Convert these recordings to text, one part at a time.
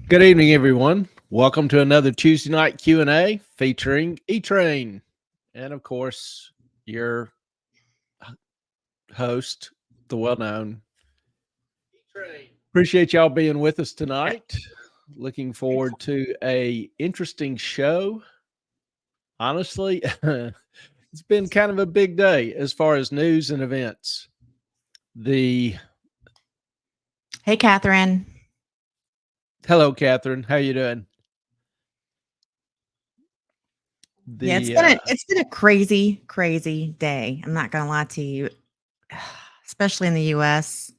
Good evening, everyone. Welcome to another Tuesday night Q&A featuring E-Train. And of course, your host, the well-known E-Train. Appreciate y'all being with us tonight. Looking forward to a interesting show. Honestly, it's been kind of a big day as far as news and events. Hey, Catherine. Hello, Catherine. How you doing? Yeah, it's been a crazy, crazy day. I'm not gonna lie to you, especially in the U.S.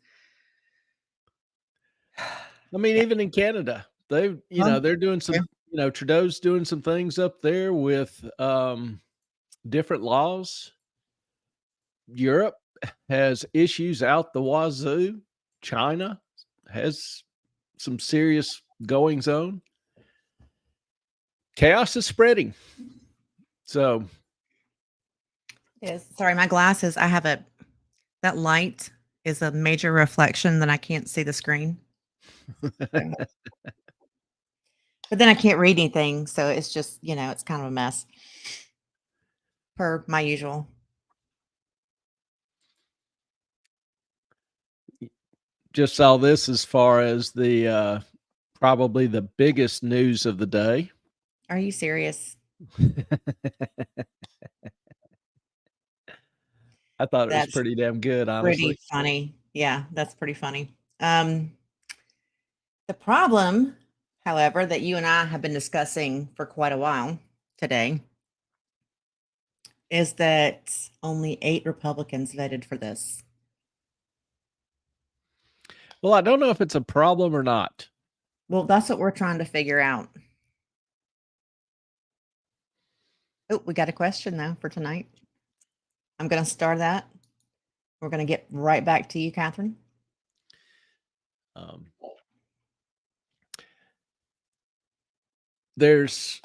I mean, Yeah. even in Canada, Well, they're doing some, yeah. Trudeau's doing some things up there with different laws. Europe has issues out the wazoo. China has some serious goings on. Chaos is spreading. So, Yes. Sorry, my glasses. That light is a major reflection that I can't see the screen. So- But then I can't read anything, so it's just it's kind of a mess. Per my usual. just saw this as far as the probably the biggest news of the day. Are you serious? I thought it was That's pretty damn good, pretty honestly. funny. Yeah, that's pretty funny. The problem, however, that you and I have been discussing for quite a while today is that only 8 Republicans voted for this. Well, I don't know if it's a problem or not. Well, that's what we're trying to figure out. Oh, we got a question though for tonight. I'm going to start that. We're going to get right back to you, Catherine. Um, there's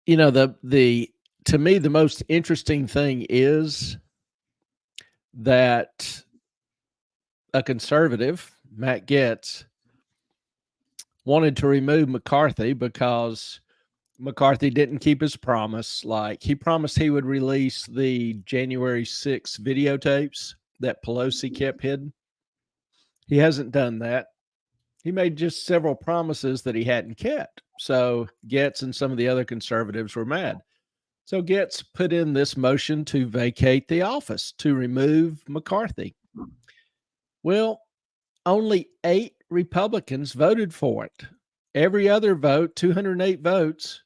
the to me the most interesting thing is that a conservative, Matt Gaetz, wanted to remove McCarthy because McCarthy didn't keep his promise. Like, he promised he would release the January 6th videotapes that Pelosi kept hidden. He hasn't done that. He made just several promises that he hadn't kept. So Gaetz and some of the other conservatives were mad. So Gaetz put in this motion to vacate the office, to remove McCarthy. Well, only 8 Republicans voted for it. Every other vote, 208 votes,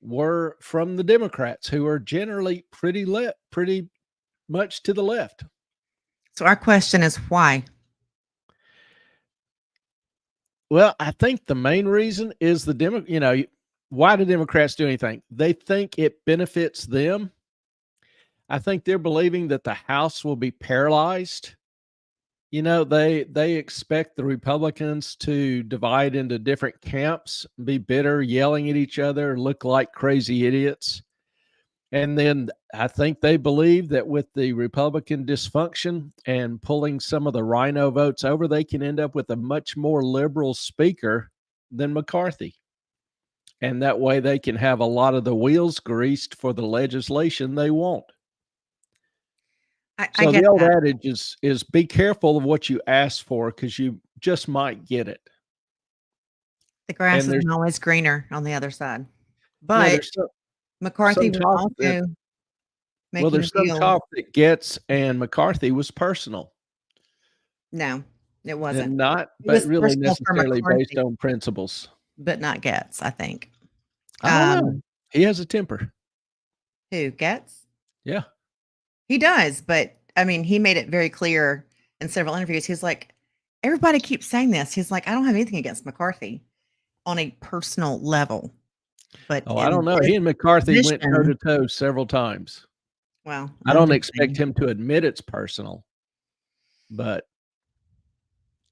were from the Democrats, who are generally pretty much to the left. So our question is why? Well, I think the main reason is why do Democrats do anything? They think it benefits them. I think they're believing that the House will be paralyzed. They expect the Republicans to divide into different camps, be bitter, yelling at each other, look like crazy idiots. And then I think they believe that with the Republican dysfunction and pulling some of the Rhino votes over, they can end up with a much more liberal speaker than McCarthy. And that way they can have a lot of the wheels greased for the legislation they want. I So the get old that. adage is be careful of what you ask for, because you just might get it. The grass And isn't always greener on the other side. yeah, But there's McCarthy some was talk that also making a there's some deal. talk that Getz and McCarthy was personal No, it and wasn't. not It but was really personal for necessarily based McCarthy, on principles. but not Getz, I think. I don't know. He has a temper. Who, Getz? Yeah. He does, but I mean, he made it very clear in several interviews. He's like, everybody keeps saying this. He's like, I don't have anything against McCarthy on a personal level, but Oh, I don't in know. this He and McCarthy went toe position, to toe several times. well, I I'm don't just expect saying. him to admit it's personal, but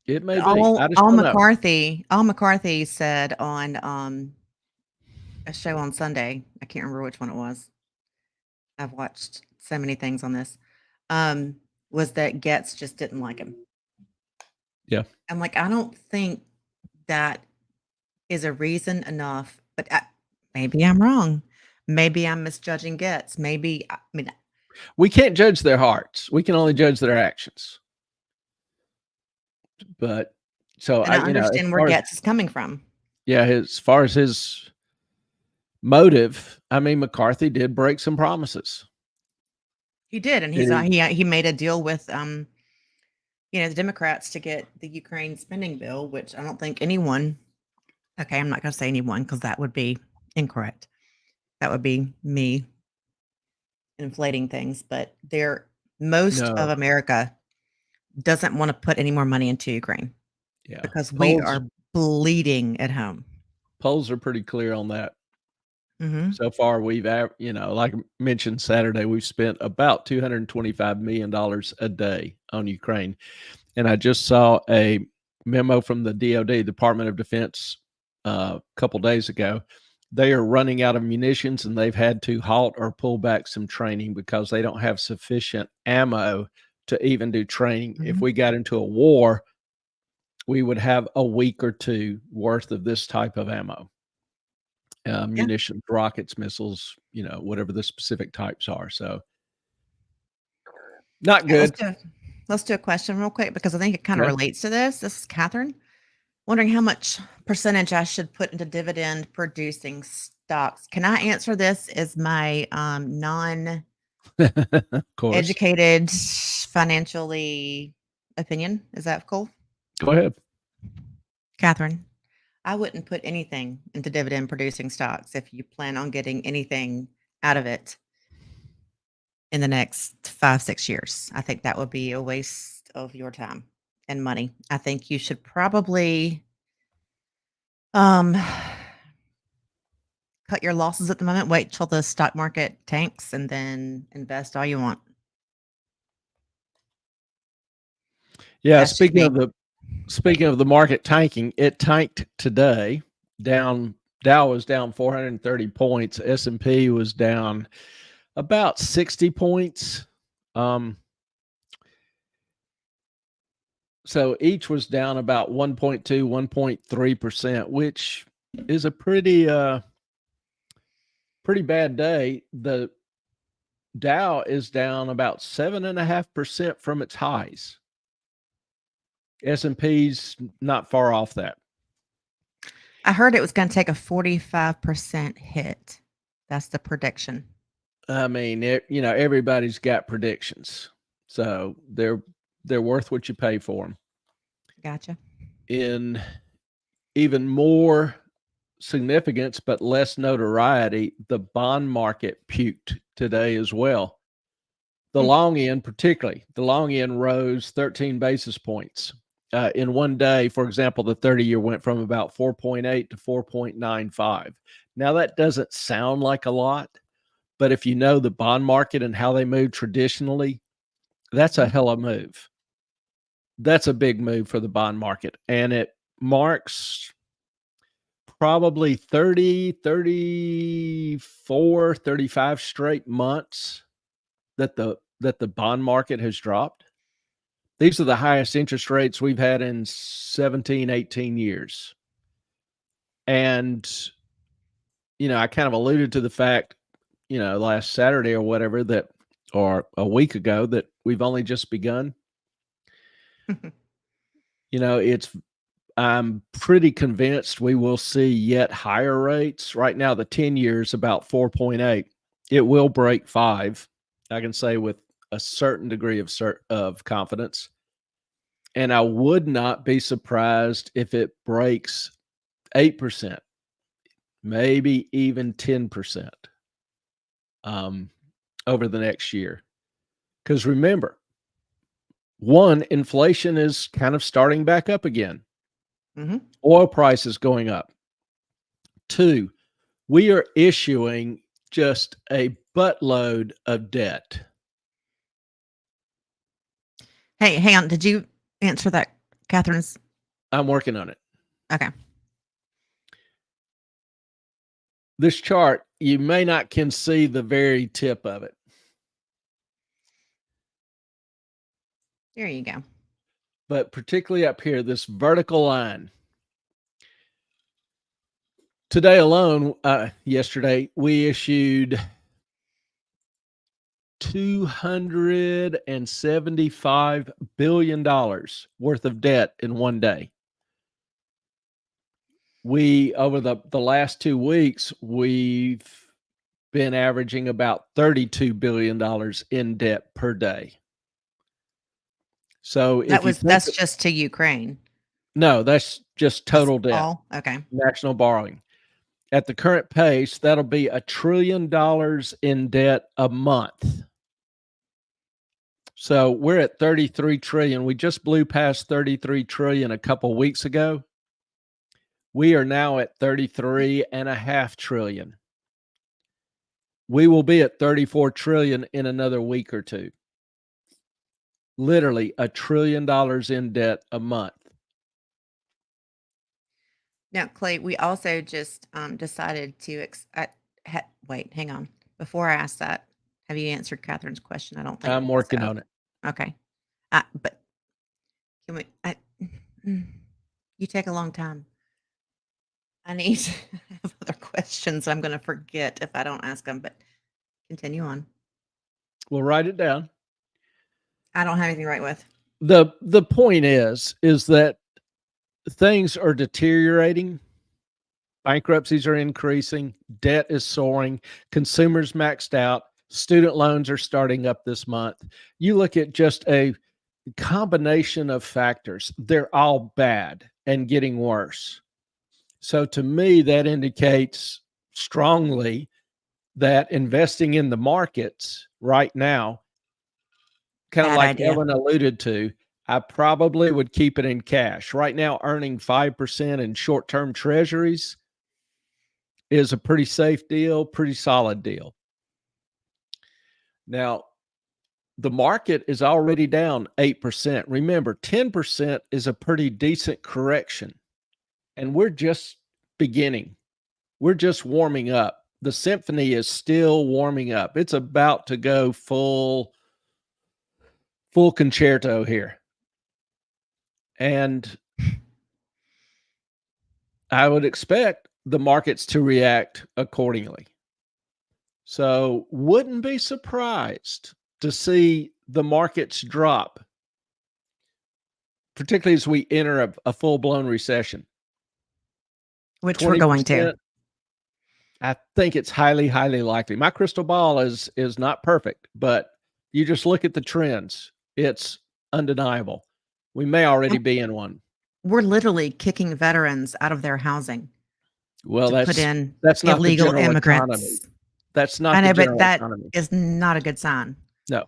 it may But be. I just don't know. All McCarthy said on a show on Sunday. I can't remember which one it was. I've watched so many things on this. Um, was that Getz just didn't like him. Yeah. I'm like, I don't think that is a reason enough, but maybe I'm wrong. Maybe I'm misjudging Getz. Maybe, I mean, We can't judge their hearts. We can only judge their actions. But so and I, I as understand where far as Getz is coming from. yeah, as far as his motive, I mean, McCarthy did break some promises. He did, and Did he? he made a deal with the Democrats to get the Ukraine spending bill, which I don't think anyone. Okay, I'm not going to say anyone because that would be incorrect. That would be me inflating things, but most of No. America doesn't want to put any more money into Ukraine Yeah. because we Polls are bleeding at home. polls are pretty clear on that. Hmm. So far, like I mentioned Saturday, we've spent about $225 million a day on Ukraine. And I just saw a memo from the DoD, Department of Defense, a couple days ago. They are running out of munitions and they've had to halt or pull back some training because they don't have sufficient ammo to even do training. If Hmm. we got into a war, we would have a week or two worth of this type of ammo. Yeah. Munitions, rockets, missiles, whatever the specific types are. So not Okay, good. let's do a question real quick because I think it kind of Okay. relates to this. This is Catherine. Wondering how much percentage I should put into dividend producing stocks. Can I answer this as my Of course. non-educated financially opinion? Is that cool? Go ahead. Catherine, I wouldn't put anything into dividend producing stocks if you plan on getting anything out of it in the next 5, 6 years. I think that would be a waste of your time and money. I think you should probably um cut your losses at the moment, wait till the stock market tanks, and then invest all you want. Yeah, That's just me. speaking of the market tanking, it tanked today. Dow was down 430 points. S&P was down about 60 points. So each was down about 1.2, 1.3%, which is a pretty bad day. The Dow is down about 7.5% from its highs. S&P's not far off that. I heard it was going to take a 45% hit. That's the prediction. I mean, everybody's got predictions, so they're worth what you pay for them. Gotcha. In even more significance, but less notoriety, the bond market puked today as well. The Hmm. long end, particularly, the long end rose 13 basis points. In one day, for example, the 30-year went from about 4.8 to 4.95. Now, that doesn't sound like a lot, but if you know the bond market and how they move traditionally, that's a hell of a move. That's a big move for the bond market. And it marks probably 30, 34, 35 straight months that the bond market has dropped. These are the highest interest rates we've had in 17, 18 years. And, I kind of alluded to the fact, last Saturday or whatever or a week ago that we've only just begun. I'm pretty convinced we will see yet higher rates. Right now, the 10 years about 4.8. It will break 5. I can say with a certain degree of confidence. And I would not be surprised if it breaks 8%, maybe even 10% over the next year. Because remember, one, inflation is kind of starting back up again. Mm-hmm. Oil prices going up. 2, we are issuing just a buttload of debt. Hey, hang on. Did you answer that, Catherine's? I'm working on it. Okay. This chart, you may not can see the very tip of it. There you go. but particularly up here, this vertical line. Today alone, yesterday, we issued $275 billion worth of debt in one day. Over the last 2 weeks, we've been averaging about $32 billion in debt per day. So that's just to Ukraine. No, that's just total debt. All? Okay. National borrowing. At the current pace, that'll be $1 trillion in debt a month. So we're at 33 trillion. We just blew past 33 trillion a couple weeks ago. We are now at 33.5 trillion. We will be at 34 trillion in another week or two. Literally $1 trillion in debt a month. Now, Clay, we also just decided to wait, hang on. Before I ask that, have you answered Catherine's question? I don't think I'm working on it. Okay. But can we, you take a long time. I need to have other questions. I'm going to forget if I don't ask them, but continue on. We'll write it down. I don't have anything to write with. The point is that things are deteriorating. Bankruptcies are increasing. Debt is soaring. Consumers maxed out. Student loans are starting up this month. You look at just a combination of factors. They're all bad and getting worse. So to me, that indicates strongly that investing in the markets right now, kind of like Ellen alluded to, I probably would keep it in cash. Right now, earning 5% in short-term treasuries is a pretty safe deal, pretty solid deal. Now, the market is already down 8%. Remember, 10% is a pretty decent correction, and we're just beginning. We're just warming up. The symphony is still warming up. It's about to go full concerto here. And I would expect the markets to react accordingly. So wouldn't be surprised to see the markets drop, particularly as we enter a full-blown recession. Which we're going to. I think it's highly, highly likely. My crystal ball is not perfect, but you just look at the trends. It's undeniable. We may already be in one. We're literally kicking veterans out of their housing. Well, put in that's not illegal the immigrants. Economy. That's not. I know, the but that economy. Is not a good sign. No.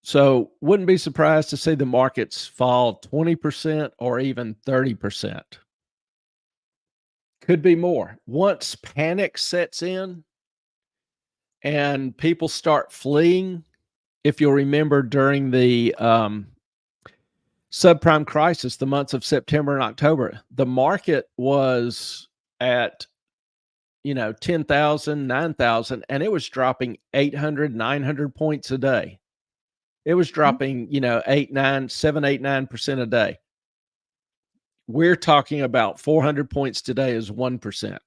So wouldn't be surprised to see the markets fall 20% or even 30%. Could be more. Once panic sets in and people start fleeing, if you'll remember during the subprime crisis, the months of September and October, the market was at 10,000, 9,000, and it was dropping 800, 900 points a day. It was dropping, 7, 8, 9% a day. We're talking about 400 points today is 1%.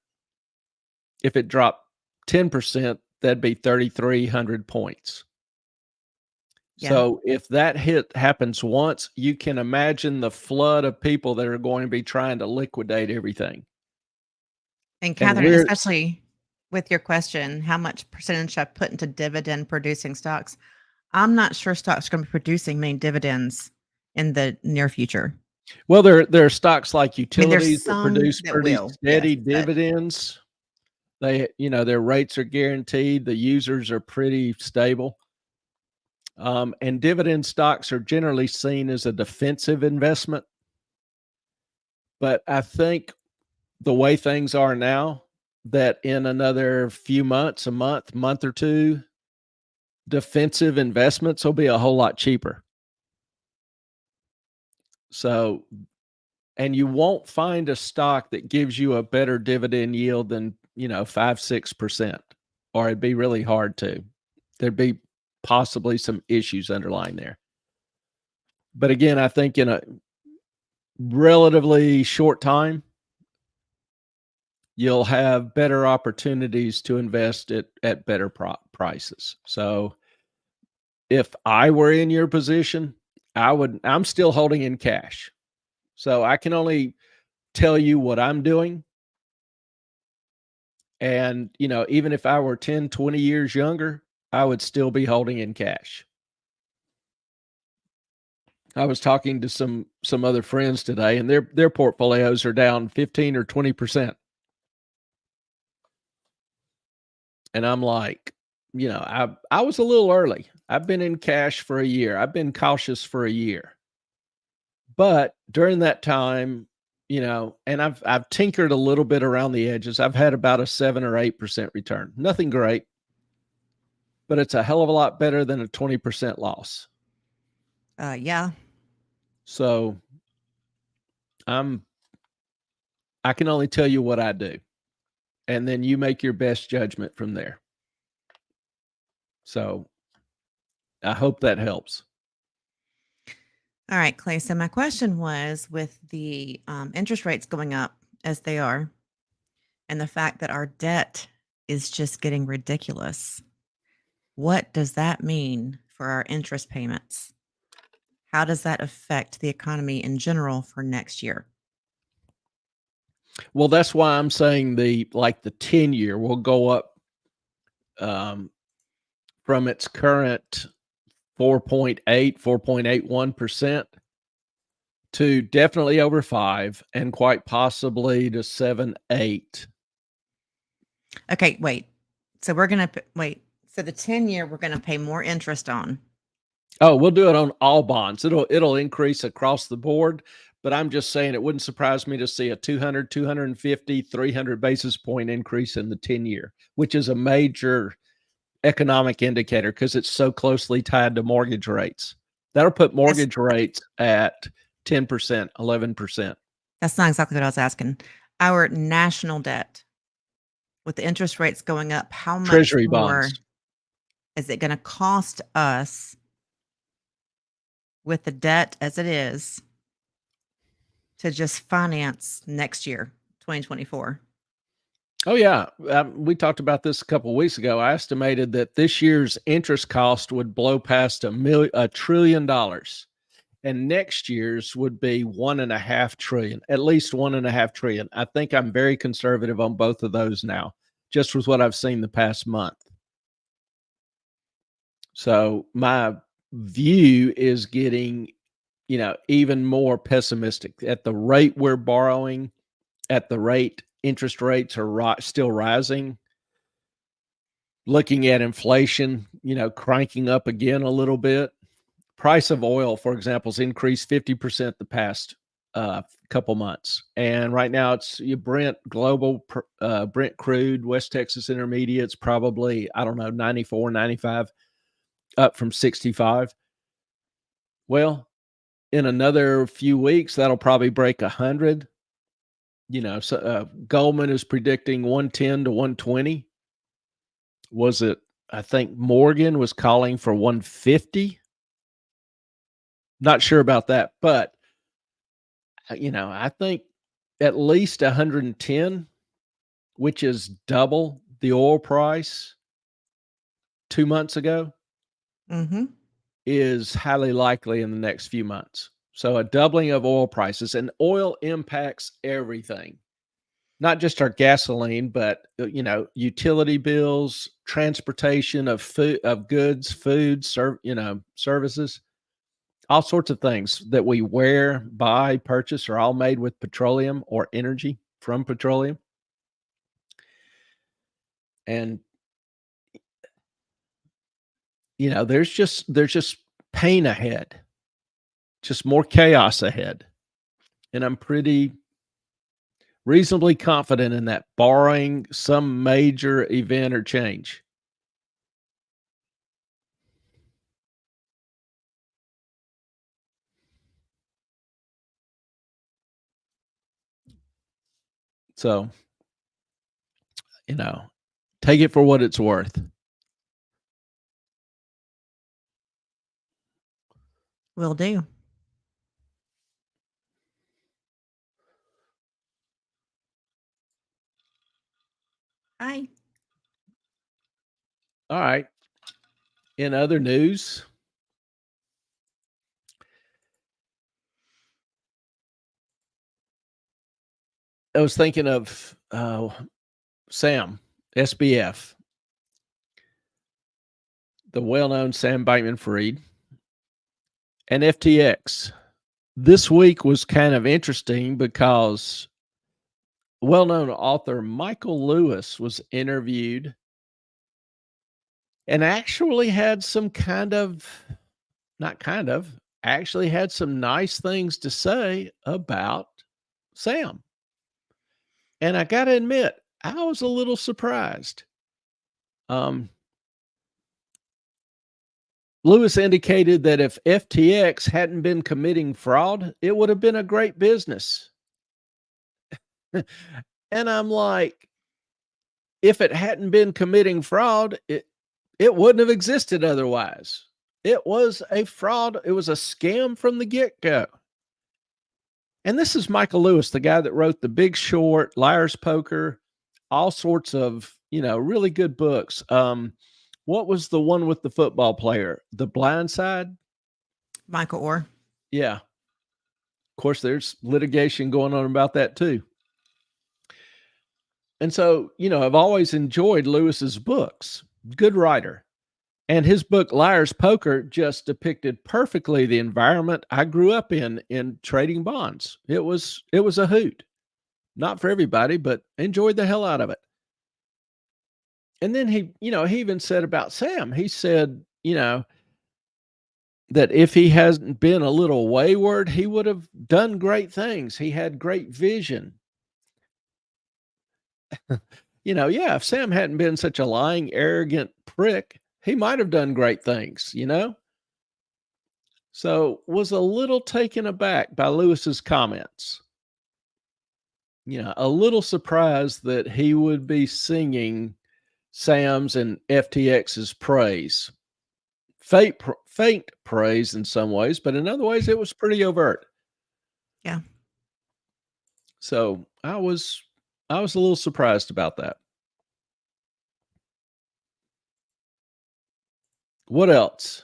If it dropped 10%, that'd be 3,300 points. Yeah. So if that hit happens once, you can imagine the flood of people that are going to be trying to liquidate everything. And Catherine, especially with your question, how much percentage I put into dividend producing stocks? I'm not sure stocks are going to be producing many dividends in the near future. Well, there are stocks like utilities that produce pretty steady dividends. They, their rates are guaranteed. The users are pretty stable. And dividend stocks are generally seen as a defensive investment. But I think the way things are now, that in another few months, a month or two, defensive investments will be a whole lot cheaper. So, and you won't find a stock that gives you a better dividend yield than, 5-6%, or it'd be really hard to. There'd be possibly some issues underlying there. But again, I think in a relatively short time, you'll have better opportunities to invest at better prices. So if I were in your position, I'm still holding in cash. So I can only tell you what I'm doing. And, even if I were 10, 20 years younger, I would still be holding in cash. I was talking to some other friends today, and their portfolios are down 15 or 20%. And I'm like, I was a little early. I've been in cash for a year. I've been cautious for a year. But during that time, and I've tinkered a little bit around the edges. I've had about a 7 or 8% return. Nothing great, but it's a hell of a lot better than a 20% loss. Yeah. So I can only tell you what I do, and then you make your best judgment from there. So I hope that helps. All right, Clay. So my question was, with the interest rates going up as they are, and the fact that our debt is just getting ridiculous, what does that mean for our interest payments? How does that affect the economy in general for next year? Well, that's why I'm saying the 10-year will go up from its current 4.81% to definitely over 5 and quite possibly to 7, 8. Okay, wait. So we're going to wait. So the 10-year we're going to pay more interest on. Oh, we'll do it on all bonds. It'll increase across the board, but I'm just saying it wouldn't surprise me to see a 200, 250, 300 basis point increase in the 10-year, which is a major economic indicator because it's so closely tied to mortgage rates. That'll put mortgage rates at 10%, 11%. That's not exactly what I was asking. Our national debt, with the interest rates going up, how much Treasury more bonds. is it going to cost us with the debt as it is to just finance next year, 2024? Oh, yeah. We talked about this a couple of weeks ago. I estimated that this year's interest cost would blow past $1 trillion. And next year's would be 1.5 trillion, at least 1.5 trillion. I think I'm very conservative on both of those now, just with what I've seen the past month. So my view is getting, even more pessimistic at the rate we're borrowing, at the rate interest rates are still rising. Looking at inflation, cranking up again a little bit. Price of oil, for example, has increased 50% the past couple months. And right now it's Brent global, Brent crude, West Texas Intermediates, probably, 94, 95, up from 65. Well, in another few weeks, that'll probably break 100. So Goldman is predicting 110 to 120. Was it, I think Morgan was calling for 150. Not sure about that, but I think at least 110, which is double the oil price 2 months ago, is highly likely in the next few months. So a doubling of oil prices, and oil impacts everything, not just our gasoline, but utility bills, transportation of food, of goods, food, services. All sorts of things that we wear, buy, purchase are all made with petroleum or energy from petroleum. And there's just pain ahead, just more chaos ahead. And I'm pretty reasonably confident in that, barring some major event or change. So, take it for what it's worth. Will do. Hi. All right. In other news, I was thinking of Sam, SBF, the well known Sam Bankman Fried, and FTX. This week was kind of interesting because well known author Michael Lewis was interviewed and actually had some not kind of, actually had some nice things to say about Sam. And I got to admit, I was a little surprised. Um, Lewis indicated that if FTX hadn't been committing fraud, it would have been a great business. And I'm like, if it hadn't been committing fraud, it wouldn't have existed otherwise. It was a fraud. It was a scam from the get-go. And this is Michael Lewis, the guy that wrote The Big Short, Liar's Poker, all sorts of, really good books. What was the one with the football player? The Blind Side? Michael Orr. Yeah. Of course, there's litigation going on about that too. And so, I've always enjoyed Lewis's books. Good writer. And his book, Liar's Poker, just depicted perfectly the environment I grew up in trading bonds. It was a hoot. Not for everybody, but enjoyed the hell out of it. And then he even said about Sam, he said, that if he hasn't been a little wayward, he would have done great things. He had great vision. Yeah, if Sam hadn't been such a lying, arrogant prick, he might have done great things, So was a little taken aback by Lewis's comments. A little surprised that he would be singing Sam's and FTX's praise. Faint praise in some ways, but in other ways it was pretty overt. Yeah. So I was a little surprised about that. What else?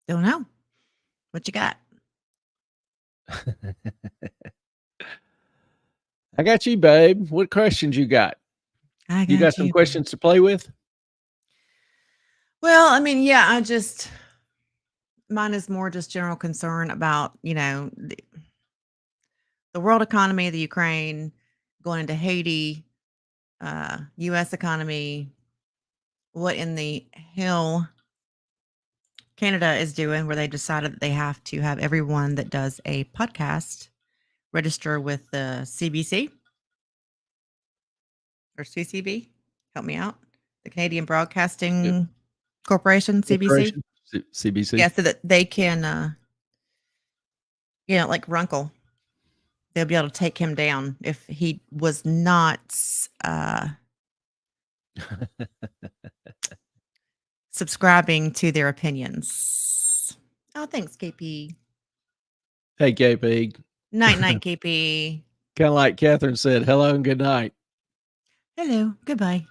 Don't know. What you got? I got you, babe. What questions you got? You got some questions to play with? Well, I mean, yeah, mine is more just general concern about, the world economy, the Ukraine, going into Haiti, US economy, what in the hell Canada is doing, where they decided that they have to have everyone that does a podcast register with the CBC or CCB. Help me out. The Canadian Broadcasting Corporation, CBC. CBC. Yeah, so that they can, like Runkle, they'll be able to take him down if he was not subscribing to their opinions. Oh, thanks, KP. Hey, KP. Night, KP. Kind of like Catherine said, hello and good night. Hello, goodbye.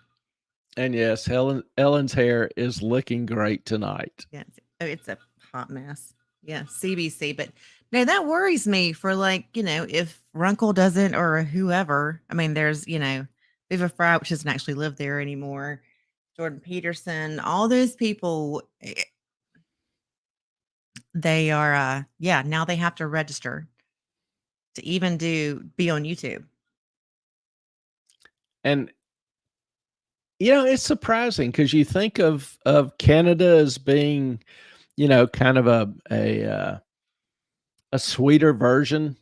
And yes, Ellen's hair is looking great tonight. Yeah, it's a hot mess. Yeah, CBC. But no, that worries me for if Runkle doesn't or whoever. I mean, there's, Viva Fry, which doesn't actually live there anymore. Jordan Peterson, all those people, they are, now they have to register to even be on YouTube. And it's surprising because you think of Canada as being, kind of a sweeter version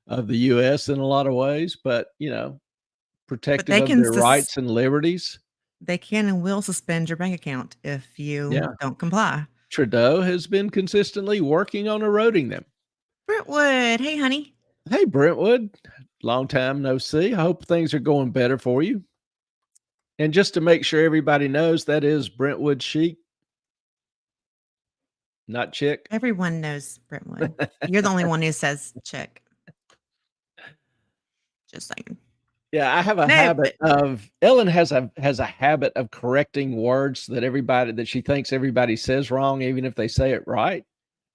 of the U.S. in a lot of ways, but protective of their rights and liberties. They can and will suspend your bank account if you don't comply. Trudeau has been consistently working on eroding them. Brentwood, hey honey. Hey Brentwood, long time no see. I hope things are going better for you. And just to make sure everybody knows, that is Brentwood Chic, not Chick. Everyone knows Brentwood. You're the only one who says Chick. Just saying. Yeah, I have a No, habit but of Ellen has a habit of correcting words that she thinks everybody says wrong, even if they say it right.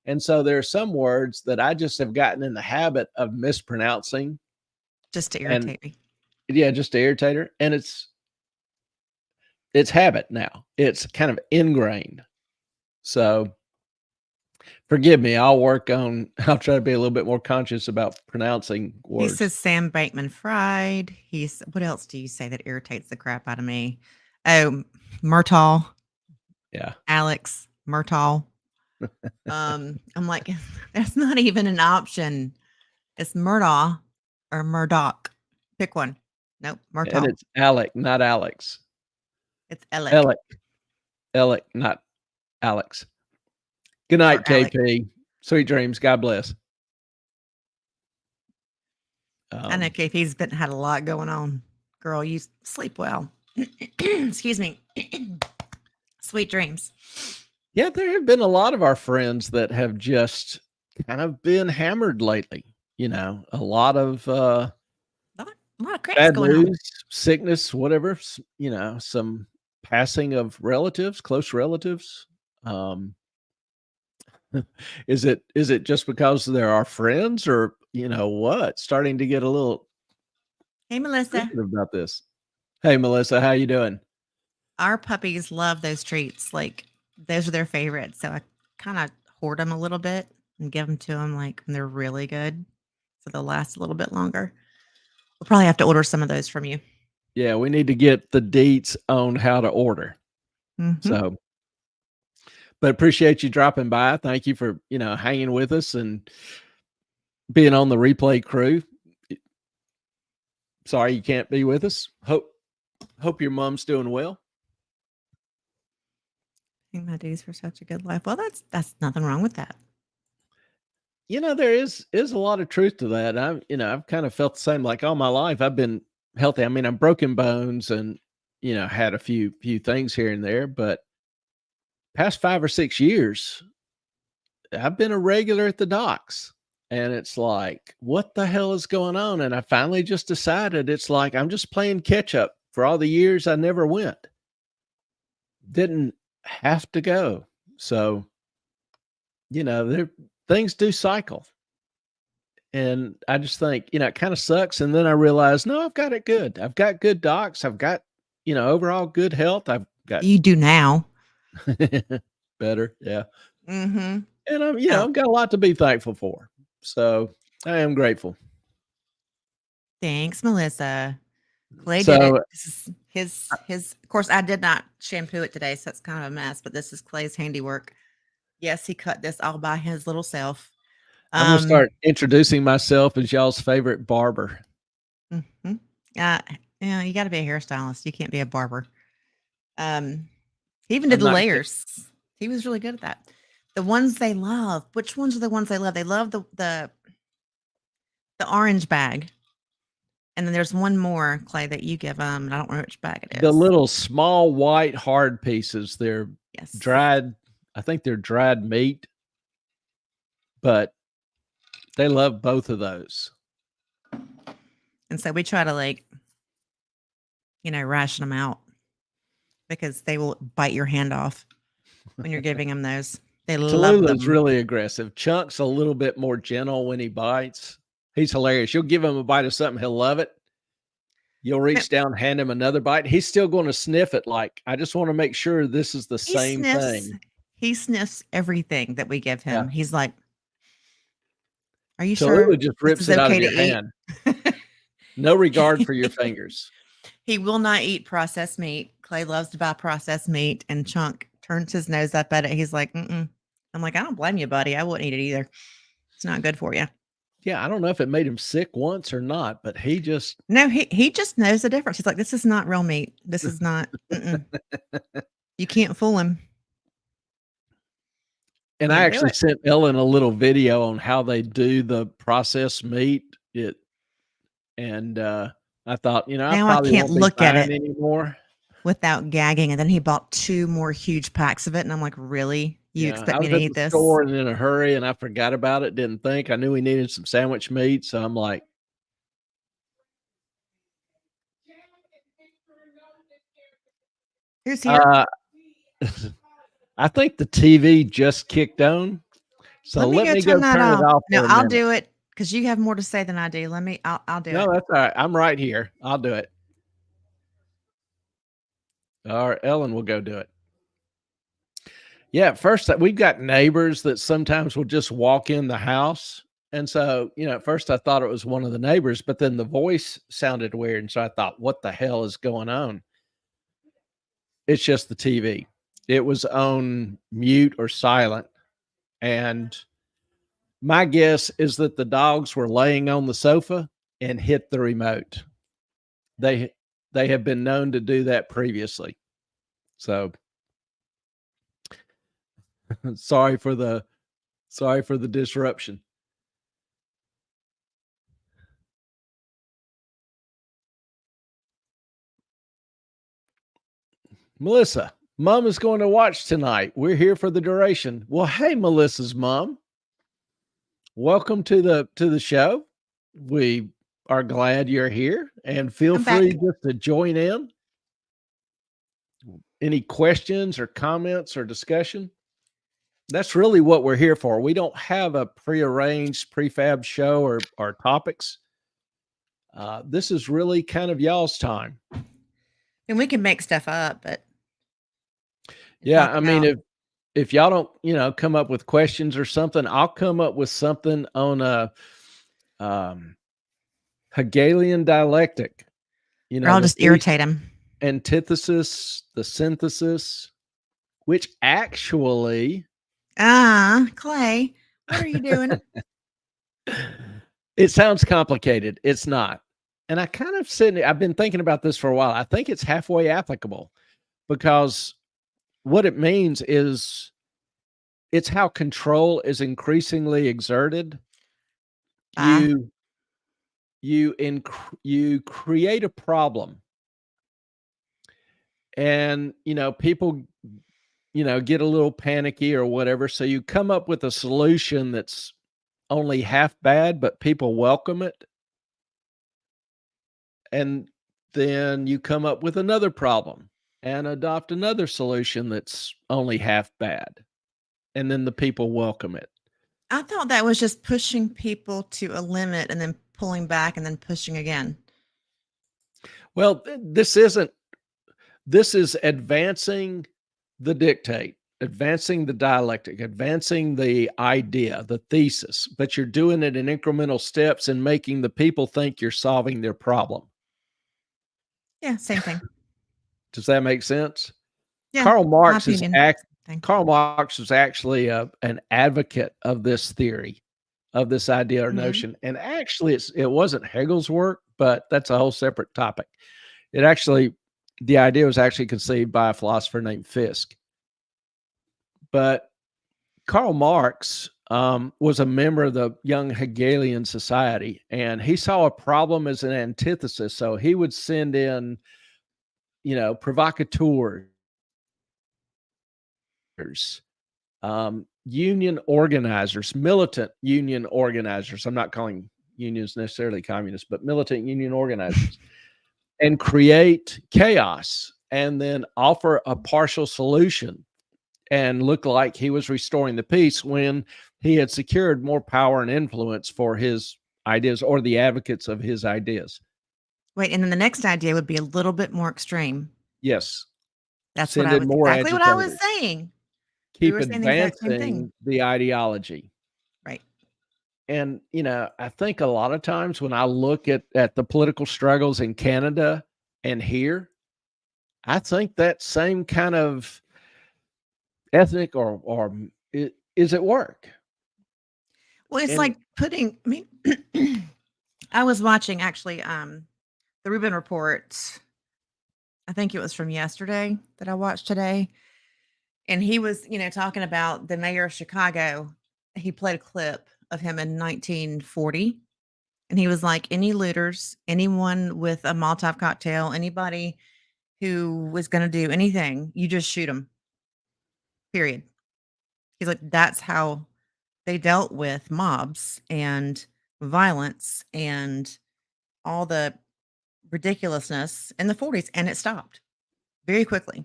And so there are some words that I just have gotten in the habit of mispronouncing, just to and irritate me. yeah, just to irritate her. And it's habit now. It's kind of ingrained. So forgive me. I'll try to be a little bit more conscious about pronouncing He words. says Sam Bateman fried. What else do you say that irritates the crap out of me? Oh, Murtaugh, Yeah. Alex Murtaugh. I'm like, that's not even an option. It's Murdaugh or Murdoch. Pick one. Nope, And Murtaugh. it's Alec, not Alex. It's Alec Alec. Alec, not Alex. Good or night, Alec. KP. Sweet dreams. God bless. I know KP's had a lot going on. Girl, you sleep well. Excuse me. Sweet dreams. Yeah, there have been a lot of our friends that have just kind of been hammered lately. You know, a lot of A lot of crap's bad going on. news, sickness, whatever. You know, some passing of relatives, close relatives. Is it just because they're our friends, or you know what? Starting to get a little Hey, Melissa. sensitive about this. Hey, Melissa, how you doing? Our puppies love those treats. Like, those are their favorites. So I kind of hoard them a little bit and give them to them like when they're really good. So they'll last a little bit longer. We'll probably have to order some of those from you. Yeah, we need to get the deets on how to order. Mhm. So, but appreciate you dropping by. Thank you for, hanging with us and being on the replay crew. Sorry you can't be with us. Hope your mom's doing well. Paying my dues for such a good life. Well, that's nothing wrong with that. There is a lot of truth to that. I've kind of felt the same. Like all my life, I've been healthy. I mean, I'm broken bones and had a few things here and there, but past 5 or 6 years, I've been a regular at the docks. And it's like, what the hell is going on? And I finally just decided it's like I'm just playing catch up for all the years I never went. Didn't have to go. So, things do cycle. And I just think, it kind of sucks. And then I realized, no, I've got it good. I've got good docs. I've got, overall good health. I've got You do now. better. Yeah. Mm-hmm. And I've got a lot to be thankful for. So I am grateful. Thanks, Melissa. Clay did it. This is his. Of course, I did not shampoo it today, so it's kind of a mess. But this is Clay's handiwork. Yes, he cut this all by his little self. I'm gonna start introducing myself as y'all's favorite barber. Mm-hmm. Yeah, you got to be a hairstylist. You can't be a barber. He even did the layers. He was really good at that. The ones they love. Which ones are the ones they love? They love the orange bag. And then there's one more, Clay, that you give them, and I don't know which bag it is. The little small white hard pieces. They're dried. I think they're dried meat, but they love both of those. And so we try to ration them out because they will bite your hand off when you're giving them those. They love them. Tallulah's really aggressive. Chunk's a little bit more gentle when he bites. He's hilarious. You'll give him a bite of something, he'll love it. You'll reach down, hand him another bite. He's still going to sniff it. Like, I just want to make sure this is the same thing. He sniffs everything that we give him. Yeah. He's like, "Are you Tallulah sure?" Just rips it out of your hand. No regard for your fingers. He will not eat processed meat. Clay loves to buy processed meat, and Chunk turns his nose up at it. He's like, "Mm-mm." I'm like, "I don't blame you, buddy. I wouldn't eat it either. It's not good for you." Yeah, I don't know if it made him sick once or not, but he just he just knows the difference. He's like, "This is not real meat. This is not. You can't fool him." And I actually sent Ellen a little video on how they do the processed meat. I thought, now I can't look at it anymore without gagging. And then he bought 2 more huge packs of it, and I'm like, "Really? You expect me to eat this?" Store and in a hurry, and I forgot about it. Didn't think. I knew we needed some sandwich meat, so I'm like, Who's here? Uh, I think the TV just kicked on. So Let me let go me turn go that turn it off. off No, for a I'll minute. do it because you have more to say than I do. I'll do No, it. that's all right. I'm right here. I'll do it. Or Ellen will go do it. Yeah, at first we've got neighbors that sometimes will just walk in the house. And so, at first I thought it was one of the neighbors, but then the voice sounded weird. And so I thought, what the hell is going on? It's just the TV. It was on mute or silent. And my guess is that the dogs were laying on the sofa and hit the remote. They they have been known to do that previously. So sorry for the disruption. Melissa, mom is going to watch tonight. We're here for the duration. Well, hey, Melissa's mom. Welcome to the show. We are glad you're here and feel I'm back. free just to join in. Any questions or comments or discussion? That's really what we're here for. We don't have a prearranged, prefab show or topics. This is really kind of y'all's time. And we can make stuff up, but Yeah, talk I mean, about if y'all don't, come up with questions or something, I'll come up with something on a Hegelian dialectic. or I'll The just irritate them. antithesis, the synthesis, which actually Clay, what are you doing? it sounds complicated. It's not. And I've been thinking about this for a while. I think it's halfway applicable because what it means is it's how control is increasingly exerted. Bye. You create a problem, and people get a little panicky or whatever, so you come up with a solution that's only half bad, but people welcome it. And then you come up with another problem and adopt another solution that's only half bad, and then the people welcome it. I thought that was just pushing people to a limit and then pulling back and then pushing again. Well, this isn't. This is advancing the dictate, advancing the dialectic, advancing the idea, the thesis, but you're doing it in incremental steps and making the people think you're solving their problem. Yeah, same thing. Does that make sense? Yeah, Karl my Marx opinion. Karl Marx was actually an advocate of this theory, of this idea or Mhm. notion. And actually, it wasn't Hegel's work, but that's a whole separate topic. The idea was actually conceived by a philosopher named Fiske. But Karl Marx was a member of the Young Hegelian Society, and he saw a problem as an antithesis. So he would send in, provocateurs, union organizers, militant union organizers. I'm not calling unions necessarily communists, but militant union organizers, and create chaos and then offer a partial solution and look like he was restoring the peace when he had secured more power and influence for his ideas or the advocates of his ideas. Wait, and then the next idea would be a little bit more extreme. Yes. That's Send in more exactly what I was agitators. saying. We Keep were saying the exact same thing. advancing the ideology. Right. And, I think a lot of times when I look at the political struggles in Canada and here, I think that same kind of ethnic or is at work. Well, it's And like I was watching actually the Rubin Report. I think it was from yesterday that I watched today. And he was, talking about the mayor of Chicago. He played a clip of him in 1940. And he was like, any looters, anyone with a Molotov cocktail, anybody who was going to do anything, you just shoot them. Period. He's like, that's how they dealt with mobs and violence and all the ridiculousness in the 40s. And it stopped very quickly.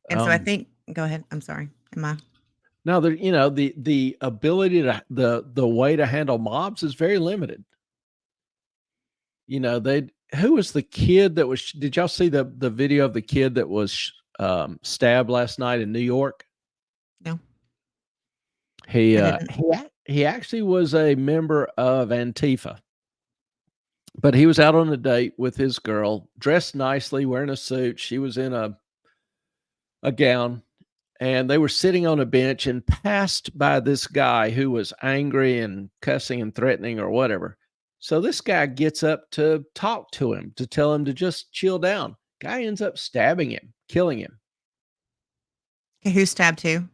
And so I think go ahead. I'm sorry. Am I? No, the ability to the way to handle mobs is very limited. They who was the kid that was did y'all see the video of the kid that was stabbed last night in New York? No, He I uh didn't. he actually was a member of Antifa, but he was out on a date with his girl, dressed nicely, wearing a suit. She was in a gown, and they were sitting on a bench and passed by this guy who was angry and cussing and threatening or whatever. So this guy gets up to talk to him, to tell him to just chill down. Guy ends up stabbing him, killing him. Okay, who stabbed who?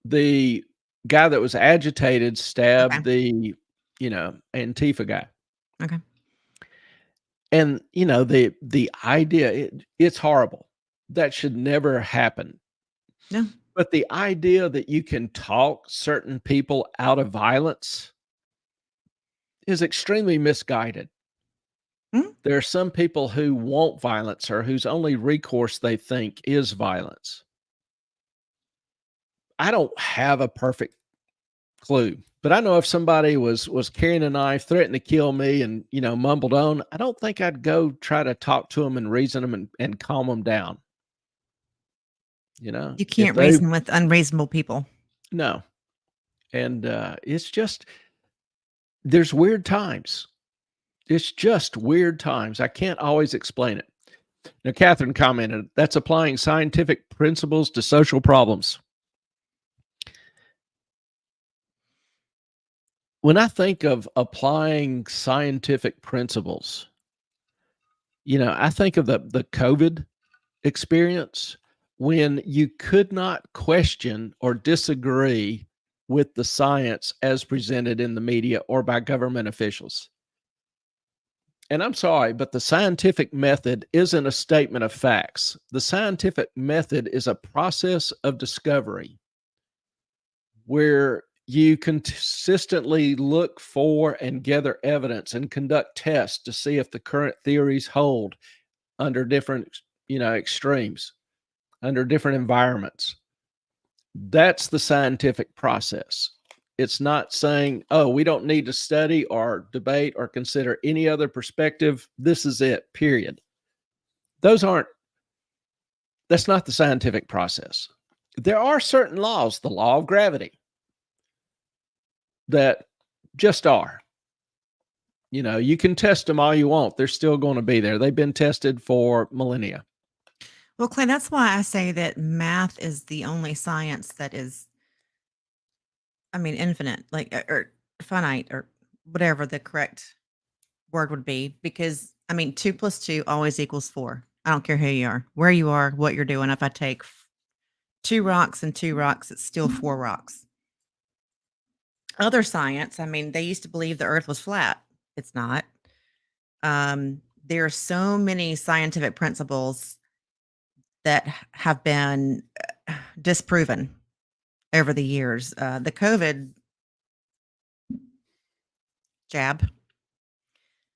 The guy that was agitated Okay. stabbed the, Antifa guy. Okay. And the idea, it's horrible. That should never happen. No. But the idea that you can talk certain people out of violence is extremely misguided. Mhm. There are some people who want violence or whose only recourse they think is violence. I don't have a perfect clue, but I know if somebody was carrying a knife, threatened to kill me, and mumbled on, I don't think I'd go try to talk to them and reason them and calm them down. You If can't they reason with unreasonable people. no, and it's just there's weird times. It's just weird times. I can't always explain it. Now, Catherine commented, that's applying scientific principles to social problems. When I think of applying scientific principles, I think of the COVID experience when you could not question or disagree with the science as presented in the media or by government officials. And I'm sorry, but the scientific method isn't a statement of facts. The scientific method is a process of discovery where you consistently look for and gather evidence and conduct tests to see if the current theories hold under different, extremes, under different environments. That's the scientific process. It's not saying, oh, we don't need to study or debate or consider any other perspective. This is it, period. That's not the scientific process. There are certain laws, the law of gravity, that just are. You can test them all you want. They're still going to be there. They've been tested for millennia. Well, Clay, that's why I say that math is the only science that is, infinite, like or finite or whatever the correct word would be. Because 2 + 2 always equals 4. I don't care who you are, where you are, what you're doing. If I take 2 rocks and 2 rocks, it's still 4 rocks. Other science, they used to believe the Earth was flat. It's not. There are so many scientific principles that have been disproven over the years. The COVID jab,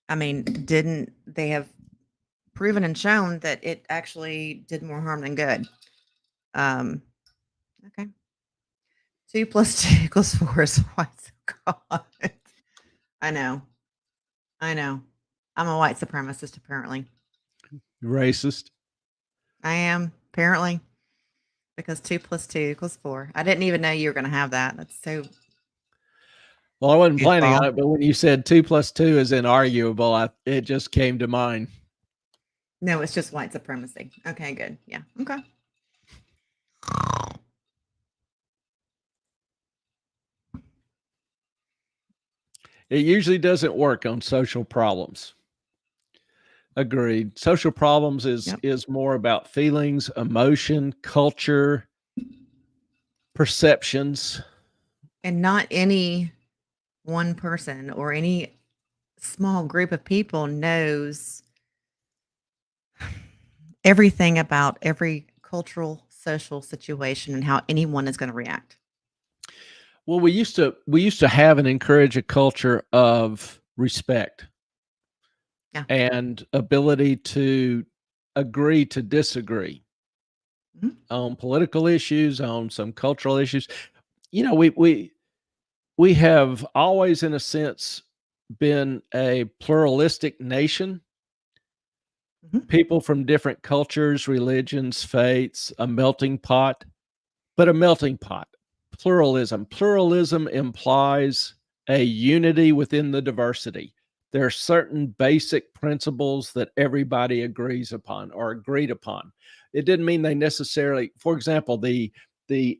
didn't they have proven and shown that it actually did more harm than good? Okay. 2 + 2 = 4 is white. God. I know. I know. I'm a white supremacist, apparently. Racist. I am, apparently, because 2 + 2 = 4. I didn't even know you were going to have that. That's so Well, I wasn't planning on goofball. it, but when you said 2 + 2 is inarguable, it just came to mind. No, it's just white supremacy. Okay, good. Yeah. Okay. It usually doesn't work on social problems. Agreed. Social problems Yep. is more about feelings, emotion, culture, perceptions. And not any one person or any small group of people knows everything about every cultural, social situation and how anyone is going to react. Well, we used to have and encourage a culture of respect Yeah. and ability to agree to disagree. Mhm. on political issues, on some cultural issues. You know, we have always, in a sense, been a pluralistic nation. Mhm. People from different cultures, religions, faiths, a melting pot, but a melting pot. Pluralism. Pluralism implies a unity within the diversity. There are certain basic principles that everybody agrees upon or agreed upon. It didn't mean they necessarily, for example, the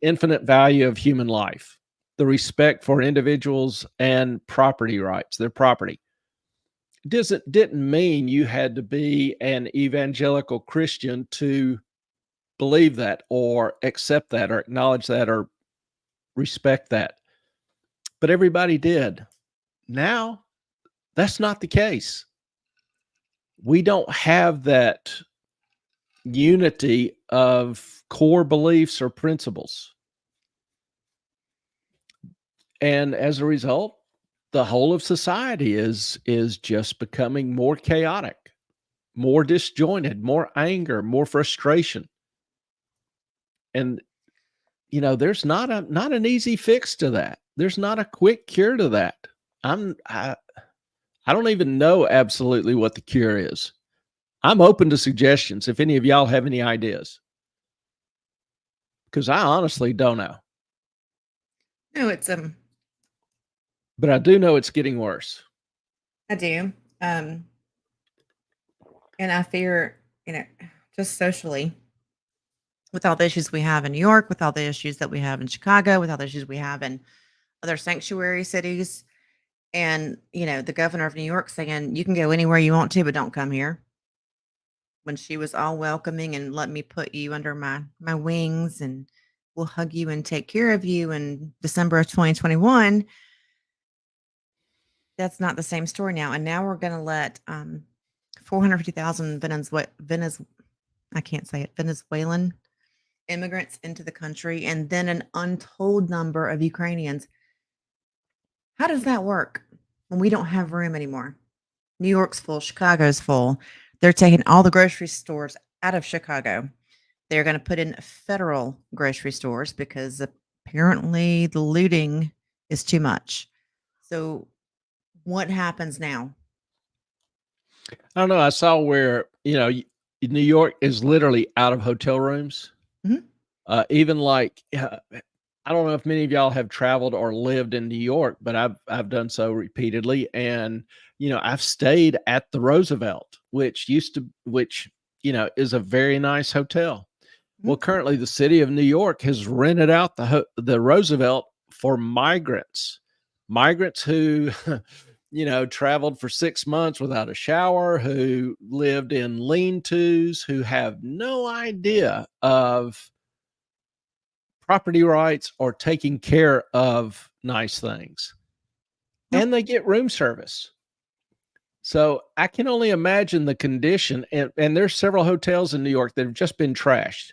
infinite value of human life, the respect for individuals and property rights, their property. Didn't mean you had to be an evangelical Christian to believe that or accept that or acknowledge that or respect that. But everybody did. Now, that's not the case. We don't have that unity of core beliefs or principles. And as a result, the whole of society is just becoming more chaotic, more disjointed, more anger, more frustration. And there's not an easy fix to that. There's not a quick cure to that. I don't even know absolutely what the cure is. I'm open to suggestions if any of y'all have any ideas, because I honestly don't know. No, But I do know it's getting worse. I do. And I fear, just socially, with all the issues we have in New York, with all the issues that we have in Chicago, with all the issues we have in other sanctuary cities, and the governor of New York saying you can go anywhere you want to, but don't come here. When she was all welcoming and let me put you under my wings and we'll hug you and take care of you in December of 2021, that's not the same story now. And now we're going to let 450,000 I can't say it, Venezuelan immigrants into the country, and then an untold number of Ukrainians. How does that work when we don't have room anymore? New York's full, Chicago's full. They're taking all the grocery stores out of Chicago. They're going to put in federal grocery stores because apparently the looting is too much. So, what happens now? I don't know. I saw where, New York is literally out of hotel rooms. Mhm. Even like, I don't know if many of y'all have traveled or lived in New York, but I've done so repeatedly. And, I've stayed at the Roosevelt, which is a very nice hotel. Mhm. Well, currently the city of New York has rented out the Roosevelt for migrants who, traveled for 6 months without a shower, who lived in lean-tos, who have no idea of property rights or taking care of nice things. Nope. And they get room service. So I can only imagine the condition. And there's several hotels in New York that have just been trashed.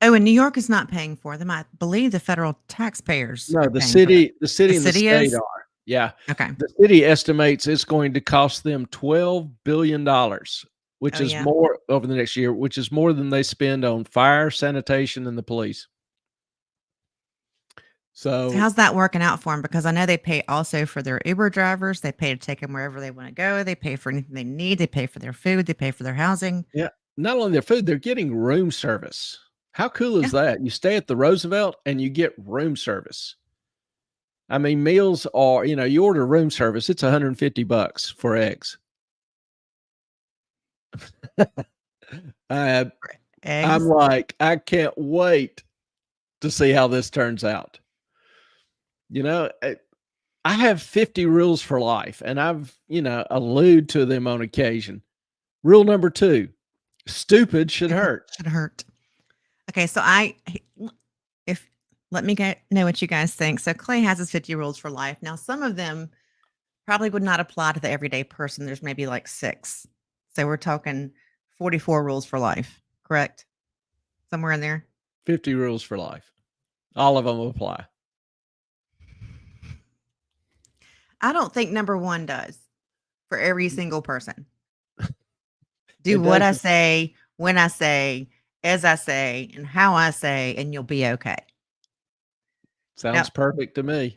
Oh, and New York is not paying for them. I believe the federal taxpayers No, are the paying for them. city the city The and the city state is? are. Yeah. Okay. The city estimates it's going to cost them $12 billion, which Oh, is yeah. more over the next year, which is more than they spend on fire, sanitation, and the police. So So how's that working out for them? Because I know they pay also for their Uber drivers. They pay to take them wherever they want to go. They pay for anything they need. They pay for their food. They pay for their housing. yeah, not only their food, they're getting room service. How cool Yeah. is that? You stay at the Roosevelt and you get room service. I mean, meals are, you order room service, it's $150 for eggs. I, I'm Eggs. like, I can't wait to see how this turns out. I have 50 rules for life, and I've, allude to them on occasion. Rule number 2, stupid should hurt. Should hurt. Okay, so if let me know what you guys think. So Clay has his 50 rules for life. Now, some of them probably would not apply to the everyday person. There's maybe like 6. So we're talking 44 rules for life, correct? Somewhere in there. 50 rules for life. All of them apply. I don't think number 1 does for every single person. Do It what I doesn't. say, when I say, as I say and how I say, and you'll be okay. Sounds perfect to me.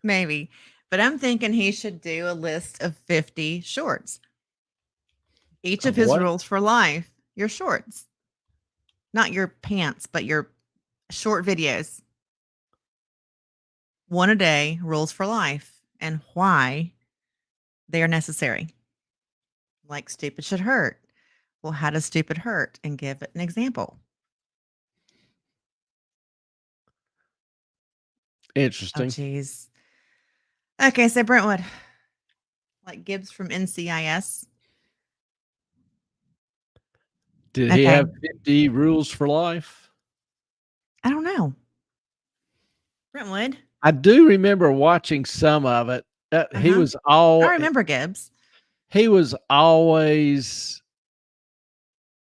Maybe. But I'm thinking he should do a list of 50 shorts. Each of Of his what? rules for life, your shorts. Not your pants, but your short videos. One a day, rules for life, and why they are necessary. Like stupid should hurt. Well, how does stupid hurt? And give an example. Oh, Interesting. geez. Okay, so Brentwood, like Gibbs from NCIS. Did he Okay. have 50 rules for life? I don't know. Brentwood. I do remember watching some of it. He Uh-huh. was I remember Gibbs. he was always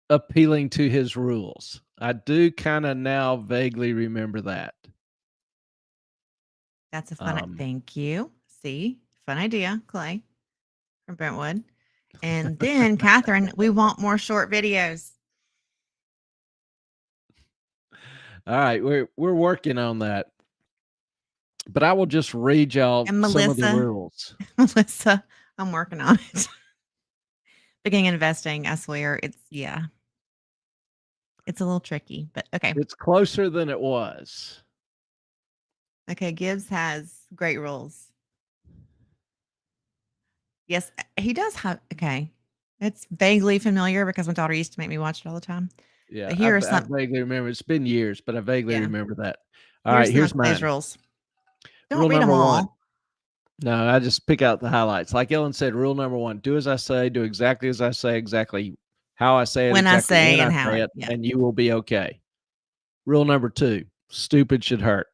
appealing to his rules. I do kind of now vaguely remember that. That's a fun. Thank you. See, fun idea, Clay from Brentwood. And then Catherine, we want more short videos. All right, we're working on that. But I will just read y'all And some of the Melissa, rules. Melissa, I'm working on it. Beginning investing, I swear, it's it's a little tricky, but okay. It's closer than it was. Okay, Gibbs has great rules. Yes, he does have. Okay, it's vaguely familiar because my daughter used to make me watch it all the time. Yeah, But here are I some. vaguely remember. It's been years, but I vaguely Yeah, remember that. All right, some here's of Clay's mine. rules. Don't Rule read them number all. 1. No, I just pick out the highlights. Like Ellen said, rule number 1, do as I say, do exactly as I say, exactly how I say it, When I exactly say when and I how say it. it, Yeah. and you will be okay. Rule number 2, stupid should hurt.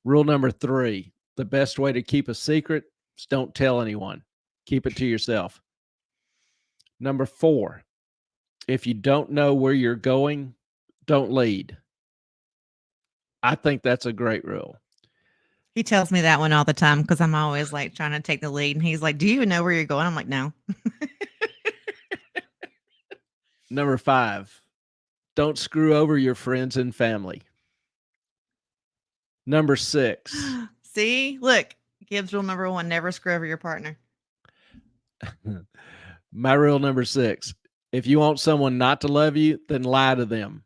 Rule number 3, the best way to keep a secret is don't tell anyone. Keep it to yourself. Number 4, if you don't know where you're going, don't lead. I think that's a great rule. He tells me that one all the time because I'm always like trying to take the lead. And he's like, do you even know where you're going? I'm like, no. Number 5, don't screw over your friends and family. Number 6. See, look, Gibbs rule number 1, never screw over your partner. My rule number 6, if you want someone not to love you, then lie to them.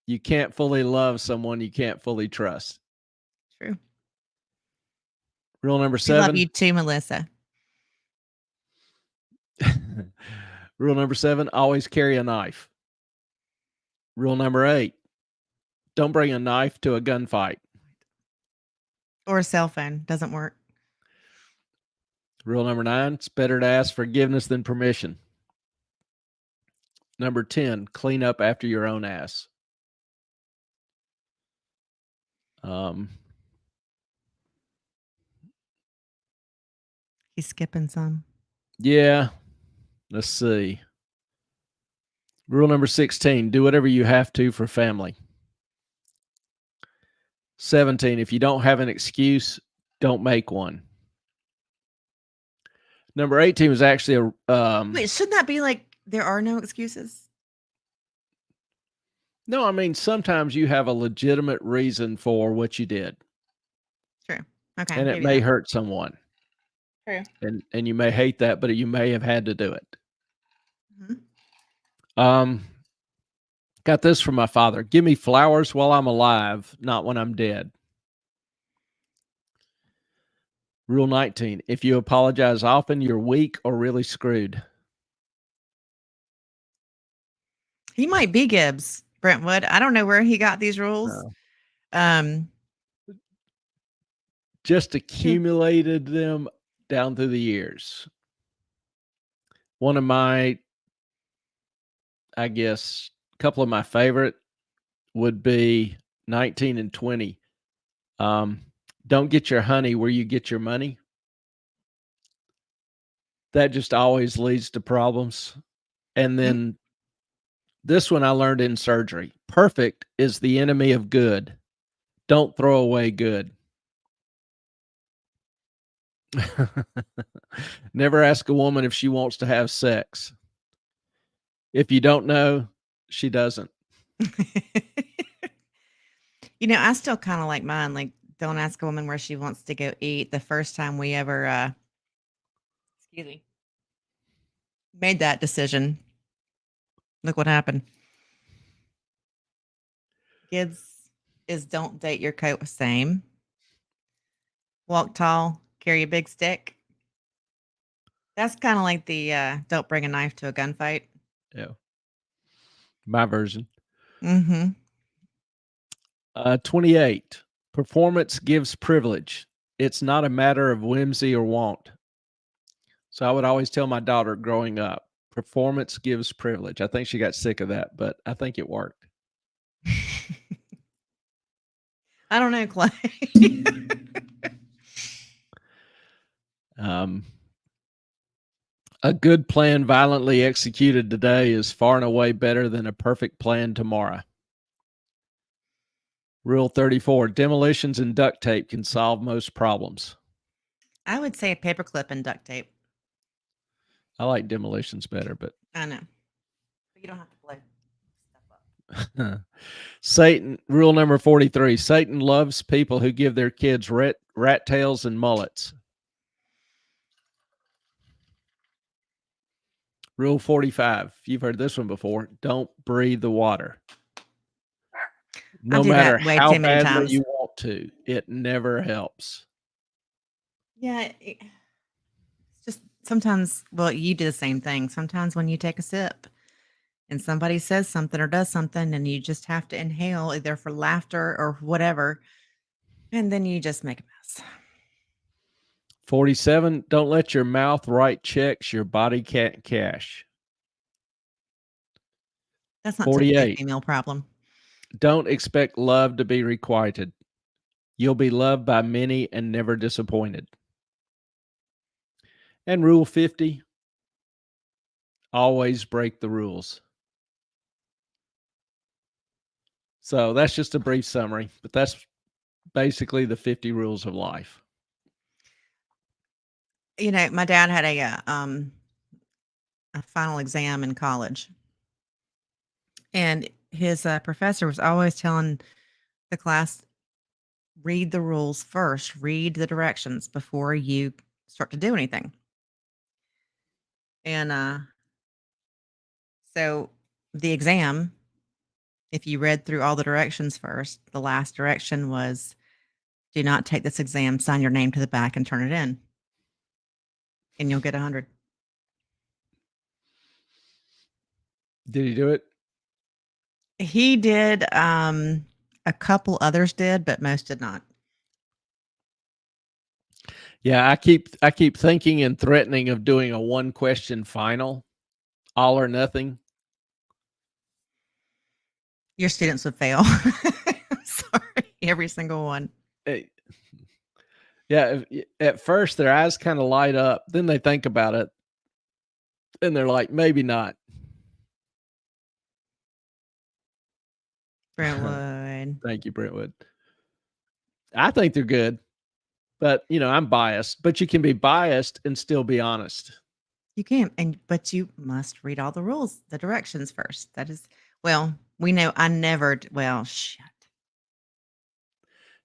You can't fully love someone you can't fully trust. True. Rule number We love 7. you too, Melissa. Rule number 7, always carry a knife. Rule number 8, don't bring a knife to a gunfight. Or a cell phone. Doesn't work. Rule number 9, it's better to ask forgiveness than permission. Number 10, clean up after your own ass. He's skipping some. Yeah. Let's see. Rule number 16, do whatever you have to for family. 17, if you don't have an excuse, don't make one. Number 18 was actually a Wait, shouldn't that be like there are no excuses? no, I mean sometimes you have a legitimate reason for what you did. True. Okay. And it may hurt someone. True. And you may hate that, but you may have had to do it. Mm-hmm. Got this from my father. Give me flowers while I'm alive, not when I'm dead. Rule 19. If you apologize often, you're weak or really screwed. He might be Gibbs, Brentwood. I don't know where he got these rules. No. Just accumulated them down through the years. One of my, I guess, a couple of my favorite would be 19 and 20. Don't get your honey where you get your money. That just always leads to problems. And then this one I learned in surgery. Perfect is the enemy of good. Don't throw away good. Never ask a woman if she wants to have sex. If you don't know, she doesn't. I still kind of like mine. Like, don't ask a woman where she wants to go eat. The first time we ever, excuse me, made that decision, look what happened. Kids is don't date your coat. Same. Walk tall, carry a big stick. That's kind of like the don't bring a knife to a gunfight. Yeah. My version. Mm-hmm. 28. Performance gives privilege. It's not a matter of whimsy or want. So I would always tell my daughter growing up, performance gives privilege. I think she got sick of that, but I think it worked. I don't know, Clay. A good plan violently executed today is far and away better than a perfect plan tomorrow. Rule 34. Demolitions and duct tape can solve most problems. I would say a paperclip and duct tape. I like demolitions better, but I know. But you don't have to blow stuff up. Satan, rule number 43. Satan loves people who give their kids rat tails and mullets. Rule 45. You've heard this one before. Don't breathe the water. No matter how badly you want to, it never helps. Yeah. It's just sometimes, well, you do the same thing. Sometimes when you take a sip and somebody says something or does something and you just have to inhale either for laughter or whatever, and then you just make a mess. 47. Don't let your mouth write checks your body can't cash. That's not typically a female problem. Don't expect love to be requited. You'll be loved by many and never disappointed. And rule 50. Always break the rules. So that's just a brief summary, but that's basically the 50 rules of life. My dad had a final exam in college, and his professor was always telling the class, read the rules first, read the directions before you start to do anything. And so the exam, if you read through all the directions first, the last direction was, do not take this exam, sign your name to the back and turn it in, and you'll get 100. Did he do it? He did. A couple others did, but most did not. Yeah, I keep thinking and threatening of doing a one question final, all or nothing. Your students would fail. Sorry, every single one. Yeah, at first their eyes kind of light up, then they think about it, and they're like, maybe not. Brentwood. Thank you, Brentwood. I think they're good, but I'm biased. But you can be biased and still be honest. You can, but you must read all the rules, the directions first. That is, well, we know I never. Well, shit.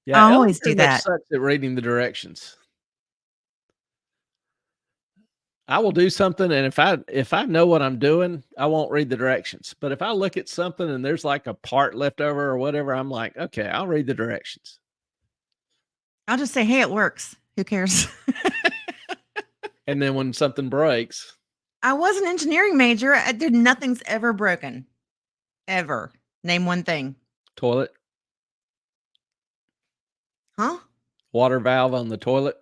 Yeah, I always do that. Sucks at reading the directions. I will do something, and if I know what I'm doing, I won't read the directions. But if I look at something and there's like a part left over or whatever, I'm like, okay, I'll read the directions. I'll just say, hey, it works. Who cares? And then when something breaks. I was an engineering major. Nothing's ever broken. Ever. Name one thing. Toilet. Huh? Water valve on the toilet.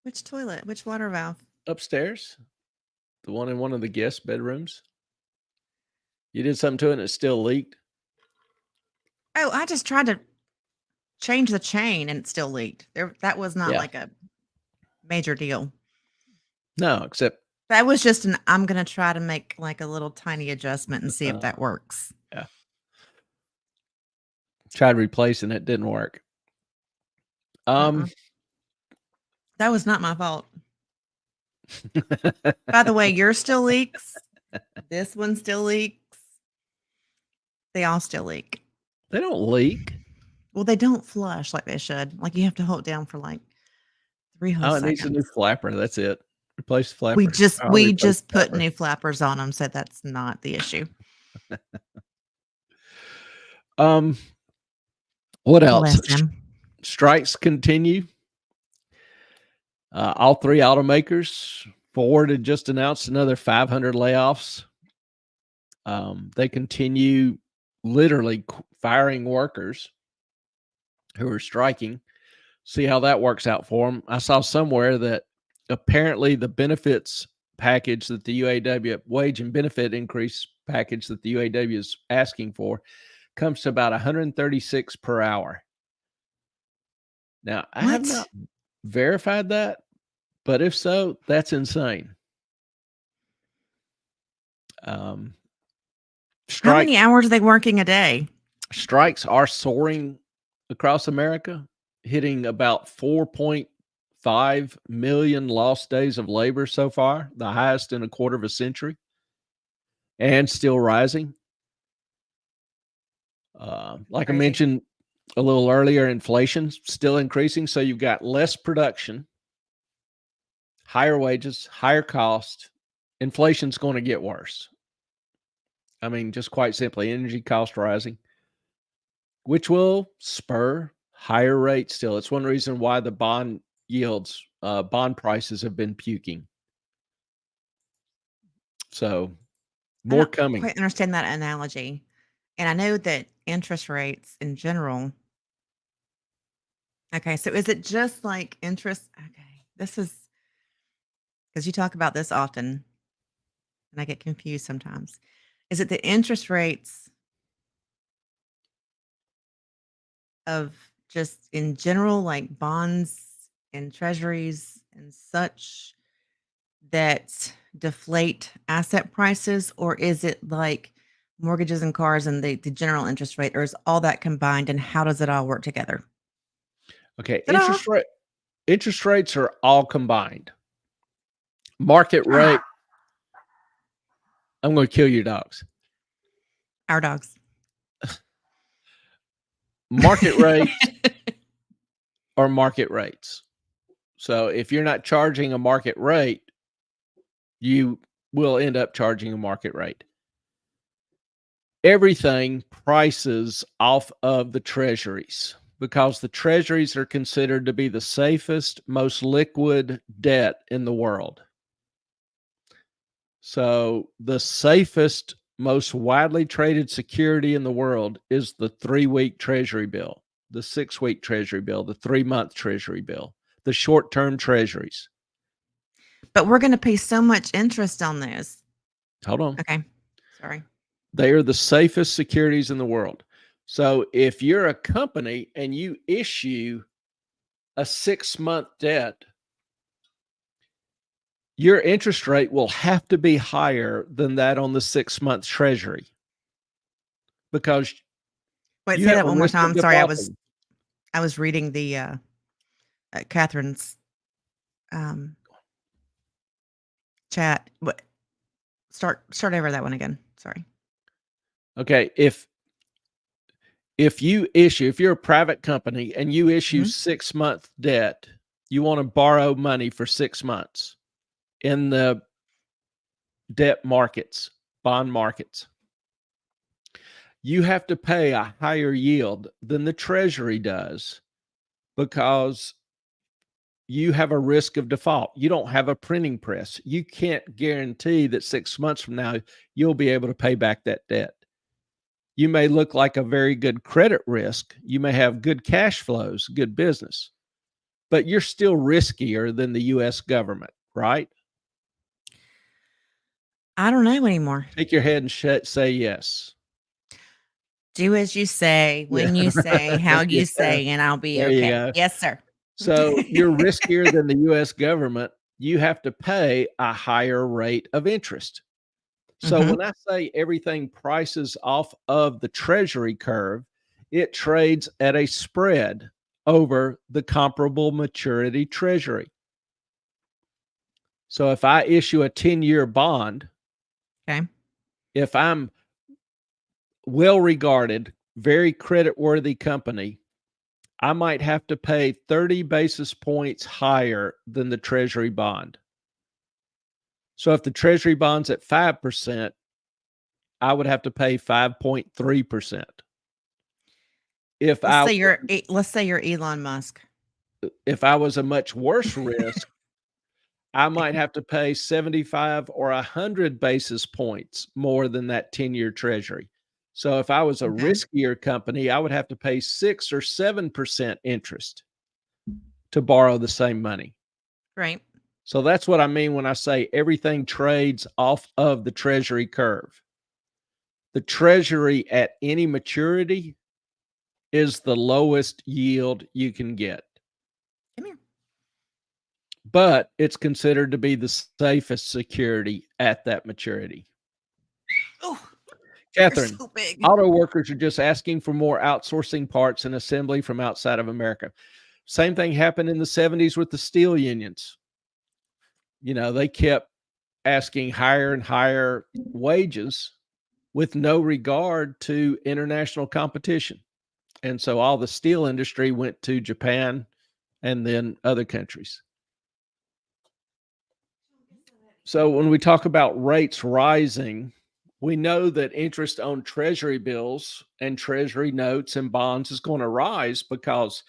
Which toilet? Which water valve? Upstairs. The one in one of the guest bedrooms. You did something to it and it still leaked. Oh, I just tried to change the chain and it still leaked. That was not like a major deal. No, except that was just I'm going to try to make like a little tiny adjustment and see if that works. Yeah. Tried replacing it, didn't work. That was not my fault. By the way, yours still leaks. This one still leaks. They all still leak. They don't leak. Well, they don't flush like they should. Like you have to hold it down for like 3 whole Oh, it needs a new seconds. flapper. That's it. Replace the flapper. We just I'll we replace just the put flapper. new flappers on them, so that's not the issue. What else? Bless him. Strikes continue. All three automakers. Ford had just announced another 500 layoffs. They continue literally firing workers who are striking. See how that works out for them. I saw somewhere that apparently the benefits package that the UAW, wage and benefit increase package that the UAW is asking for, comes to about 136 per hour. Now, I have not verified that, but if so, that's insane. How many hours are they working a day? Strikes are soaring across America, hitting about 4.5 million lost days of labor so far, the highest in a quarter of a century, and still rising. Like I mentioned a little earlier, inflation's still increasing. So you've got less production, higher wages, higher cost. Inflation's going to get worse. I mean, just quite simply, energy cost rising, which will spur higher rates still. It's one reason why the bond yields, bond prices have been puking. So more coming. I don't quite understand that analogy. And I know that interest rates in general. Okay, so is it just like interest? Okay, this is because you talk about this often, and I get confused sometimes. Is it the interest rates of just in general, like bonds and treasuries and such, that deflate asset prices, or is it like mortgages and cars and the general interest rate, or is all that combined, and how does it all work together? Okay, Ta-da! interest rates are all combined. Market rate. I'm going to kill your dogs. Our dogs. Market rates are market rates. So if you're not charging a market rate, you will end up charging a market rate. Everything prices off of the treasuries because the treasuries are considered to be the safest, most liquid debt in the world. So the safest, most widely traded security in the world is the 3-week treasury bill, the 6-week treasury bill, the 3-month treasury bill, the short-term treasuries. But we're going to pay so much interest on this. Hold on. Okay. Sorry. They are the safest securities in the world. So if you're a company and you issue a 6-month debt, your interest rate will have to be higher than that on the 6-month treasury because wait, you say have that a one more risk of time. Sorry, I defaulting. was reading the Catherine's chat. What? Start over that one again. Sorry. Okay, if you're a private company and you issue 6-month debt, you want to borrow money for 6 months in the debt markets, bond markets. You have to pay a higher yield than the treasury does because you have a risk of default. You don't have a printing press. You can't guarantee that 6 months from now you'll be able to pay back that debt. You may look like a very good credit risk. You may have good cash flows, good business, but you're still riskier than the U.S. government, right? I don't know anymore. Shake your head and say yes. Do as you say, when you say, how you say, and I'll be There you okay. go. Yes, sir. So you're riskier than the U.S. government. You have to pay a higher rate of interest. So when I say everything prices off of the treasury curve, it trades at a spread over the comparable maturity treasury. So if I issue a 10-year bond, Okay. if I'm well regarded, very credit worthy company, I might have to pay 30 basis points higher than the treasury bond. So if the treasury bond's at 5%, I would have to pay 5.3%. If Let's I say you're Elon Musk. if I was a much worse risk, I might have to pay 75 or 100 basis points more than that 10-year treasury. So if I was a Okay. riskier company, I would have to pay 6 or 7% interest to borrow the same money. Right. So that's what I mean when I say everything trades off of the treasury curve. The treasury at any maturity is the lowest yield you can get, Come here. but it's considered to be the safest security at that maturity. Oh, you're Catherine, so big. auto workers are just asking for more outsourcing parts and assembly from outside of America. Same thing happened in the 70s with the steel unions. You know, they kept asking higher and higher wages with no regard to international competition. And so all the steel industry went to Japan and then other countries. So when we talk about rates rising, we know that interest on treasury bills and treasury notes and bonds is going to rise because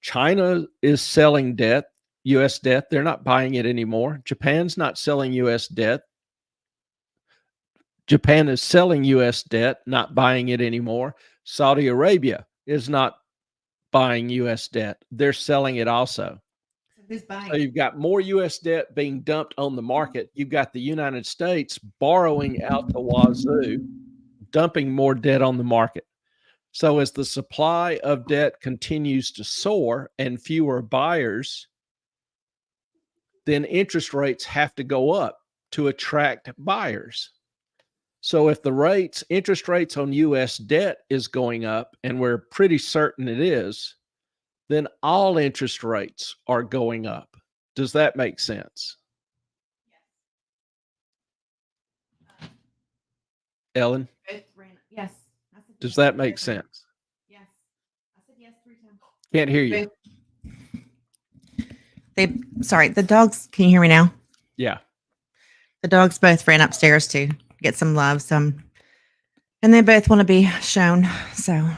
China is selling debt, US debt. They're not buying it anymore. Japan's not selling US debt. Japan is selling US debt, not buying it anymore. Saudi Arabia is not buying US debt. They're selling it also. Who's So buying? you've got more US debt being dumped on the market. You've got the United States borrowing out the wazoo, dumping more debt on the market. So as the supply of debt continues to soar and fewer buyers, then interest rates have to go up to attract buyers. So if the interest rates on US debt is going up, and we're pretty certain it is, then all interest rates are going up. Does that make sense? Ellen, Yes. does that make sense? Yes. I said yes 3 times. Can't hear you. Sorry, the dogs, can you hear me now? Yeah. The dogs both ran upstairs to get some love, and they both want to be shown. So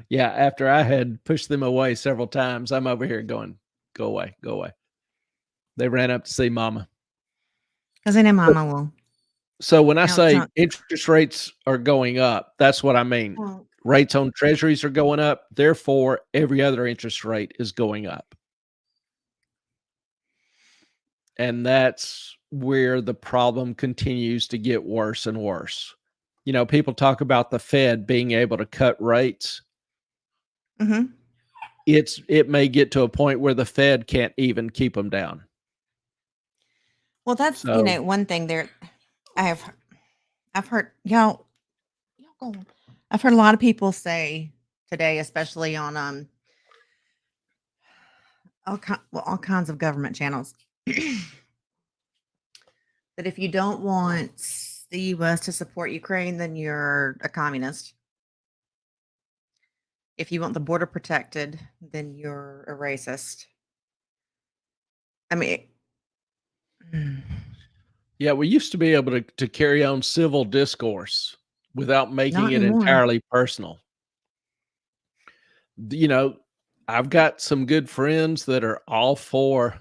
Yeah, after I had pushed them away several times, I'm over here going, go away, go away. They ran up to see mama. because I know Mama will. So when I Now, say John, interest rates are going up, that's what I mean. oh, Rates on treasuries are going up. Therefore, every other interest rate is going up. And that's where the problem continues to get worse and worse. You know, people talk about the Fed being able to cut rates. mhm. It may get to a point where the Fed can't even keep them down. Well, that's So one thing there. I've I've heard y'all go. I've heard a lot of people say today, especially on all kinds of government channels, that if you don't want the U.S. to support Ukraine, then you're a communist. If you want the border protected, then you're a racist. I mean, mm, yeah, we used to be able to carry on civil discourse without making not it anymore. entirely personal. You know, I've got some good friends that are all for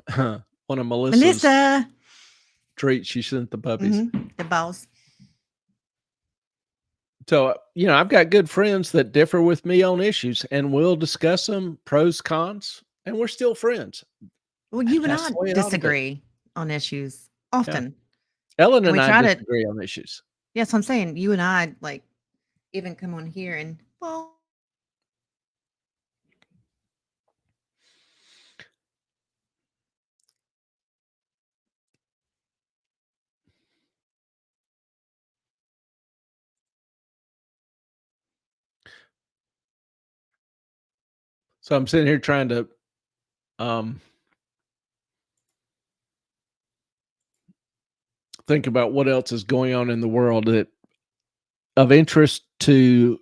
one of Melissa's Melissa, treats she sent the puppies. the boss. So, you know, I've got good friends that differ with me on issues and we'll discuss them, pros, cons, and we're still friends. Well, you and That's I the way it ought to be. disagree on issues Yeah. often, Ellen and and we I try to. disagree on issues. Yes, I'm saying you and I like even come on here and well, So I'm sitting here trying to um think about what else is going on in the world that of interest to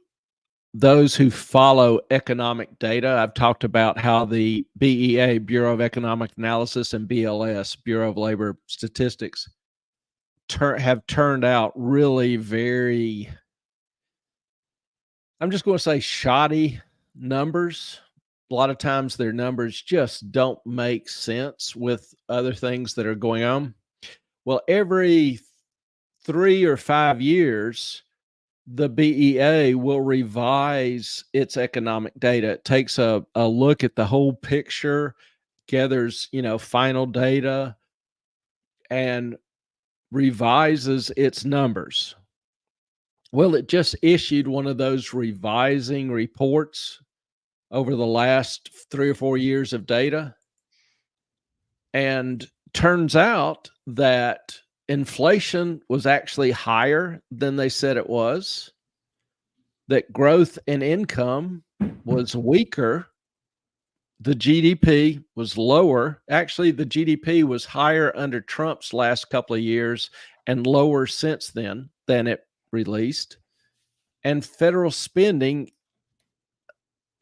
those who follow economic data. I've talked about how the BEA, Bureau of Economic Analysis, and BLS, Bureau of Labor Statistics, have turned out really very, I'm just going to say, shoddy numbers. A lot of times their numbers just don't make sense with other things that are going on. Well, every 3 or 5 years, the BEA will revise its economic data. It takes a look at the whole picture, gathers, final data, and revises its numbers. Well, it just issued one of those revising reports over the last 3 or 4 years of data. And turns out that inflation was actually higher than they said it was, that growth in income was weaker, the GDP was lower. Actually, the GDP was higher under Trump's last couple of years and lower since then than it released. And federal spending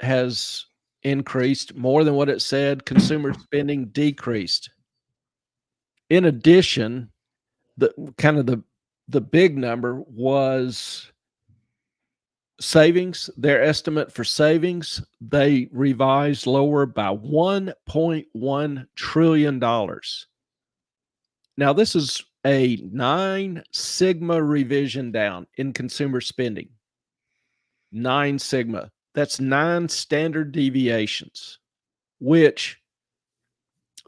has increased more than what it said. Consumer spending decreased. In addition, the big number was savings. Their estimate for savings, they revised lower by $1.1 trillion. Now, this is a 9 sigma revision down in consumer spending. 9 sigma. That's 9 standard deviations, which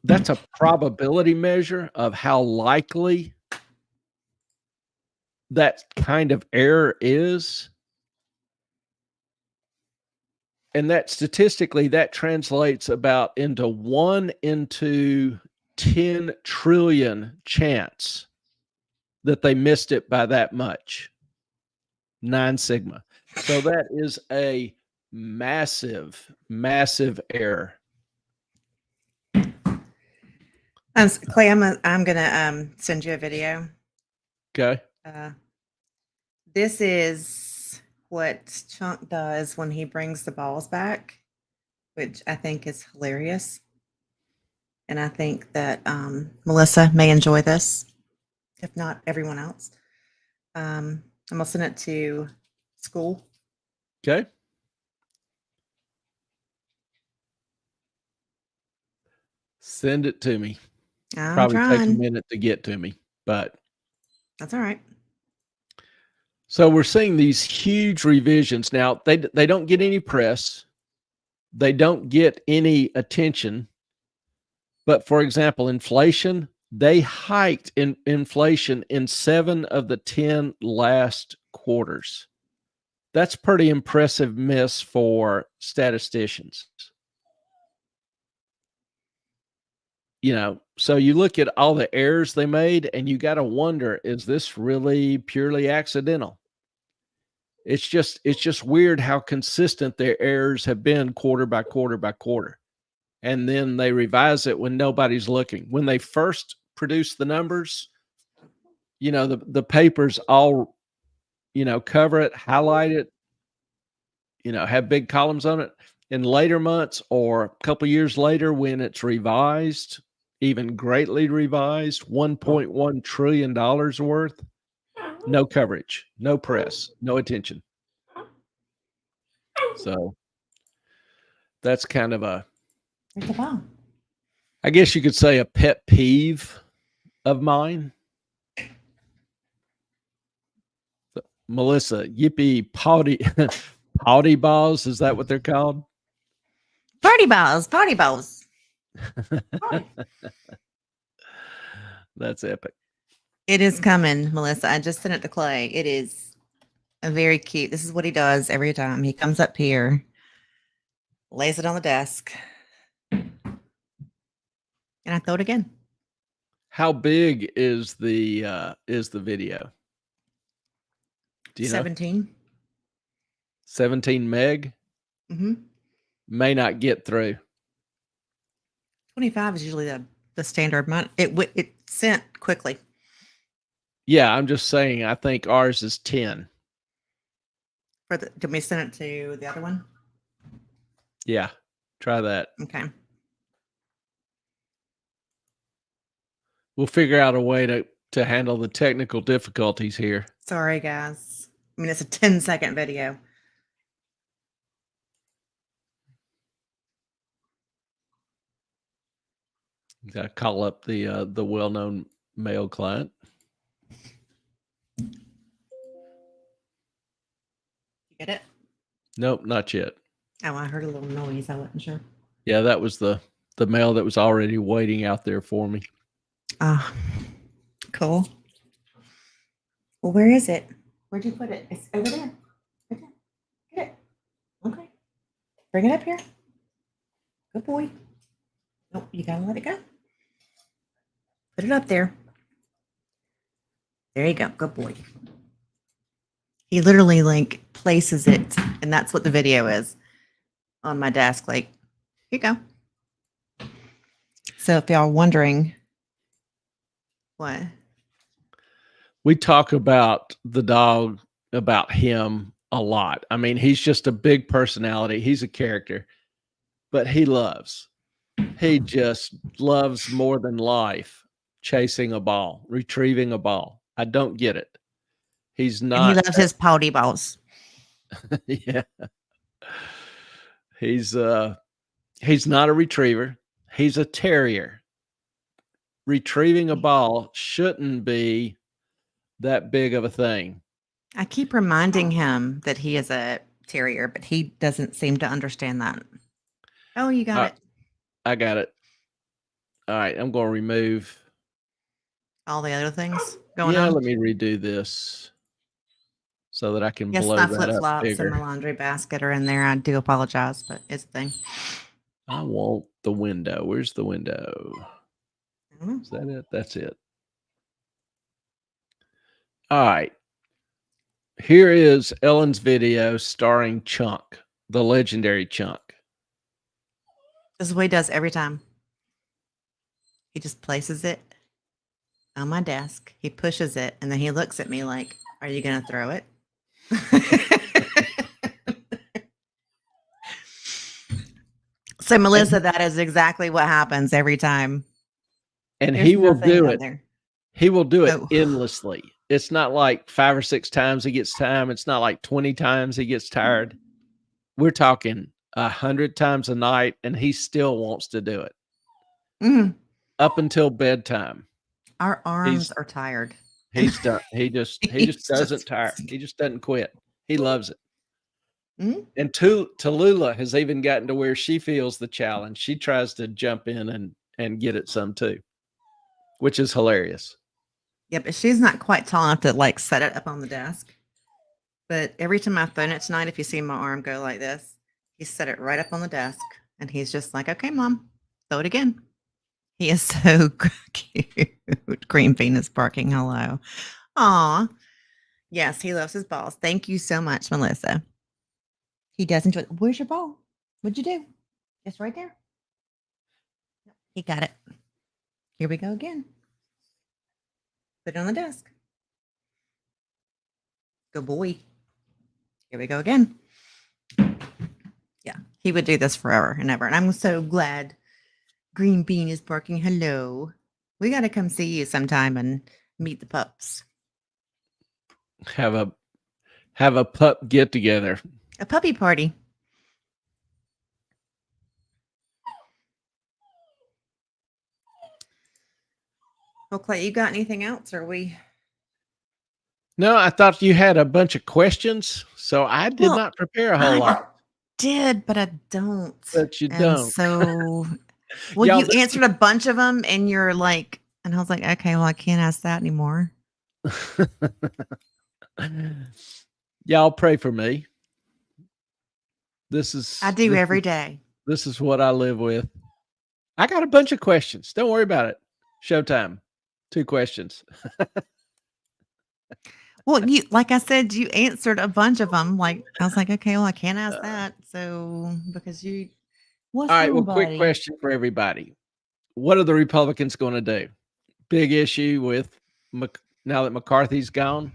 that's a probability measure of how likely that kind of error is. And that statistically, that translates about into 1 into 10 trillion chance that they missed it by that much. 9 sigma. So that is a massive, massive error. Clay, I'm gonna send you a video. Okay. This is what Chunk does when he brings the balls back, which I think is hilarious. And I think that Melissa may enjoy this, if not everyone else. I'm gonna send it to school. Okay. Send it to me. I'm Probably take a trying. minute to get to me, but That's all right. so we're seeing these huge revisions. Now, they don't get any press. They don't get any attention. But for example, inflation, they hiked in inflation in 7 of the 10 last quarters. That's pretty impressive miss for statisticians. So you look at all the errors they made and you got to wonder, is this really purely accidental? It's just weird how consistent their errors have been quarter by quarter by quarter. And then they revise it when nobody's looking. When they first produced the numbers, the papers all, cover it, highlight it, have big columns on it. In later months or a couple years later, when it's revised, even greatly revised, $1.1 trillion worth, no coverage, no press, no attention. So that's kind of I guess you could say, a pet peeve of mine. So, Melissa, yippee potty potty balls, is that what they're called? Party balls, party balls. That's epic. It is coming, Melissa. I just sent it to Clay. It is very cute. This is what he does every time. He comes up here, lays it on the desk, and I throw it again. How big is the video? Do you know? 17. 17 meg? Mm-hmm. May not get through. 25 is usually the standard amount. It sent quickly. Yeah, I'm just saying. I think ours is 10. Did we send it to the other one? Yeah, try that. Okay. We'll figure out a way to handle the technical difficulties here. Sorry, guys. I mean, it's a 10-second video. Got to call up the well-known mail client. You get it? Nope, not yet. Oh, I heard a little noise. I wasn't sure. Yeah, that was the mail that was already waiting out there for me. Ah, cool. Well, where is it? Where'd you put it? It's over there. Right there. Get it. Okay. Bring it up here. Good boy. Nope, you gotta let it go. Put it up there. There you go. Good boy. He literally like places it, and that's what the video is on my desk. Like, here you go. So if y'all are wondering what? We talk about the dog, about him a lot. I mean, he's just a big personality. He's a character, but he loves. He just loves more than life chasing a ball, retrieving a ball. I don't get it. He's And not. he loves his pouty balls. Yeah. He's not a retriever. He's a terrier. Retrieving a ball shouldn't be that big of a thing. I keep reminding him that he is a terrier, but he doesn't seem to understand that. Oh, you got it. I got it. All right, I'm going to remove All the other things going Yeah, on. let me redo this so that I can Yes, blow my that flip up flops and my bigger. laundry basket are in there. I do apologize, but it's a thing. I want the window. Where's the window? I don't know. Is that it? That's it. All right. Here is Ellen's video starring Chunk, the legendary Chunk. This is what he does every time. He just places it on my desk. He pushes it, and then he looks at me like, "Are you going to throw it?" So, Melissa, that is exactly what happens every time. And There's he will nothing do on it. there. He will do it Oh. endlessly. It's not like 5 or 6 times he gets time. It's not like 20 times he gets tired. We're talking 100 times a night, and he still wants to do it Mhm. up until bedtime. Our arms are tired. He's done. He just doesn't tire. He just doesn't quit. He loves it. Mhm. And Tallulah has even gotten to where she feels the challenge. She tries to jump in and get it some too, which is hilarious. Yeah, but she's not quite tall enough to like set it up on the desk. But every time I phone it tonight, if you see my arm go like this, he set it right up on the desk, and he's just like, "Okay, Mom, throw it again." He is so cute. Green Bean is barking hello. Aw. Yes, he loves his balls. Thank you so much, Melissa. He does enjoy. Where's your ball? What'd you do? It's right there. He got it. Here we go again. Put it on the desk. Good boy. Here we go again. Yeah, he would do this forever and ever. And I'm so glad Green Bean is barking hello. We got to come see you sometime and meet the pups. Have a pup get together. A puppy party. Well, Clay, you got anything else? Or we? No, I thought you had a bunch of questions, so I did not prepare a whole lot. Did, but I don't. But you And don't. so, well, Y'all, you answered a bunch of them, and you're like, and I was like, okay, well, I can't ask that anymore. Y'all pray for me. I do every day. This is what I live with. I got a bunch of questions. Don't worry about it. Showtime. 2 questions. Well, you, like I said, you answered a bunch of them. Like, I was like, okay, well, I can't ask that. So, because you, all right. Well, quick question for everybody. What are the Republicans going to do? Big issue with now that McCarthy's gone?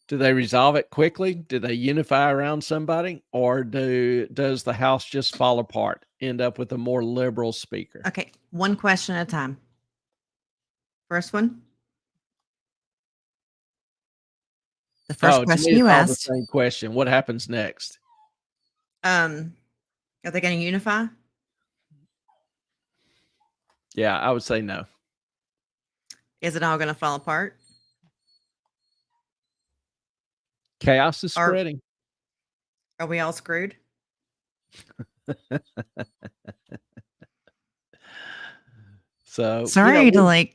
Do they resolve it quickly? Do they unify around somebody, or does the House just fall apart, end up with a more liberal speaker? Okay, one question at a time. First one. The first To question me, you it's all the asked. same question. What happens next? Are they going to unify? Yeah, I would say no. Is it all going to fall apart? Chaos is Are spreading. are we all screwed? So, Sorry to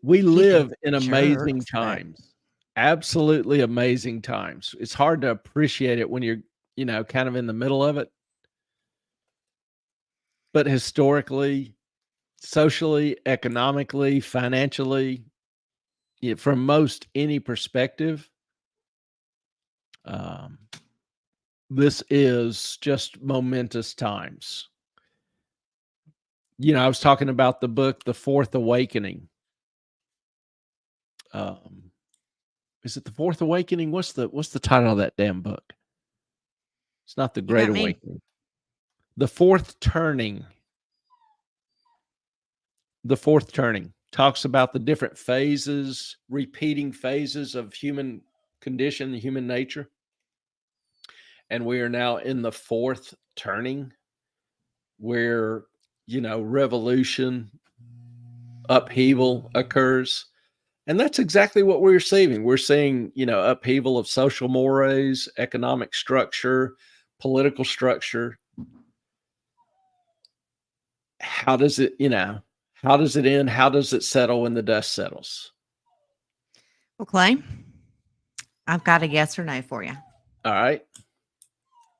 we keep it live in amazing jerks, but times, absolutely amazing times. It's hard to appreciate it when you're, kind of in the middle of it. But historically, socially, economically, financially, from most any perspective, this is just momentous times. I was talking about the book, The Fourth Awakening. Is it The Fourth Awakening? What's the title of that damn book? It's not The you Great got me. Awakening. The Fourth Turning. The Fourth Turning talks about the different phases, repeating phases of human condition, human nature. And we are now in the fourth turning where, revolution, upheaval occurs. And that's exactly what we're seeing. We're seeing, upheaval of social mores, economic structure, political structure. How does it end? How does it settle when the dust settles? Well, Clay, I've got a yes or no for you. All right.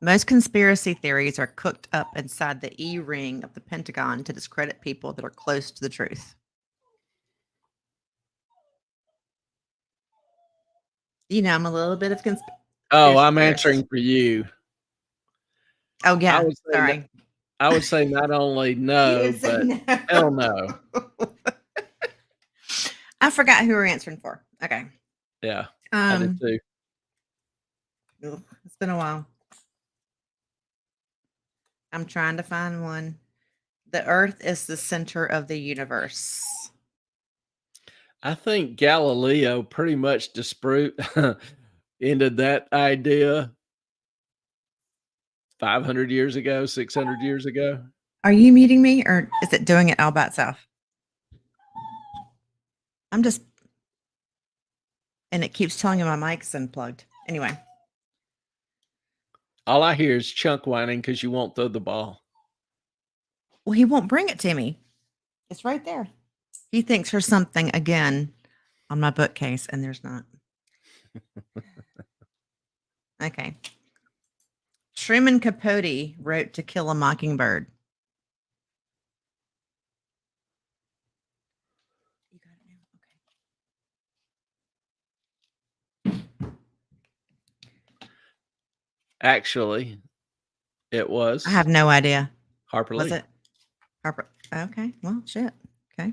Most conspiracy theories are cooked up inside the E-ring of the Pentagon to discredit people that are close to the truth. I'm a little bit of Oh, I'm theorist. answering for you. Oh, yeah. Sorry. I would say not only no, but no. hell no. I forgot who we're answering for. Okay. Yeah, I did too. It's been a while. I'm trying to find one. The Earth is the center of the universe. I think Galileo pretty much ended that idea 500 years ago, 600 years ago. Are you muting me, or is it doing it all by itself? And it keeps telling you my mic's unplugged. Anyway. All I hear is Chunk whining because you won't throw the ball. Well, he won't bring it to me. It's right there. He thinks there's something again on my bookcase, and there's not. Okay. Truman Capote wrote To Kill a Mockingbird. You got it now? Okay. Actually, it was. I have no idea. Harper Lee. Was it Harper? Okay. Well, shit. Okay.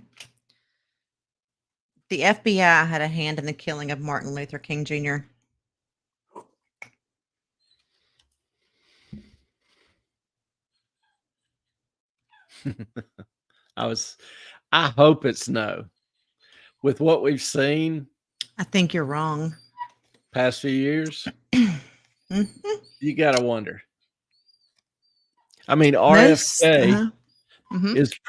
The FBI had a hand in the killing of Martin Luther King Jr. I hope it's no. With what we've seen, I think you're wrong. Past few years, you got to wonder. I mean, RFK is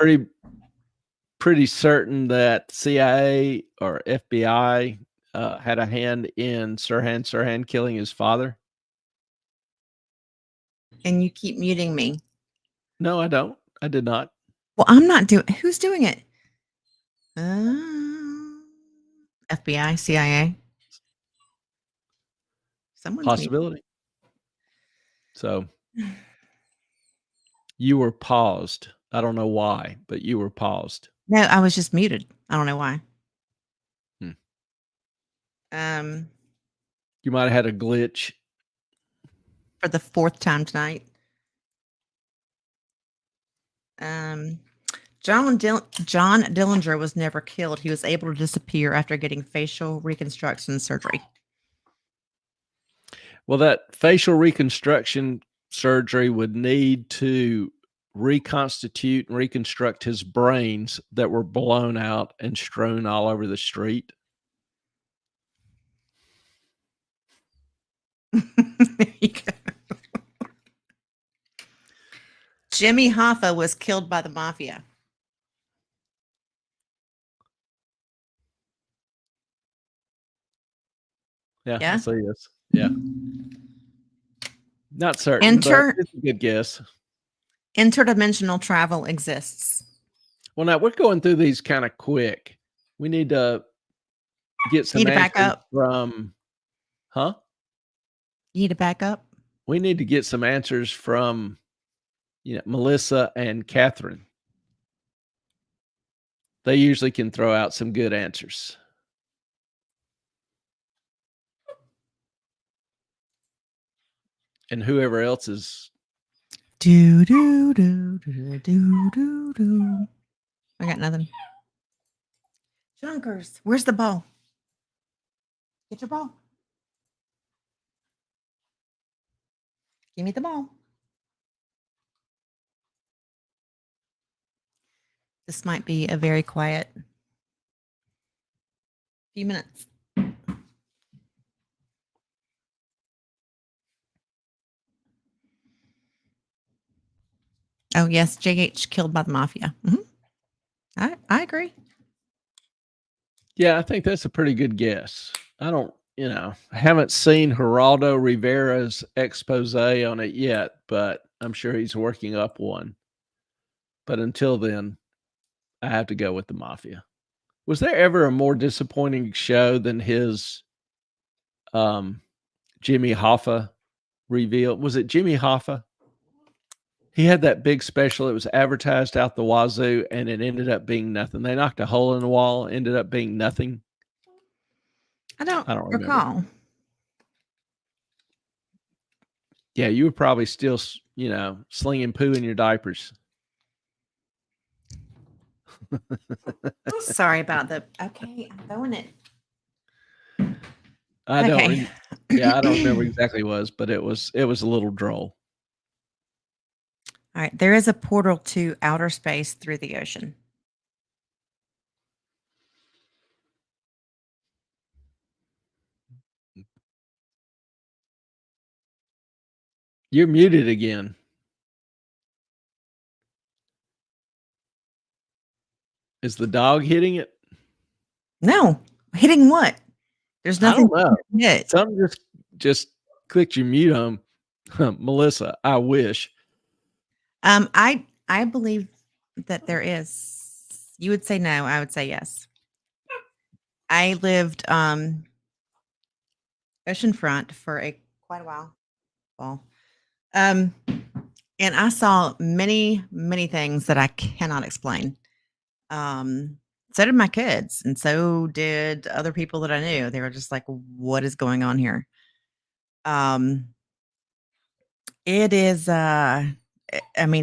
pretty certain that CIA or FBI had a hand in Sirhan Sirhan killing his father. And you keep muting me. No, I don't. I did not. Well, I'm not doing. Who's doing it? FBI, CIA. Someone's Possibility. So you were paused. I don't know why, but you were paused. No, I was just muted. I don't know why. You might have had a glitch. For the fourth time tonight. John Dillinger was never killed. He was able to disappear after getting facial reconstruction surgery. Well, that facial reconstruction surgery would need to reconstitute and reconstruct his brains that were blown out and strewn all over the street. There you go. Jimmy Hoffa was killed by the mafia. Yeah, Yeah? I see this. Yeah. Not certain, Enter- but it's a good guess. Interdimensional travel exists. Well, now we're going through these kind of quick. We need to get some Need to back answers up. from, huh? You need to back up. We need to get some answers from, Melissa and Catherine. They usually can throw out some good answers. And whoever else is. Do do do do do do do. I got nothing. Junkers, where's the ball? Get your ball. Give me the ball. This might be a very quiet few minutes. Oh, yes, JH killed by the mafia. I agree. Yeah, I think that's a pretty good guess. I don't, I haven't seen Geraldo Rivera's expose on it yet, but I'm sure he's working up one. But until then, I have to go with the mafia. Was there ever a more disappointing show than his Jimmy Hoffa reveal? Was it Jimmy Hoffa? He had that big special. It was advertised out the wazoo, and it ended up being nothing. They knocked a hole in the wall, ended up being nothing. I don't recall. Remember. Yeah, you were probably still, slinging poo in your diapers. Sorry about the. Okay, I'm throwing it. I don't remember exactly what it was, but it was a little droll. All right, there is a portal to outer space through the ocean. You're muted again. Is the dog hitting it? No, hitting what? There's nothing. I don't know. Hit. Something just clicked your mute on, Melissa. I wish. I believe that there is. You would say no. I would say yes. I lived oceanfront for quite a while. Well, and I saw many things that I cannot explain. So did my kids, and so did other people that I knew. They were just like, "What is going on here?" It is.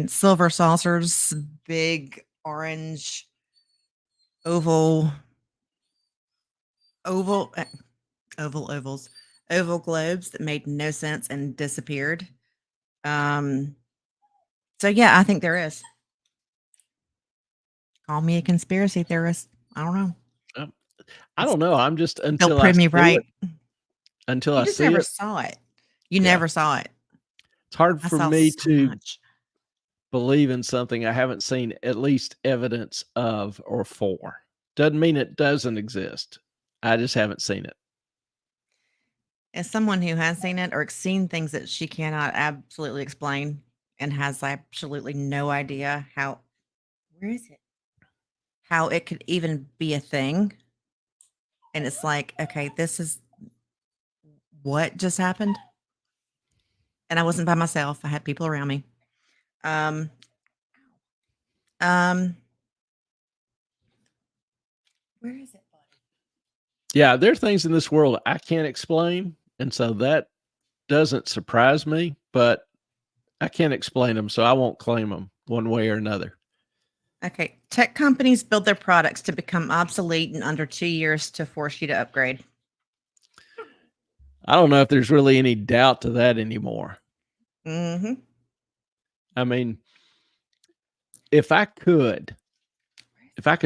Silver saucers, big orange, ovals, oval globes that made no sense and disappeared. So yeah, I think there is. Call me a conspiracy theorist. I don't know. I don't know. I'm just until They'll prove me right. Until I just never saw it. You never saw it. It's hard for me to believe in something I haven't seen at least evidence of or for. Doesn't mean it doesn't exist. I just haven't seen it. As someone who has seen it or seen things that she cannot absolutely explain and has absolutely no idea how it could even be a thing. And it's like, okay, this is what just happened. And I wasn't by myself. I had people around me. Where is it, buddy? Yeah, there are things in this world I can't explain. And so that doesn't surprise me, but I can't explain them. So I won't claim them one way or another. Okay. Tech companies build their products to become obsolete in under 2 years to force you to upgrade. I don't know if there's really any doubt to that anymore. Mm-hmm. I mean, if I could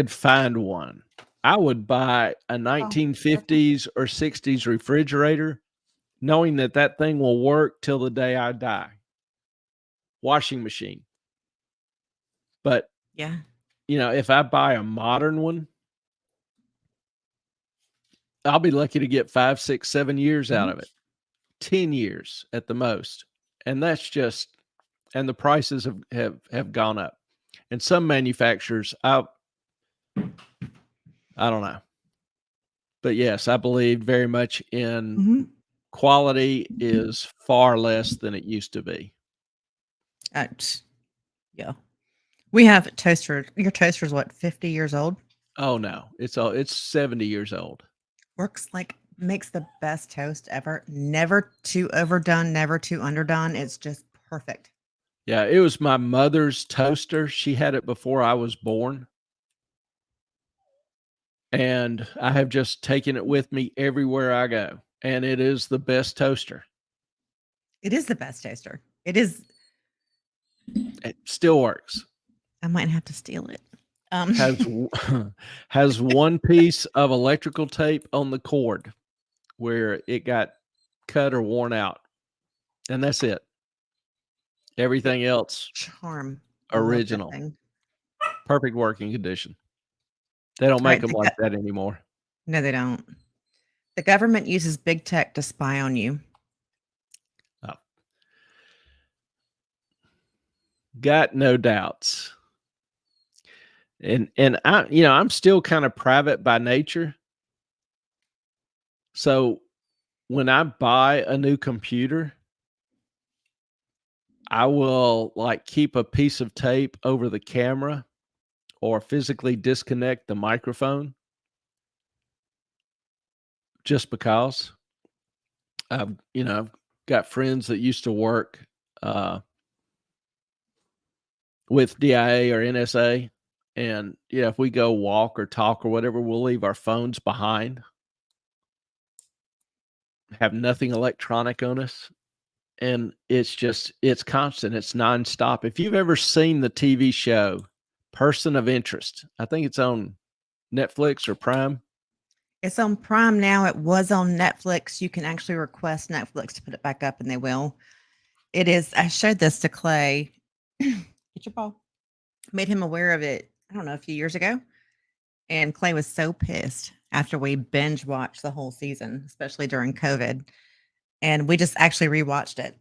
find one, I would buy a 1950s or 60s refrigerator, knowing that that thing will work till the day I die. Washing machine. But, Yeah. if I buy a modern one, I'll be lucky to get 5, 6, 7 years out of it. 10 years at the most. And that's just, and the prices have gone up. And some manufacturers, I don't know. But yes, I believe very much in Mm-hmm. quality is far less than it used to be. Yeah. We have a toaster. Your toaster's what, 50 years old? Oh no, it's 70 years old. Makes the best toast ever. Never too overdone, never too underdone. It's just perfect. Yeah, it was my mother's toaster. She had it before I was born. And I have just taken it with me everywhere I go. And it is the best toaster. It is the best toaster. It is. It still works. I might have to steal it. Has has one piece of electrical tape on the cord where it got cut or worn out. And that's it. Everything else charm. I love that original. thing. Perfect working condition. They don't make them like that anymore. No, they don't. The government uses big tech to spy on you. Oh. Got no doubts. And I, I'm still kind of private by nature. So when I buy a new computer, I will like keep a piece of tape over the camera or physically disconnect the microphone just because I've got friends that used to work with DIA or NSA. And if we go walk or talk or whatever, we'll leave our phones behind, have nothing electronic on us. And it's constant. It's nonstop. If you've ever seen the TV show Person of Interest, I think it's on Netflix or Prime. It's on Prime now. It was on Netflix. You can actually request Netflix to put it back up and they will. It is. I showed this to Clay. Get your ball. Made him aware of it, I don't know, a few years ago. And Clay was so pissed after we binge watched the whole season, especially during COVID. And we just actually rewatched it.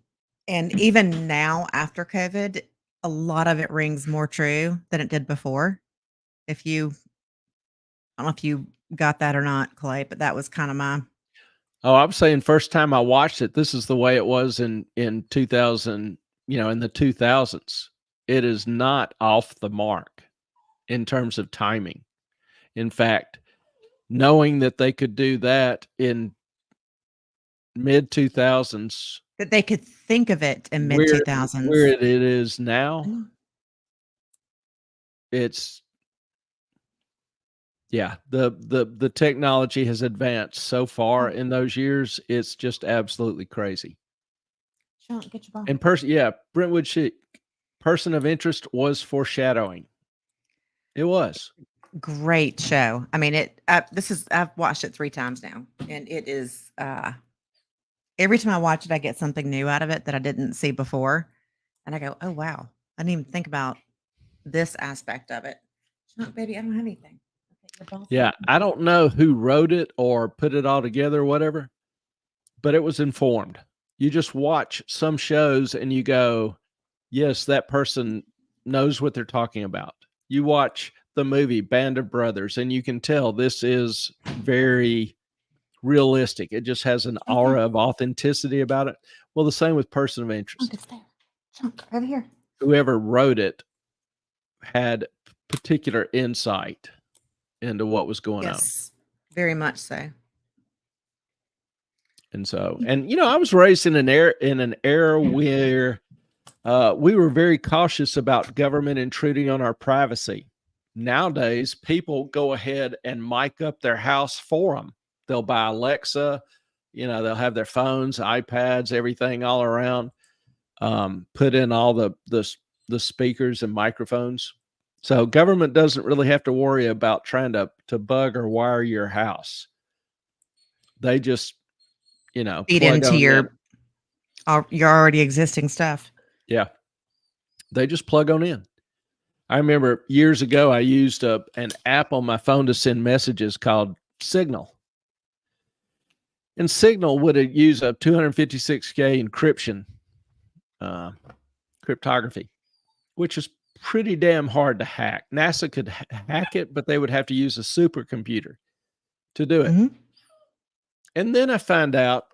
And even now, after COVID, a lot of it rings more true than it did before. I don't know if you got that or not, Clay, but that was kind of my. Oh, I'm saying first time I watched it, this is the way it was in 2000, in the 2000s. It is not off the mark in terms of timing. In fact, knowing that they could do that in mid 2000s, That they could think of it in mid 2000s. Where it is now, it's the technology has advanced so far in those years. It's just absolutely crazy. Sean, get your ball. And Brentwood Chic, Person of Interest was foreshadowing. It was great show. I mean, I've watched it 3 times now, and it is every time I watch it, I get something new out of it that I didn't see before, and I go, "Oh wow, I didn't even think about this aspect of it." Sean, baby, I don't have anything. Yeah, I don't know who wrote it or put it all together or whatever, but it was informed. You just watch some shows and you go, yes, that person knows what they're talking about. You watch the movie Band of Brothers and you can tell this is very realistic. It just has an aura of authenticity about it. Well, the same with Person of Interest. It's there. Chunk, over here. Whoever wrote it had particular insight into what was going on. Very much so. And so, I was raised in an era where we were very cautious about government intruding on our privacy. Nowadays, people go ahead and mic up their house for them. They'll buy Alexa, they'll have their phones, iPads, everything all around, put in all the speakers and microphones. So government doesn't really have to worry about trying to bug or wire your house. They just, Feed plug into on in. your already existing stuff. Yeah. They just plug on in. I remember years ago, I used an app on my phone to send messages called Signal. And Signal would use a 256K encryption, cryptography, which is pretty damn hard to hack. NASA could hack it, but they would have to use a supercomputer to do it. Mhm. And then I found out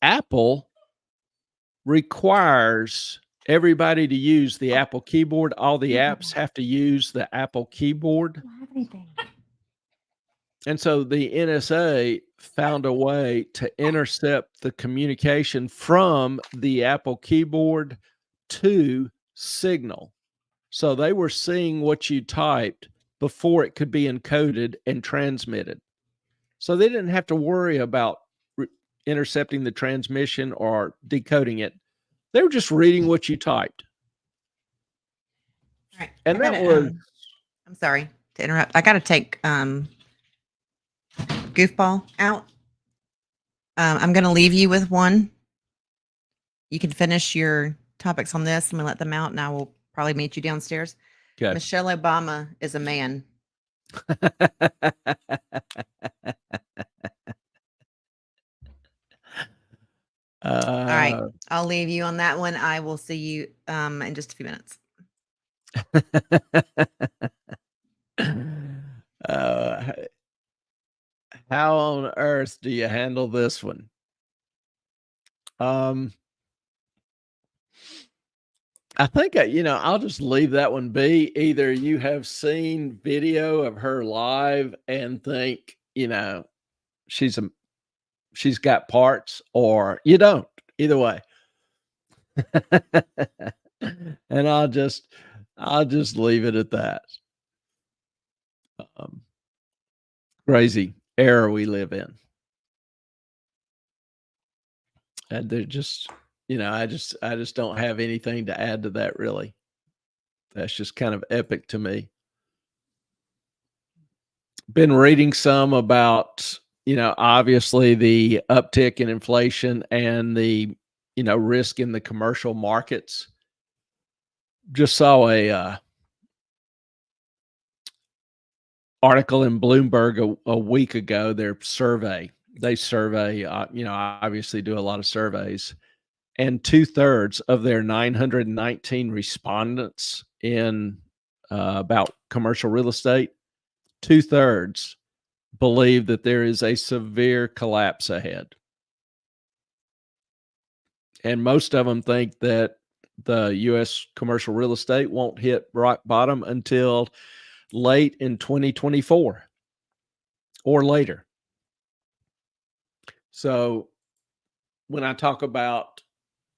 Apple requires everybody to use the Apple keyboard. All the apps have to use the Apple keyboard. I don't have anything. And so the NSA found a way to intercept the communication from the Apple keyboard to Signal. So they were seeing what you typed before it could be encoded and transmitted. So they didn't have to worry about intercepting the transmission or decoding it. They were just reading what you typed. All right. And that was I'm sorry to interrupt. I got to take Goofball out. I'm going to leave you with one. You can finish your topics on this. I'm going to let them out, and I will probably meet you downstairs. okay. Michelle Obama is a man. All right. I'll leave you on that one. I will see you in just a few minutes. How on earth do you handle this one? I think I'll just leave that one be. Either you have seen video of her live and think, she's got parts, or you don't. Either way. And I'll just leave it at that. Crazy era we live in. And they're just, I just don't have anything to add to that, really. That's just kind of epic to me. Been reading some about, obviously the uptick in inflation and the, risk in the commercial markets. Just saw a article in Bloomberg a week ago. Their survey, they survey, obviously do a lot of surveys, and 2/3 of their 919 respondents in about commercial real estate, 2/3 believe that there is a severe collapse ahead. And most of them think that the U.S. commercial real estate won't hit rock bottom until late in 2024 or later. So when I talk about,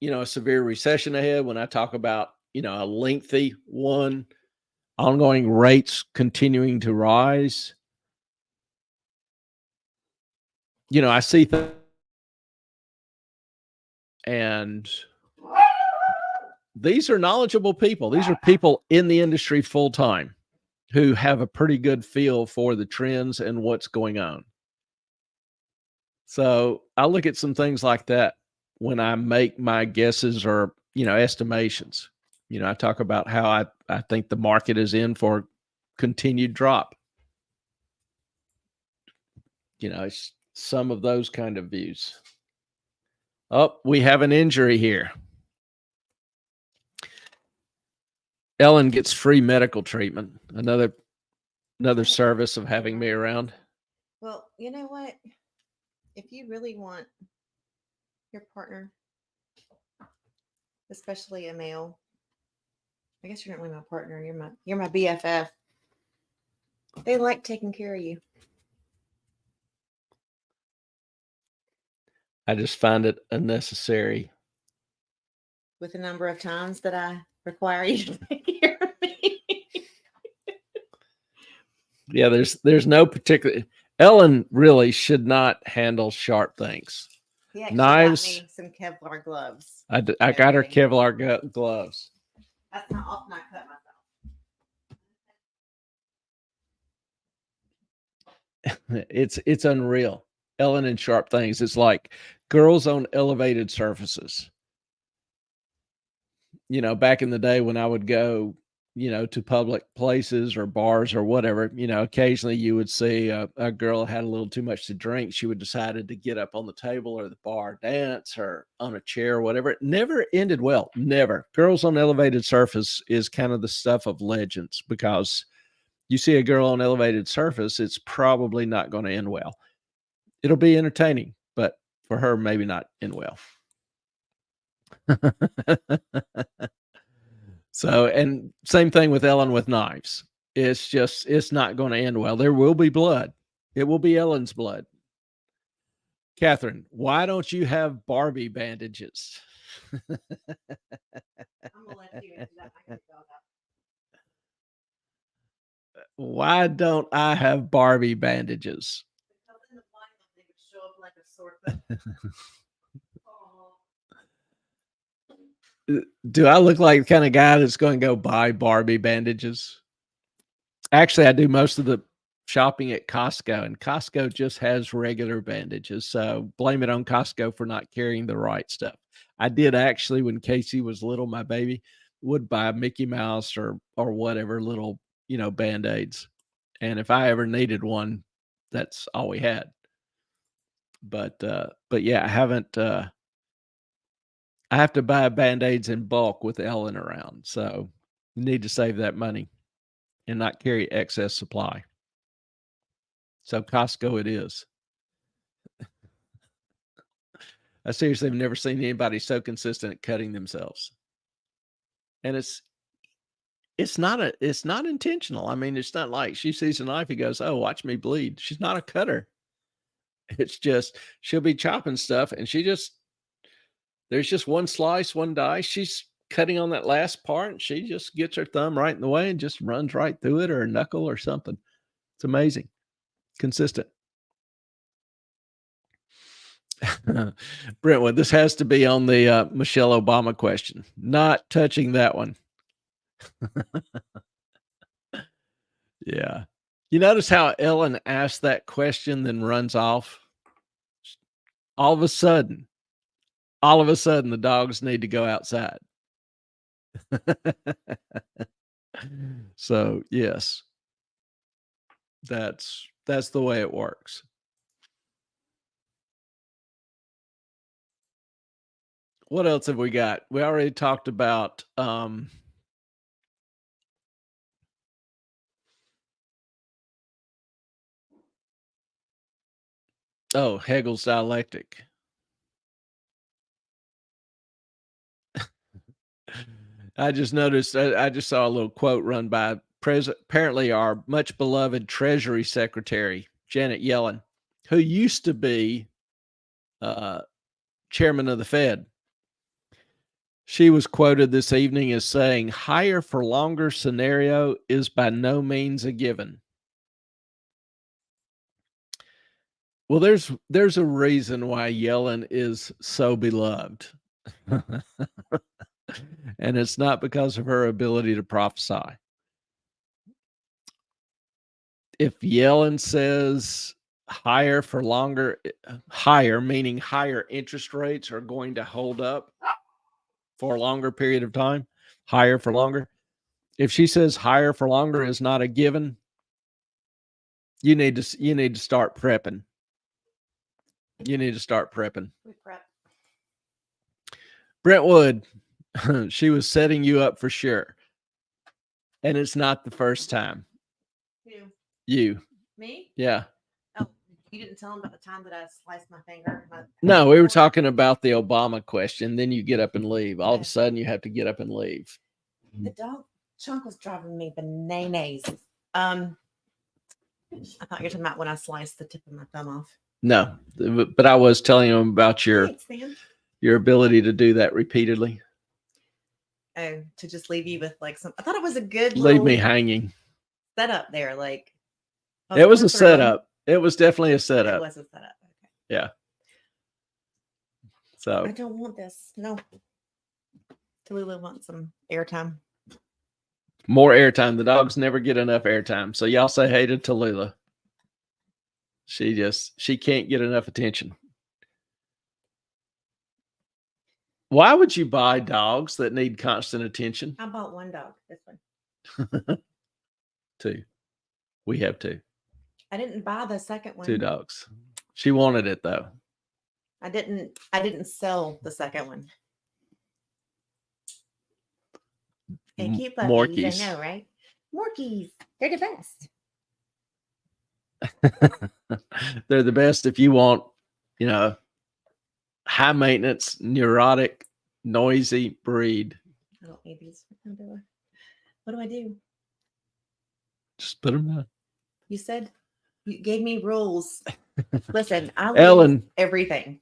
a severe recession ahead, when I talk about, a lengthy one, ongoing rates continuing to rise, I see and these are knowledgeable people. These are people in the industry full time who have a pretty good feel for the trends and what's going on. So I look at some things like that when I make my guesses or, estimations. I talk about how I think the market is in for continued drop. It's some of those kind of views. Oh, we have an injury here. Ellen gets free medical treatment. Another service of having me around. Well, you know what? If you really want your partner, especially a male, I guess you're not really my partner. You're my BFF. They like taking care of you. I just find it unnecessary. With the number of times that I require you to take care of me. Yeah, there's no particular. Ellen really should not handle sharp things. He actually Knives. got me some Kevlar gloves. I the got her other day. Kevlar gloves. That's how often I cut myself. It's unreal. Ellen and sharp things. It's like girls on elevated surfaces. You know, back in the day when I would go, you know, to public places or bars or whatever, you know, occasionally you would see a girl had a little too much to drink. She would decided to get up on the table or the bar, dance or on a chair or whatever. It never ended well. Never. Girls on elevated surface is kind of the stuff of legends, because you see a girl on elevated surface, it's probably not going to end well. It'll be entertaining, but for her, maybe not end well. So, and same thing with Ellen with knives. It's not going to end well. There will be blood. It will be Ellen's blood. Catherine, why don't you have Barbie bandages? I'm gonna let you answer that. I can go about Why don't I have Barbie bandages? because in the Bible they would show up like a sore foot. Oh. Do I look like the kind of guy that's going to go buy Barbie bandages? Actually, I do most of the shopping at Costco, and Costco just has regular bandages. So blame it on Costco for not carrying the right stuff. I did actually, when Casey was little, my baby would buy Mickey Mouse or whatever little, you know, Band-Aids. And if I ever needed one, that's all we had. But yeah, I haven't I have to buy Band-Aids in bulk with Ellen around. So need to save that money and not carry excess supply. So Costco it is. I seriously have never seen anybody so consistent at cutting themselves. And it's not intentional. I mean, it's not like she sees a knife, he goes, "Oh, watch me bleed." She's not a cutter. It's just she'll be chopping stuff and there's just one slice, one dice. She's cutting on that last part and she just gets her thumb right in the way and just runs right through it, or a knuckle or something. It's amazing. Consistent. Brentwood, this has to be on the Michelle Obama question. Not touching that one. Yeah. You notice how Ellen asked that question, then runs off? All of a sudden, the dogs need to go outside. So, yes. That's the way it works. What else have we got? We already talked about Hegel's dialectic. I just noticed, I just saw a little quote run by apparently our much beloved Treasury Secretary, Janet Yellen, who used to be chairman of the Fed. She was quoted this evening as saying, "Higher for longer scenario is by no means a given." Well, there's a reason why Yellen is so beloved. And it's not because of her ability to prophesy. If Yellen says higher for longer, higher meaning higher interest rates are going to hold up for a longer period of time, higher for longer. If she says higher for longer is not a given, you need to start prepping. You need to start prepping. We prep. Brentwood, she was setting you up for sure. And it's not the first time. Who? You. Me? Yeah. Oh, you didn't tell him about the time that I sliced my finger? No, we were talking about the Obama question. Then you get up and leave. All of a sudden, you have to get up and leave. The dog chunk was driving me bananas. I thought you were talking about when I sliced the tip of my thumb off. No, but I was telling him about your ability to do that repeatedly. Oh, to just leave you with like some. I thought it was a good leave me hanging setup there. Like Oh, It was going a through 'em. setup. It was definitely a It setup. was a setup. Okay. Yeah. So I don't want this. No. Tallulah wants some airtime. more airtime. The dogs never get enough airtime. So y'all say hey to Tallulah. She can't get enough attention. Why would you buy dogs that need constant attention? I bought one dog. This one. Two. We have two. I didn't buy the second one. Two dogs. She wanted it though. I didn't sell the second one. They keep puppies, Morkies. I know, right? Morkies. They're the best. They're the best if you want, high maintenance, neurotic, noisy breed. I don't need these. What do I do? Just put them down. You said you gave me rules. Listen, I lose Ellen. everything.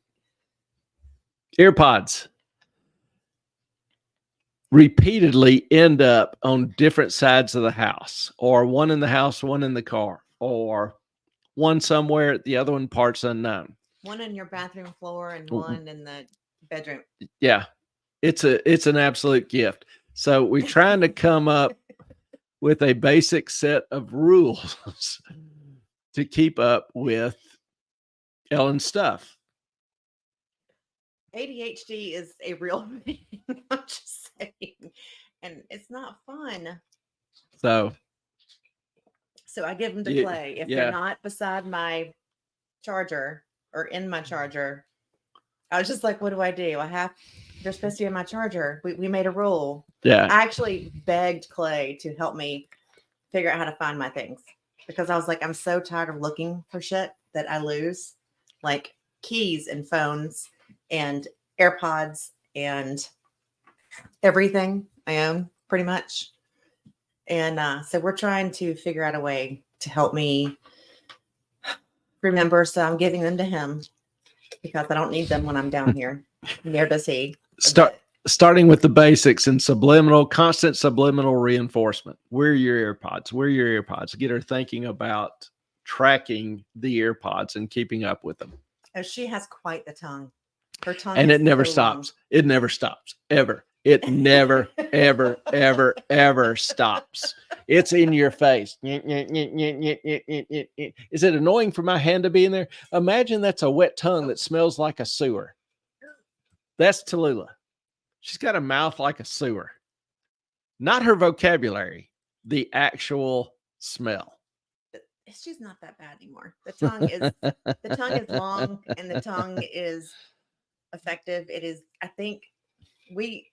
AirPods repeatedly end up on different sides of the house, or one in the house, one in the car, or one somewhere, the other one parts unknown. One on your bathroom floor and one in the bedroom. Yeah, it's an absolute gift. So we're trying to come up with a basic set of rules to keep up with Ellen's stuff. ADHD is a real thing. I'm just saying. And it's not fun. So I give them to Clay. If yeah. they're not beside my charger or in my charger, I was just like, what do I do? They're supposed to be in my charger. We made a rule. Yeah. I actually begged Clay to help me figure out how to find my things because I was like, I'm so tired of looking for shit that I lose, like keys and phones and AirPods and everything I own pretty much. And so we're trying to figure out a way to help me remember. So I'm giving them to him because I don't need them when I'm down here. Neither does he. Starting with the basics and constant subliminal reinforcement. Where are your AirPods? Where are your AirPods? Get her thinking about tracking the AirPods and keeping up with them. Oh, she has quite the tongue. Her tongue, and it never so stops. long. It never stops ever. It never, ever, ever, ever stops. It's in your face. Is it annoying for my hand to be in there? Imagine that's a wet tongue that smells like a sewer. That's Tallulah. She's got a mouth like a sewer. Not her vocabulary, the actual smell. She's not that bad anymore. The tongue is long and the tongue is effective. It is, I think we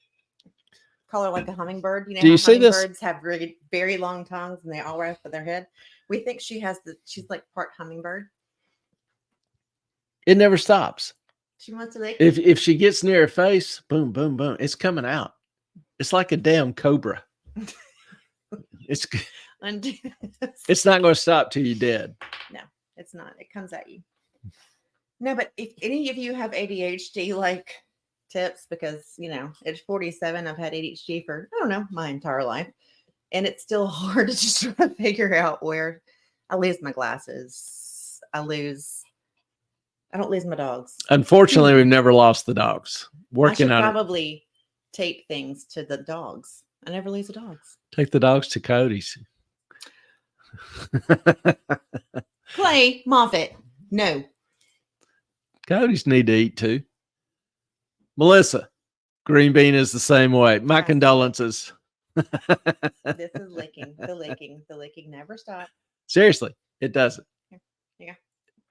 call her like a hummingbird. You know, do you see this? Hummingbirds have very, very long tongues and they all wrap up their head. We think she's like part hummingbird. It never stops. She wants to lick. If she gets near her face, boom, boom, boom, it's coming out. It's like a damn cobra. It's not going to stop till you're dead. No, it's not. It comes at you. No, but if any of you have ADHD, like tips, because at 47, I've had ADHD for I don't know my entire life, and it's still hard to just try to figure out where I lose my glasses. I don't lose my dogs. Unfortunately, we've never lost the dogs. Working I should on probably tape things to the dogs. I never lose the dogs. Take the dogs to Cody's. Clay Moffitt. No. Cody's need to eat too. Melissa, Green Bean is the same way. My condolences. This is licking. The licking. The licking never stops. Seriously, it doesn't. Yeah.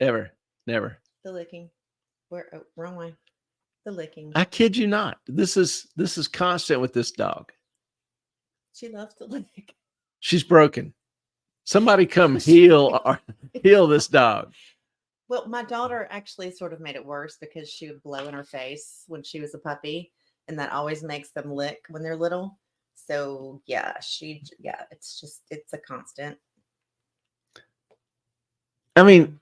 Ever. Never. The licking. Wrong way. The licking. I kid you not. This is constant with this dog. She loves to lick. She's broken. Somebody come heal this dog. Well, my daughter actually sort of made it worse because she would blow in her face when she was a puppy, and that always makes them lick when they're little. So yeah, it's a constant. I mean,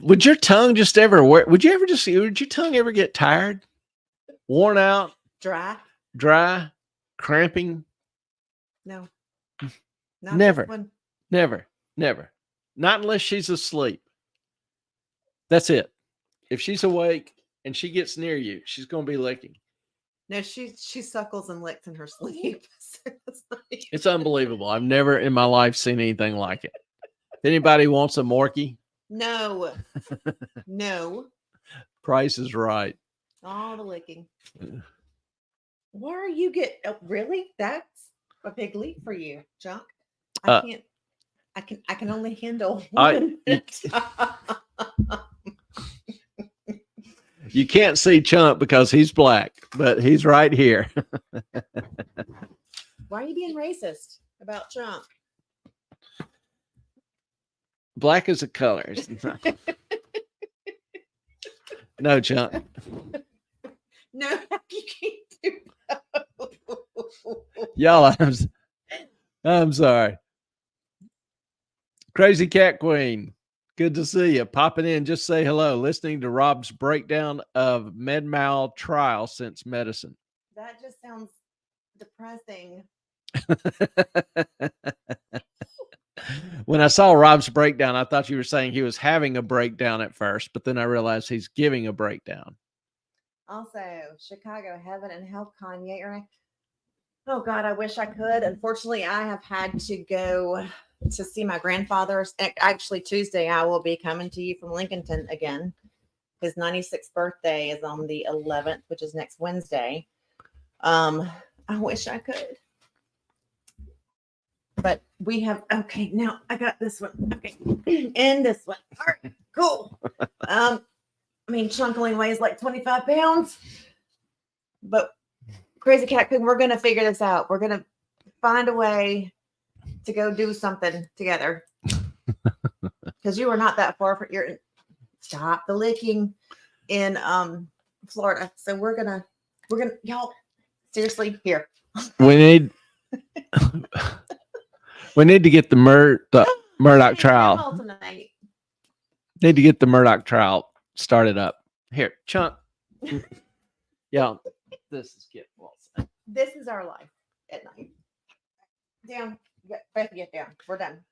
would your tongue just ever would your tongue ever get tired, worn out, Dry, cramping? No. Not Never. this one. Never. Not unless she's asleep. That's it. If she's awake and she gets near you, she's going to be licking. No, she suckles and licks in her sleep. So that's not even- It's unbelievable. I've never in my life seen anything like it. If anybody wants a Morkie, No. No. Price is right. All the licking. Where are you get? Oh, really? That's a big leap for you, Chuck. I can't. I can only handle one. You can't see Chunk because he's black, but he's right here. Why are you being racist about Trump? Black is a color. No, Chunk. No, you can't do that. Y'all, I'm sorry. Crazy Cat Queen. Good to see you. Popping in, just say hello. Listening to Rob's breakdown of MedMal trial since medicine. That just sounds depressing. When I saw Rob's breakdown, I thought you were saying he was having a breakdown at first, but then I realized he's giving a breakdown. Also, Chicago Heaven and Hell, Kanye. Oh God, I wish I could. Unfortunately, I have had to go to see my grandfather. Actually, Tuesday I will be coming to you from Lincolnton again. His 96th birthday is on the 11th, which is next Wednesday. I wish I could. But we have, okay, now I got this one. Okay. And this one. All right, cool. I mean, Chunk only weighs like 25 pounds. But Crazy Cat Queen, we're going to figure this out. We're going to find a way to go do something together. Because you are not that far from your, stop the licking in Florida. So we're gonna, y'all, seriously, here. We need to get the Murdoch trial. Need to get the Murdoch trial started up. Here, Chunk. Yeah, this is Kit Wilson. This is our life at night. Down, both get down. We're done.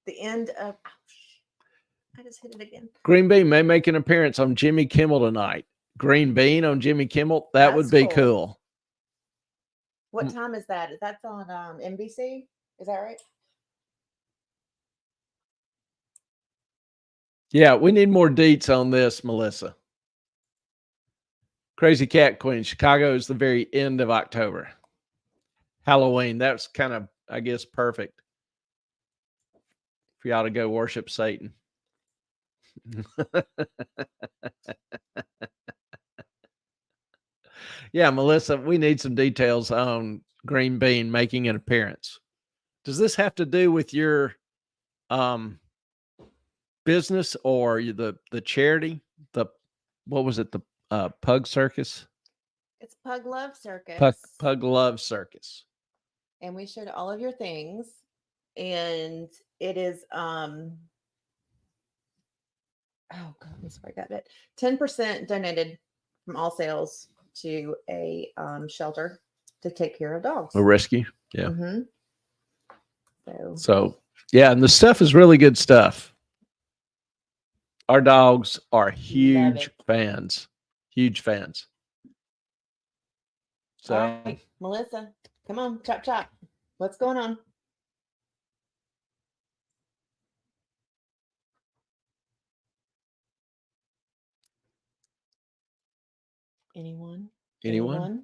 The end of. I just hit it again. Green Bean may make an appearance on Jimmy Kimmel tonight. Green Bean on Jimmy Kimmel. That would be cool. What time is that? That's on NBC. Is that right? Yeah, we need more deets on this, Melissa. Crazy Cat Queen. Chicago is the very end of October. Halloween. That's kind of, I guess, perfect for y'all to go worship Satan. Yeah, Melissa, we need some details on Green Bean making an appearance. Does this have to do with your business or the charity? What was it? The Pug Circus? It's Pug Love Circus. Pug Love Circus. And we showed all of your things. And it is oh God, I'm sorry, I got it. 10% donated from all sales to a shelter to take care of dogs. A rescue. Yeah. Mm-hmm. So yeah, and the stuff is really good stuff. Our dogs are huge fans. Huge fans. So all right, Melissa, come on, chop chop. What's going on? Anyone?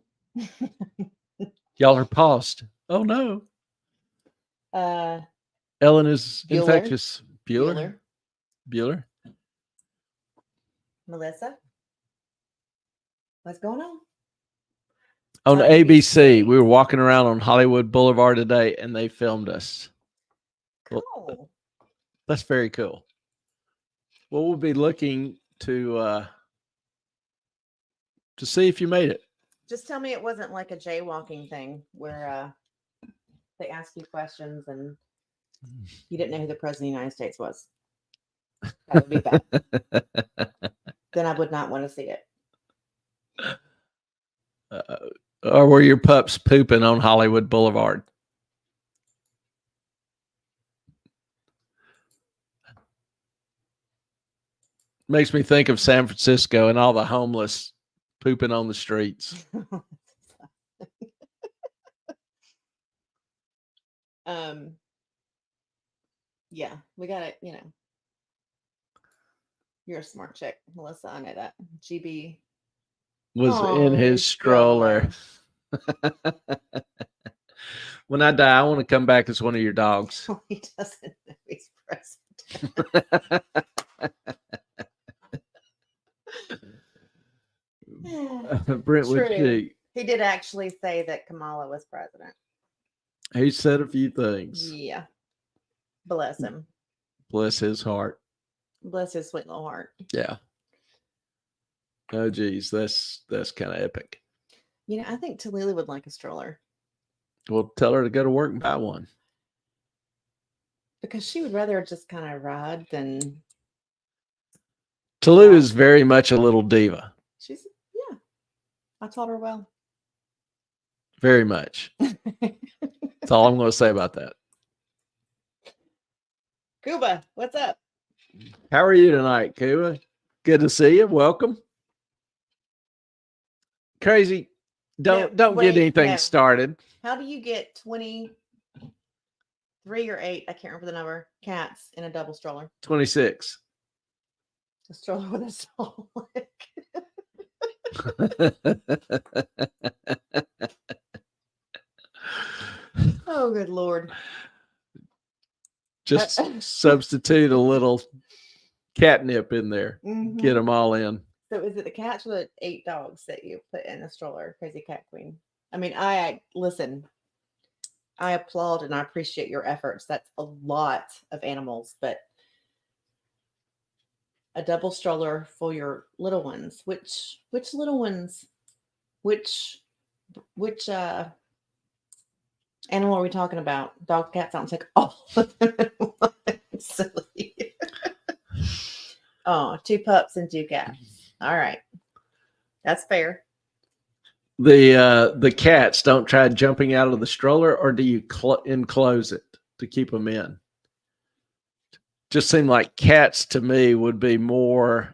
Y'all are paused. Oh no. Ellen is Bueller. Infectious. Bueller. Melissa, what's going on? On ABC, we were walking around on Hollywood Boulevard today, and they filmed us. Cool. Well, that's very cool. Well, we'll be looking to see if you made it. Just tell me it wasn't like a jaywalking thing where they ask you questions and you didn't know who the president of the United States was. That would be bad. Then I would not want to see it. Or were your pups pooping on Hollywood Boulevard? Makes me think of San Francisco and all the homeless pooping on the streets. Yeah, we got it. You're a smart chick, Melissa. I know that. GB Was in his stroller. When I die, I want to come back as one of your dogs. He doesn't know he's president. Brentwood True. Sheep. He did actually say that Kamala was president. He said a few things. Yeah. Bless him. Bless his heart. Bless his sweet little heart. Yeah. Oh, geez, that's kind of epic. I think Tallulah would like a stroller. Well, tell her to go to work and buy one. Because she would rather just kind of ride than. Tallulah is very much a little diva. Yeah. I taught her well. Very much. That's all I'm going to say about that. Cuba, what's up? How are you tonight, Cuba? Good to see you. Welcome. Crazy. Don't get anything started. How do you get 23 or 8? I can't remember the number. Cats in a double stroller. 26. A stroller with a stroller. Oh, good Lord. Just substitute a little catnip in there. Mm-hmm. Get them all in. So is it the cats or the 8 dogs that you put in a stroller, Crazy Cat Queen? I mean, I applaud and I appreciate your efforts. That's a lot of animals, but a double stroller for your little ones. Which little ones? Which animal are we talking about? Dog, cat, sounds like all of them. Silly. Oh, 2 pups and 2 cats. All right. That's fair. The cats don't try jumping out of the stroller, or do you enclose it to keep them in? Just seem like cats to me would be more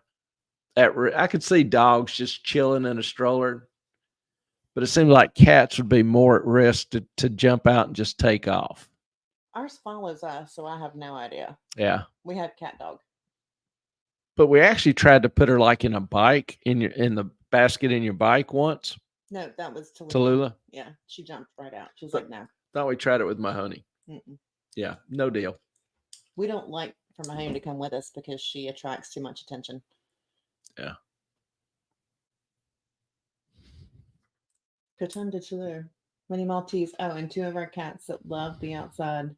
I could see dogs just chilling in a stroller, but it seems like cats would be more at risk to jump out and just take off. Ours follows us, so I have no idea. Yeah. We have cat dog. But we actually tried to put her like in a bike in the basket in your bike once. No, that was Tallulah. Yeah, she jumped right out. She was like, no. Thought we tried it with Mahoney. Mm-mm. Yeah, no deal. We don't like for Mahoney to come with us because she attracts too much attention. Yeah. Rotunda Tallulah, Mini Maltese. Oh, and 2 of our cats that love the outside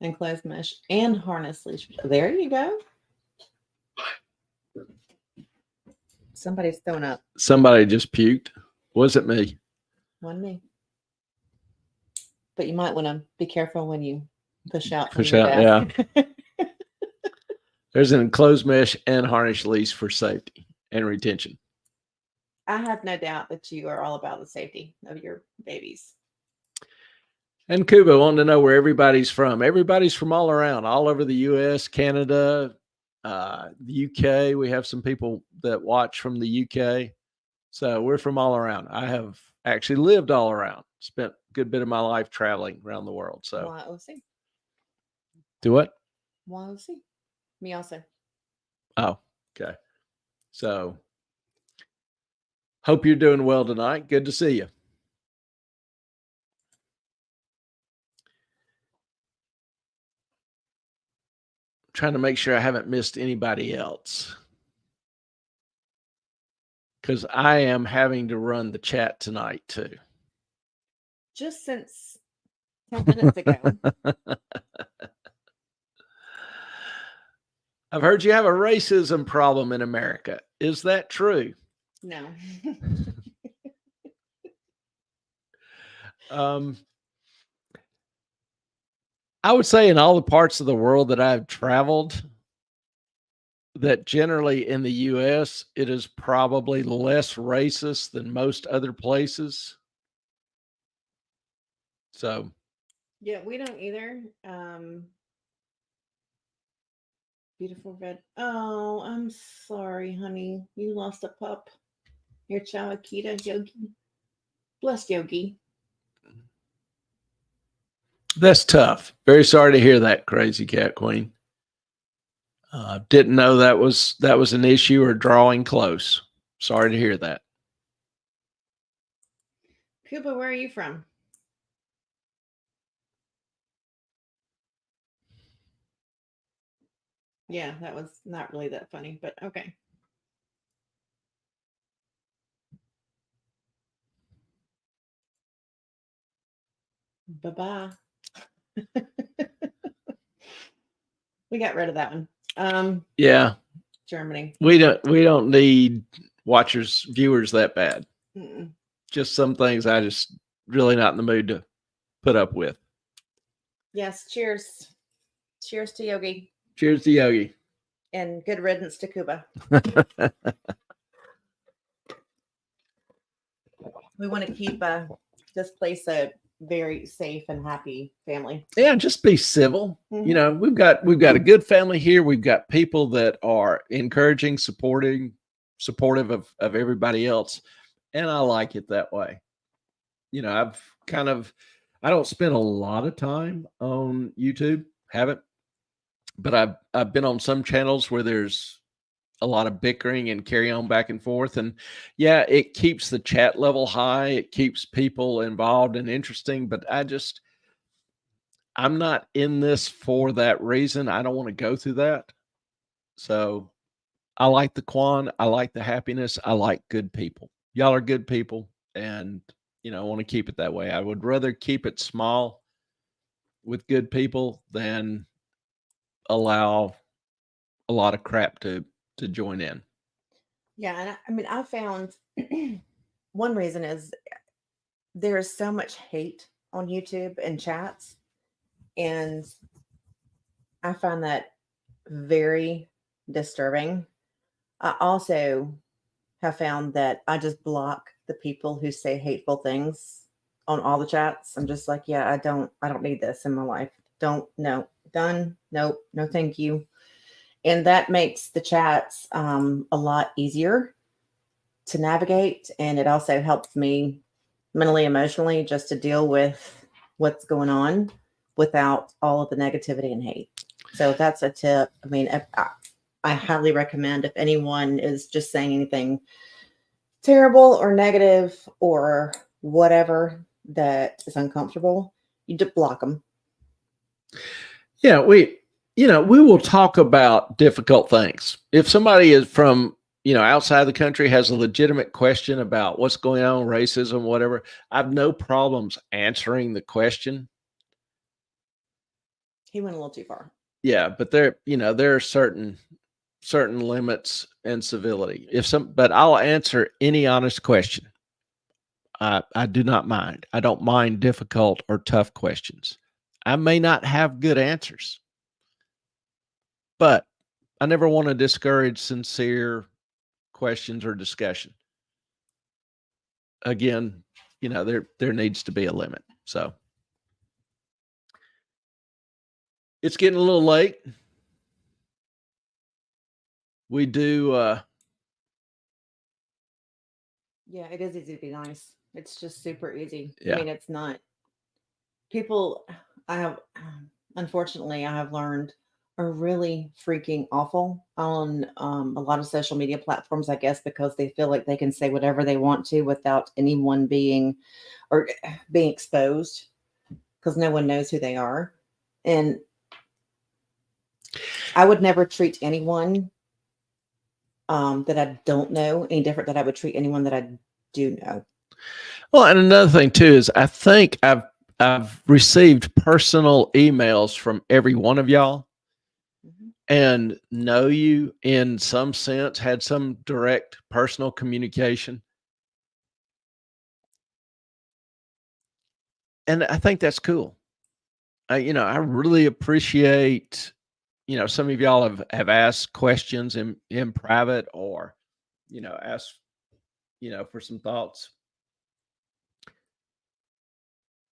enclosed mesh and harness leash. There you go. Somebody's throwing up. Somebody just puked. Was it me? Wasn't me. But you might want to be careful when you push out. Yeah. There's an enclosed mesh and harness leash for safety and retention. I have no doubt that you are all about the safety of your babies. And Cuba wanted to know where everybody's from. Everybody's from all around, all over the U.S., Canada, the UK. We have some people that watch from the UK. So we're from all around. I have actually lived all around. Spent a good bit of my life traveling around the world. So YOC. Do what? YOC. Me also. Oh, okay. So hope you're doing well tonight. Good to see you. Trying to make sure I haven't missed anybody else, because I am having to run the chat tonight too. Just since 10 minutes ago. I've heard you have a racism problem in America. Is that true? No. I would say in all the parts of the world that I've traveled, that generally in the US, it is probably less racist than most other places. So, Yeah, we don't either. Beautiful red. Oh, I'm sorry, honey. You lost a pup. Your Chawakita Yogi. Bless Yogi. that's tough. Very sorry to hear that, Crazy Cat Queen. Didn't know that was an issue or drawing close. Sorry to hear that. Cuba, where are you from? Yeah, that was not really that funny, but okay. Bye bye. We got rid of that one. Yeah, Germany. we don't need watchers, viewers that bad. Mm-mm. Just some things I just really not in the mood to put up with. Yes, cheers. Cheers to Yogi Cheers to Yogi. and good riddance to Cuba. We want to keep this place a very safe and happy family. Yeah, just be civil. Mhm. You know, we've got a good family here. We've got people that are encouraging, supportive of everybody else, and I like it that way. You know, I don't spend a lot of time on YouTube, haven't, but I've been on some channels where there's a lot of bickering and carry on back and forth, and yeah, it keeps the chat level high. It keeps people involved and interesting, but I'm not in this for that reason. I don't want to go through that. So I like the Quan. I like the happiness. I like good people. Y'all are good people. And, I want to keep it that way. I would rather keep it small with good people than allow a lot of crap to join in. Yeah, and I mean, I found one reason is there is so much hate on YouTube and chats, and I find that very disturbing. I also have found that I just block the people who say hateful things on all the chats. I'm just like, yeah, I don't need this in my life. Don't no done. Nope, no thank you. And that makes the chats a lot easier to navigate, and it also helps me mentally, emotionally, just to deal with what's going on without all of the negativity and hate. So that's a tip. I mean, I highly recommend if anyone is just saying anything terrible or negative or whatever that is uncomfortable, you just block them. Yeah, we will talk about difficult things. If somebody is from, outside the country has a legitimate question about what's going on, racism, whatever, I have no problems answering the question. He went a little too far. Yeah, but there are certain limits and civility. But I'll answer any honest question. I do not mind. I don't mind difficult or tough questions. I may not have good answers, but I never want to discourage sincere questions or discussion. Again, there needs to be a limit. So it's getting a little late. We do Yeah, it is easy to be nice. It's just super easy. Yeah. I mean, it's not people. I have, unfortunately, I have learned are really freaking awful on a lot of social media platforms, I guess, because they feel like they can say whatever they want to without anyone being or being exposed because no one knows who they are. And I would never treat anyone that I don't know any different than I would treat anyone that I do know. Well, and another thing too is I think I've received personal emails from every one of y'all and know you in some sense, had some direct personal communication. And I think that's cool. I really appreciate some of y'all have asked questions in private, or, asked, for some thoughts.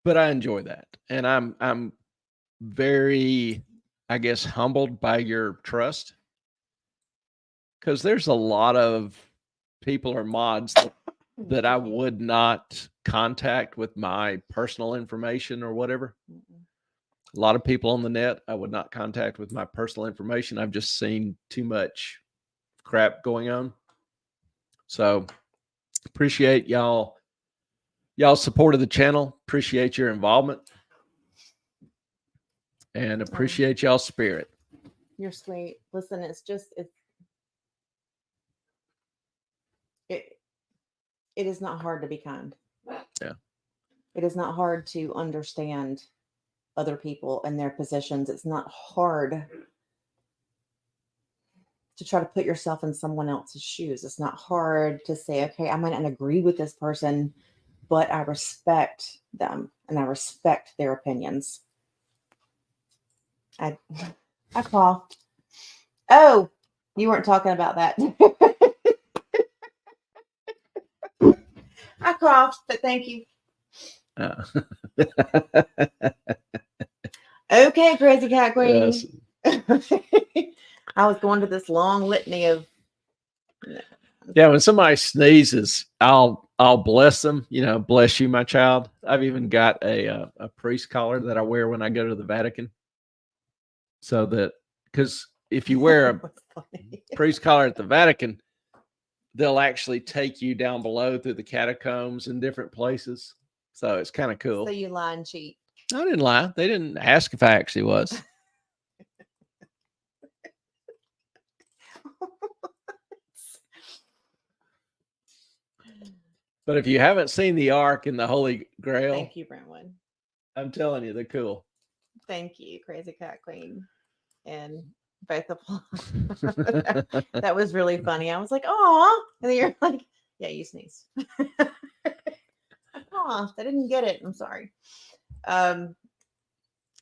But I enjoy that. And I'm very, I guess, humbled by your trust, because there's a lot of people or mods that I would not contact with my personal information or whatever. A lot of people on the net I would not contact with my personal information. I've just seen too much crap going on. So appreciate y'all's support of the channel. Appreciate your involvement, and appreciate y'all's spirit. You're sweet. Listen, it is not hard to be kind. Yeah. It is not hard to understand other people and their positions. It's not hard to try to put yourself in someone else's shoes. It's not hard to say, okay, I might not agree with this person, but I respect them and I respect their opinions. I coughed. Oh, you weren't talking about that. I coughed, but thank you. Okay, Crazy Cat Queen. Yes. I was going to this long litany of. Yeah, when somebody sneezes, I'll bless them. Bless you, my child. I've even got a priest collar that I wear when I go to the Vatican, so that, because if you wear a priest collar at the Vatican, they'll actually take you down below through the catacombs in different places. So it's kind of cool. So you lie and cheat. I didn't lie. They didn't ask if I actually was. But if you haven't seen the Ark and the Holy Grail, thank you, Brentwood. I'm telling you, they're cool. Thank you, Crazy Cat Queen, and both of that was really funny. I was like, "Aw," and then you're like, "Yeah, you sneezed." I didn't get it. I'm sorry. I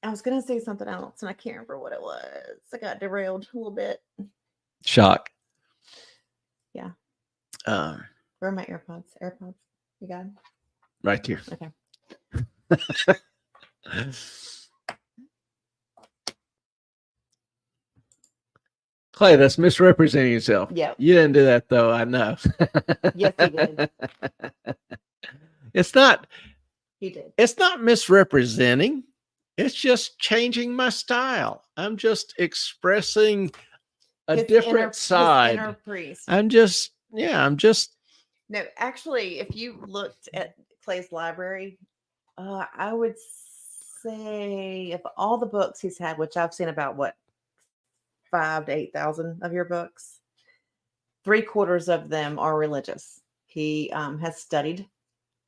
was gonna say something else, and I can't remember what it was. I got derailed a little bit. Shock. Yeah. Where are my AirPods? AirPods. You got them? Right here. Okay. Clay, that's misrepresenting yourself. Yeah. You didn't do that, though. I know. Yes, he did. It's not. He did. It's not misrepresenting. It's just changing my style. I'm just expressing a different side. His inner priest. I'm just. No, actually, if you looked at Clay's library, I would say of all the books he's had, which I've seen about 5,000 to 8,000 of your books, 3/4 of them are religious. He has studied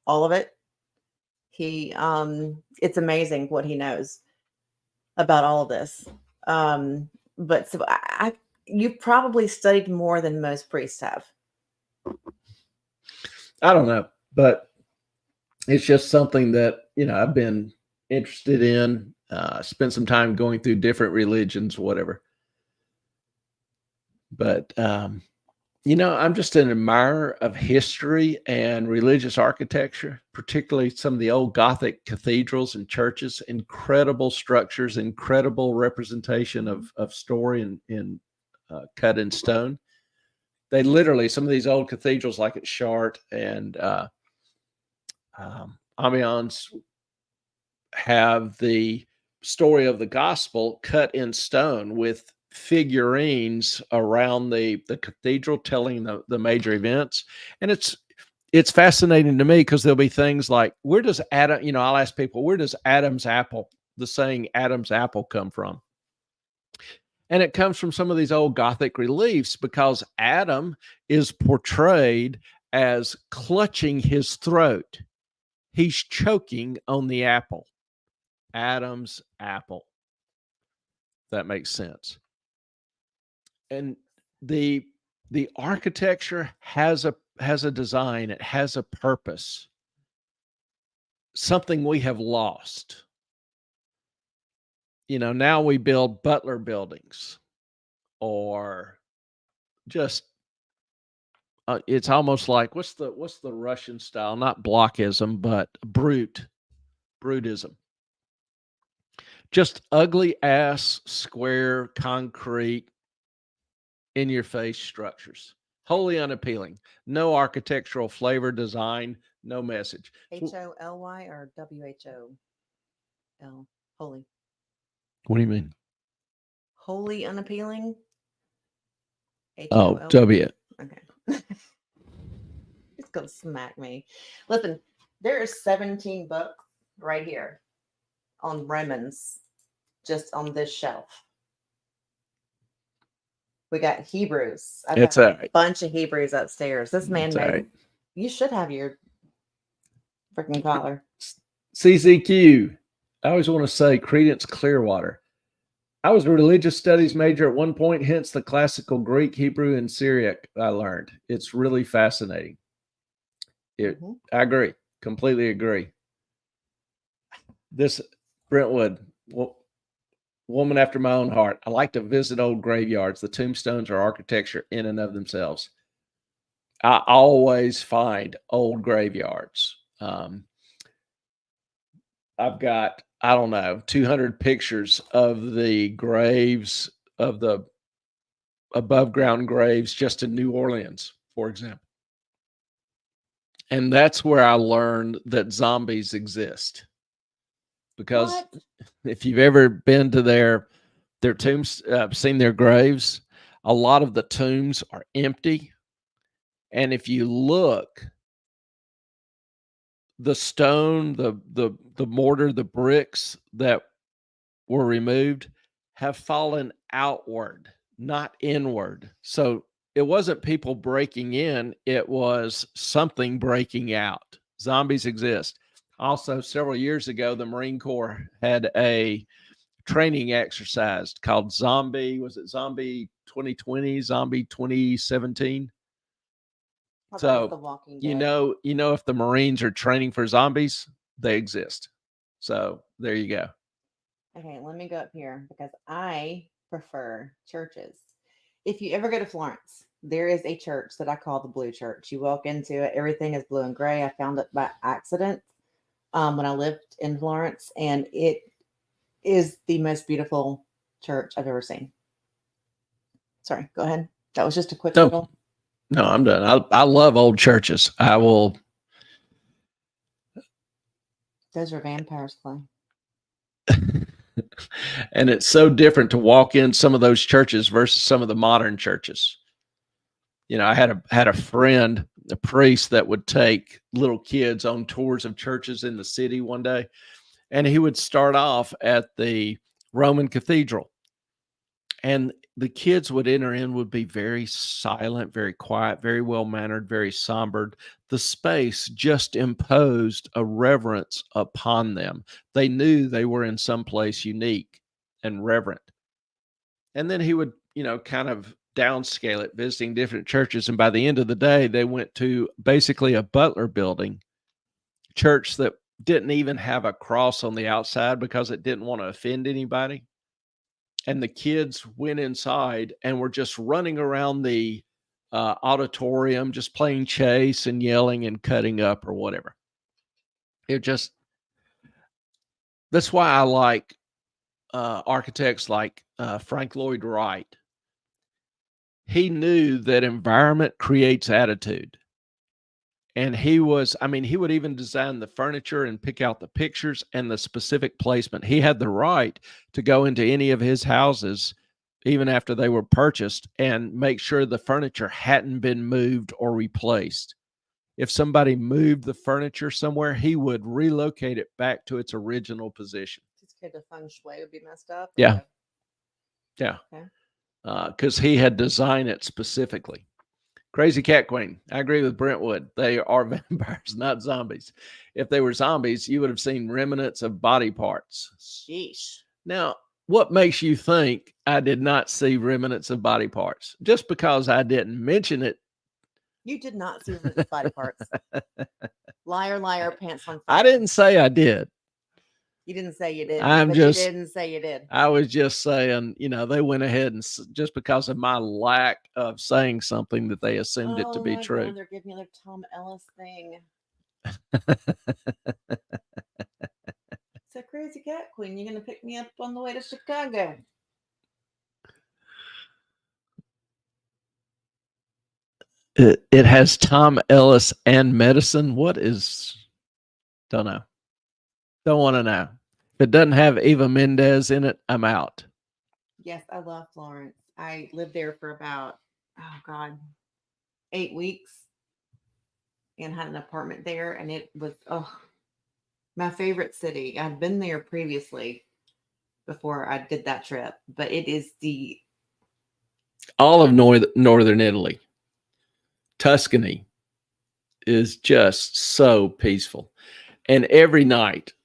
all of it. It's amazing what he knows about all of this. But so you probably studied more than most priests have. I don't know, but it's just something that, I've been interested in, spent some time going through different religions, whatever. But, I'm just an admirer of history and religious architecture, particularly some of the old Gothic cathedrals and churches, incredible structures, incredible representation of story in cut in stone. They literally, some of these old cathedrals like at Chartres and Amiens have the story of the gospel cut in stone with figurines around the cathedral telling the major events. And it's fascinating to me, because there'll be things like, where does Adam, I'll ask people, where does Adam's apple, the saying Adam's apple, come from? And it comes from some of these old Gothic reliefs, because Adam is portrayed as clutching his throat. He's choking on the apple. Adam's apple. That makes sense. And the architecture has a design. It has a purpose. Something we have lost. now we build Butler buildings, or just it's almost like what's the Russian style? Not blockism, but brutism. Just ugly ass square concrete in your face structures. Wholly unappealing. No architectural flavor, design, no message. HOLY or WHOL? Holy. What do you mean? Wholly unappealing? Oh, HOL? W. Okay. It's going to smack me. Listen, there are 17 books right here on Romans, just on this shelf. We got Hebrews. I've It's got all a right. bunch of Hebrews upstairs. This man It's all made. right. You should have your freaking collar. CCQ. I always want to say Credence Clearwater. I was a religious studies major at one point, hence the classical Greek, Hebrew, and Syriac I learned. It's really fascinating. I agree. Completely agree. This Brentwood, woman after my own heart. I like to visit old graveyards. The tombstones are architecture in and of themselves. I always find old graveyards. I've got, I don't know, 200 pictures of the graves, of the above ground graves just in New Orleans, for example. And that's where I learned that zombies exist. Because What? if you've ever been to their tombs, seen their graves, a lot of the tombs are empty. And if you look, the stone, the mortar, the bricks that were removed have fallen outward, not inward. So it wasn't people breaking in, it was something breaking out. Zombies exist. Also, several years ago, the Marine Corps had a training exercise called Zombie 2020, Zombie 2017? So you know if the Marines are training for zombies, they exist. So there you go. Okay, let me go up here because I prefer churches. If you ever go to Florence, there is a church that I call the Blue Church. You walk into it, everything is blue and gray. I found it by accident when I lived in Florence, and it is the most beautiful church I've ever seen. Sorry, go ahead. That was just a quick little. No, I'm done. I love old churches. I will. Those are vampires, Clay. And it's so different to walk in some of those churches versus some of the modern churches. I had a friend, a priest, that would take little kids on tours of churches in the city one day, and he would start off at the Roman cathedral, and the kids would enter in, would be very silent, very quiet, very well-mannered, very somber. The space just imposed a reverence upon them. They knew they were in some place unique and reverent. And then he would, kind of downscale it, visiting different churches. And by the end of the day, they went to basically a Butler building church that didn't even have a cross on the outside because it didn't want to offend anybody. And the kids went inside and were just running around the auditorium, just playing chase and yelling and cutting up or whatever. That's why I like architects like Frank Lloyd Wright. He knew that environment creates attitude. And he would even design the furniture and pick out the pictures and the specific placement. He had the right to go into any of his houses, even after they were purchased, and make sure the furniture hadn't been moved or replaced. If somebody moved the furniture somewhere, he would relocate it back to its original position. Just because the feng shui would be messed up? Yeah. Yeah. Okay. Because he had designed it specifically. Crazy Cat Queen. I agree with Brentwood. They are vampires, not zombies. If they were zombies, you would have seen remnants of body parts. Sheesh. Now, what makes you think I did not see remnants of body parts? Just because I didn't mention it. You did not see body parts. Liar, liar, pants on fire. I didn't say I did. You didn't say you did, I'm but just, you didn't say you did. I was just saying, they went ahead and just because of my lack of saying something that they assumed it to Oh be my true. God, they're giving me another Tom Ellis thing. So Crazy Cat Queen, you're gonna pick me up on the way to Chicago. It has Tom Ellis and medicine. What is? Don't know. Don't want to know. If it doesn't have Eva Mendes in it, I'm out. Yes, I love Florence. I lived there for about, oh God, 8 weeks and had an apartment there. And it was, my favorite city. I'd been there previously before I did that trip, but it is All of northern Italy, Tuscany, is just so peaceful, and every night,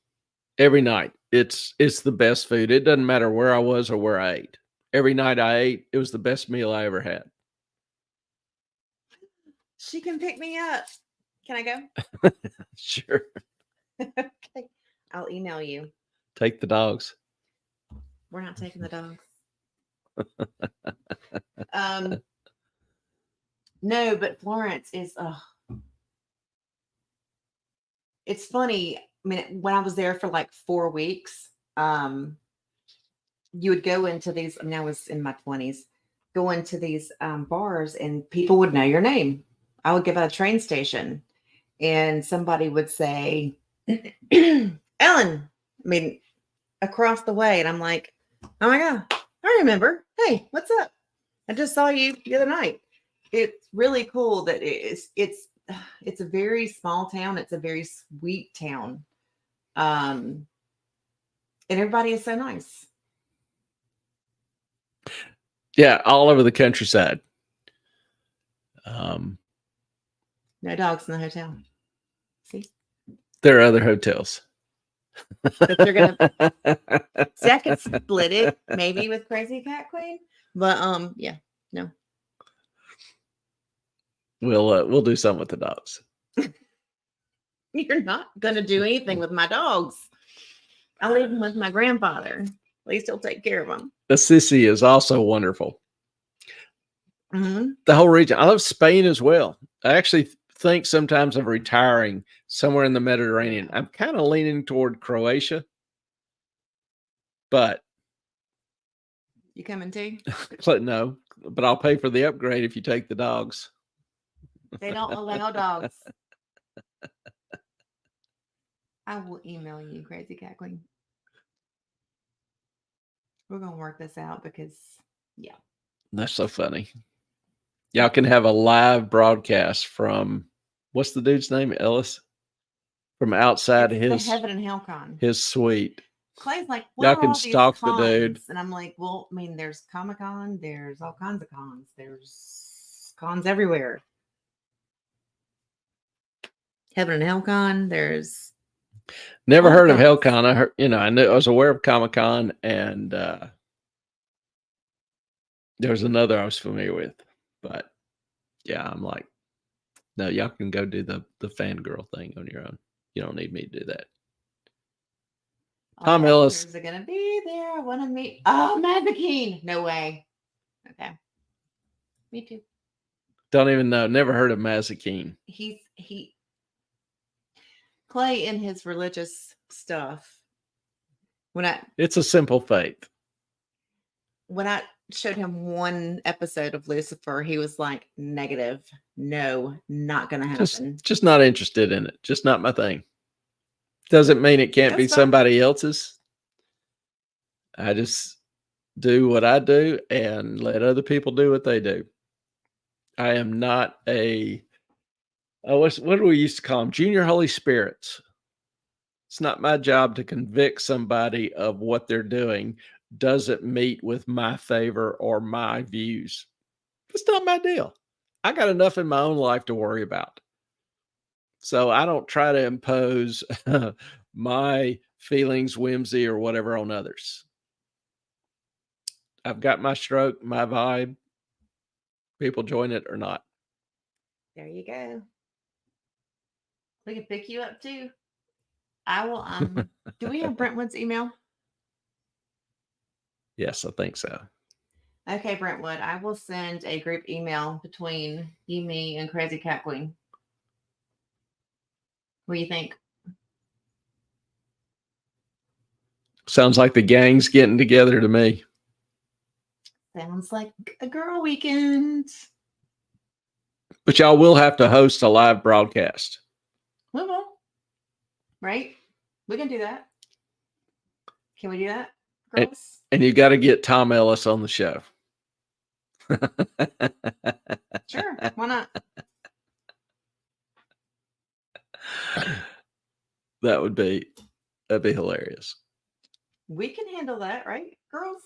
it's the best food. It doesn't matter where I was or where I ate. Every night I ate, it was the best meal I ever had. she can pick me up. Can I go? Sure. Okay. I'll email you. Take the dogs. We're not taking the dogs. um no, but Florence is it's funny. I mean, when I was there for like 4 weeks, you would go into these, I mean, I was in my 20s, go into these bars and people would know your name. I would get at a train station and somebody would say, Ellen, I mean, across the way. And I'm like, oh my God, I remember. Hey, what's up? I just saw you the other night. It's really cool that it's a very small town. It's a very sweet town. And everybody is so nice. Yeah, all over the countryside. No dogs in the hotel. See? There are other hotels. That they're gonna see, I could split it maybe with Crazy Cat Queen. But yeah, no. We'll do something with the dogs. You're not gonna do anything with my dogs. I leave them with my grandfather. At least he'll take care of them. Assisi is also wonderful. Mm-hmm. The whole region. I love Spain as well. I actually think sometimes of retiring somewhere in the Mediterranean. I'm kind of leaning toward Croatia, but you coming too? No, but I'll pay for the upgrade if you take the dogs. They don't allow dogs. I will email you, Crazy Cat Queen. We're gonna work this out because, yeah. That's so funny. Y'all can have a live broadcast from what's the dude's name? Ellis? From outside it's the Heaven and Hell Con. His suite. Clay's like, y'all can stalk the dude. And I'm like, well, I mean, there's Comic-Con, there's all kinds of cons. There's cons everywhere. Heaven and Hell Con, there's never heard of HellCon. I heard, I was aware of Comic-Con, and there was another I was familiar with, but yeah, I'm like, no, y'all can go do the fangirl thing on your own. You don't need me to do that. Tom Ellis is gonna be there. I want to meet. Oh, Mazikeen. No way. Okay. Me too. Don't even know. Never heard of Mazikeen. Clay in his religious stuff. It's a simple faith. When I showed him one episode of Lucifer, he was like, negative. No, not gonna happen. Just not interested in it. Just not my thing. Doesn't mean it can't be somebody else's. I just do what I do and let other people do what they do. I am not what do we used to call them? Junior Holy Spirits. It's not my job to convict somebody of what they're doing doesn't meet with my favor or my views. It's not my deal. I got enough in my own life to worry about. So I don't try to impose my feelings, whimsy, or whatever on others. I've got my stroke, my vibe. People join it or not. There you go. We can pick you up too. I will. Do we have Brentwood's email? Yes, I think so. Okay, Brentwood. I will send a group email between you, me, and Crazy Cat Queen. What do you think? Sounds like the gang's getting together to me. Sounds like a girl weekend. But y'all will have to host a live broadcast. We will. Right? We can do that. Can we do that, girls? And you got to get Tom Ellis on the show. Sure. Why not? That'd be hilarious. We can handle that, right, girls?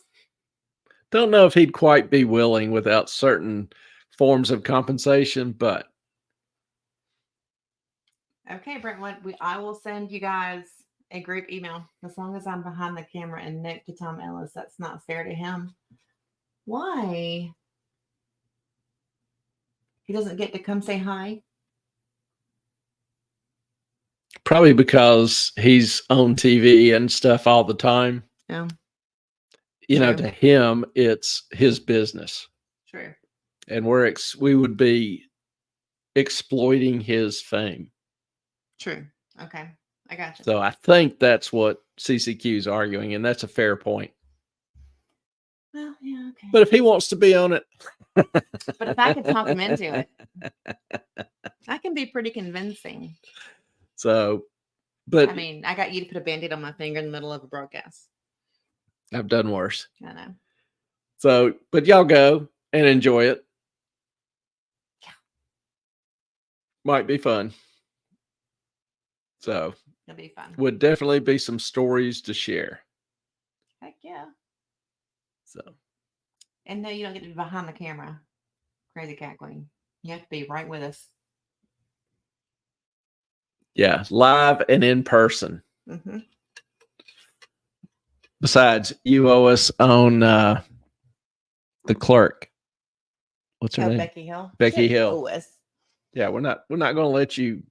Don't know if he'd quite be willing without certain forms of compensation, but okay, Brentwood. I will send you guys a group email as long as I'm behind the camera and Nick to Tom Ellis. That's not fair to him. Why? He doesn't get to come say hi. probably because he's on TV and stuff all the time. No. You know, True. to him, it's his business. True. And we would be exploiting his fame. True. Okay. I got you. So I think that's what CCQ is arguing, and that's a fair point. Well, yeah, okay. But if he wants to be on it. But if I could talk him into it, I can be pretty convincing. So, but I mean, I got you to put a Band-Aid on my finger in the middle of a broadcast. I've done worse. I know. So, but y'all go and enjoy it. Yeah. Might be fun. So, it'll be fun. Would definitely be some stories to share. Heck yeah. So, and no, you don't get to be behind the camera, Crazy Cat Queen. You have to be right with us. Yeah, live and in person. Mm-hmm. Besides, you owe us on the clerk. What's her name? Becky Hill. Becky She Hill. owe us. Yeah, we're not going to let you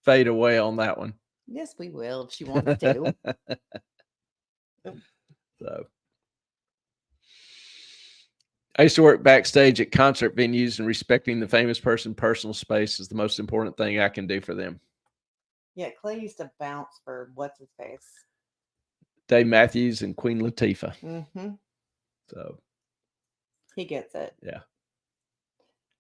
fade away on that one. Yes, we will if she wants to. So, I used to work backstage at concert venues, and respecting the famous person's personal space is the most important thing I can do for them. Yeah, Clay used to bounce for what's his face? Dave Matthews and Queen Latifah. Mm-hmm. So he gets it. Yeah.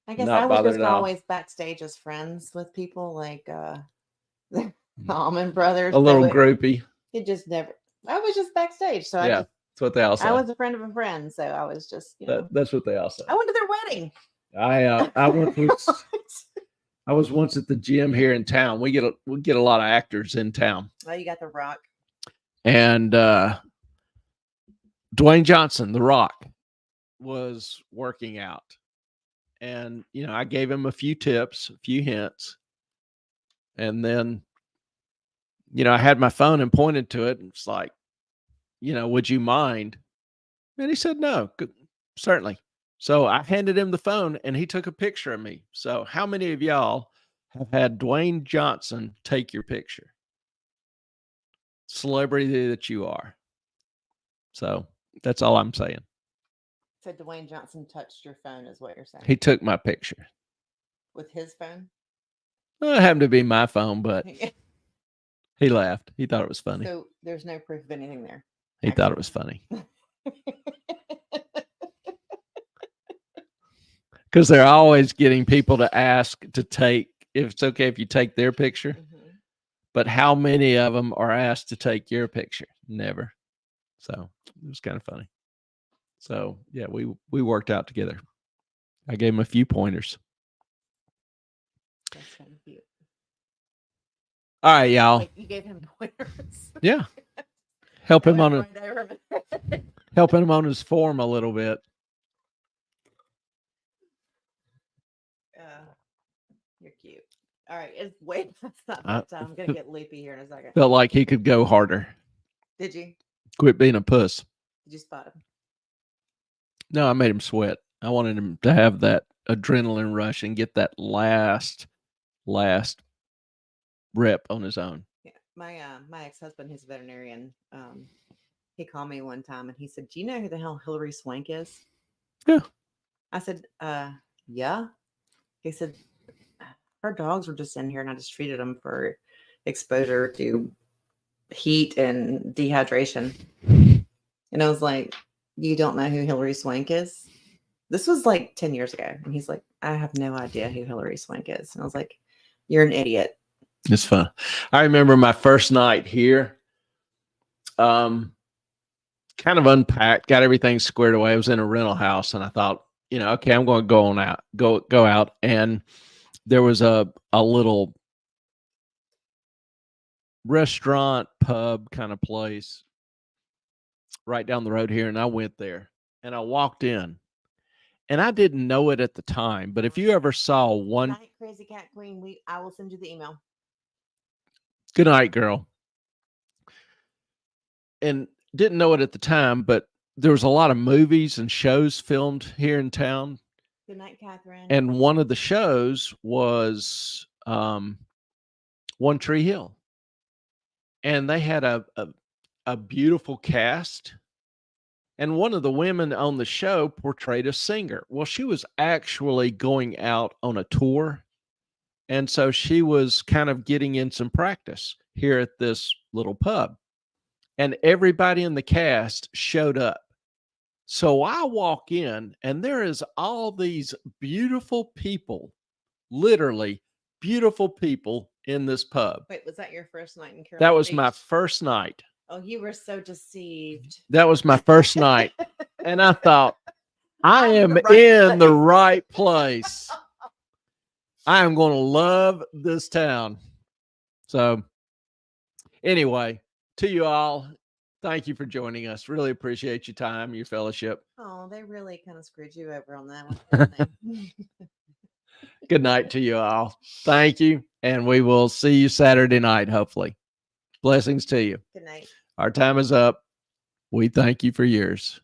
I guess Not I was bothered just at all. always backstage as friends with people like the Allman Brothers. A little groupie. It just never. I was just backstage, so Yeah, that's what they all say. I was a friend of a friend, so I was just, you know. That's what they all say. I went to their wedding. I was once at the gym here in town. We get a lot of actors in town. Oh, you got The Rock. And Dwayne Johnson, The Rock, was working out. And, you know, I gave him a few tips, a few hints. And then, you know, I had my phone and pointed to it. And it's like, you know, would you mind? And he said, no, certainly. So I handed him the phone and he took a picture of me. So how many of y'all have had Dwayne Johnson take your picture? Celebrity that you are. So that's all I'm saying. So Dwayne Johnson touched your phone is what you're saying. He took my picture. With his phone? Well, it happened to be my phone, but he laughed. He thought it was funny. So there's no proof of anything there. He thought it was funny. Because they're always getting people to ask to take, if it's okay if you take their picture. Mm-hmm. But how many of them are asked to take your picture? Never. So it was kind of funny. So yeah, we worked out together. I gave him a few pointers. That's kind of cute. All right, y'all. Like you gave him pointers. Yeah. Helping him on his form a little bit. You're cute. All right, it's way past that time. I'm gonna get loopy here in a second. Felt like he could go harder. Did you? Quit being a puss. Did you spot him? No, I made him sweat. I wanted him to have that adrenaline rush and get that last rep on his own. Yeah. my ex-husband, who's a veterinarian, he called me one time and he said, "Do you know who the hell Hillary Swank is?" Yeah. I said, yeah. He said, "Her dogs were just in here and I just treated them for exposure to heat and dehydration." And I was like, "You don't know who Hillary Swank is?" This was like 10 years ago. And he's like, "I have no idea who Hillary Swank is." And I was like, "You're an idiot." It's fun. I remember my first night here. Kind of unpacked, got everything squared away. I was in a rental house, and I thought, okay, I'm going to go out, and there was a little restaurant pub kind of place right down the road here, and I went there, and I walked in, and I didn't know it at the time, but if you ever saw one, Night, Crazy Cat Queen, I will send you the email. good night, girl, and didn't know it at the time, but there was a lot of movies and shows filmed here in town. Good night, Catherine. And one of the shows was One Tree Hill, and they had a beautiful cast. And one of the women on the show portrayed a singer. Well, she was actually going out on a tour, and so she was kind of getting in some practice here at this little pub. And everybody in the cast showed up. So I walk in, and there is all these beautiful people, literally beautiful people in this pub. Wait, was that your first night in Carolina That was Beach? my first night. Oh, you were so deceived. That was my first night. And I thought, I am the right in the place. right place. I am going to love this town. So, anyway, to you all, thank you for joining us. Really appreciate your time, your fellowship. Oh, they really kind of screwed you over on that one. Good night to you all. Thank you. And we will see you Saturday night, hopefully. Blessings to you. Good night. Our time is up. We thank you for yours.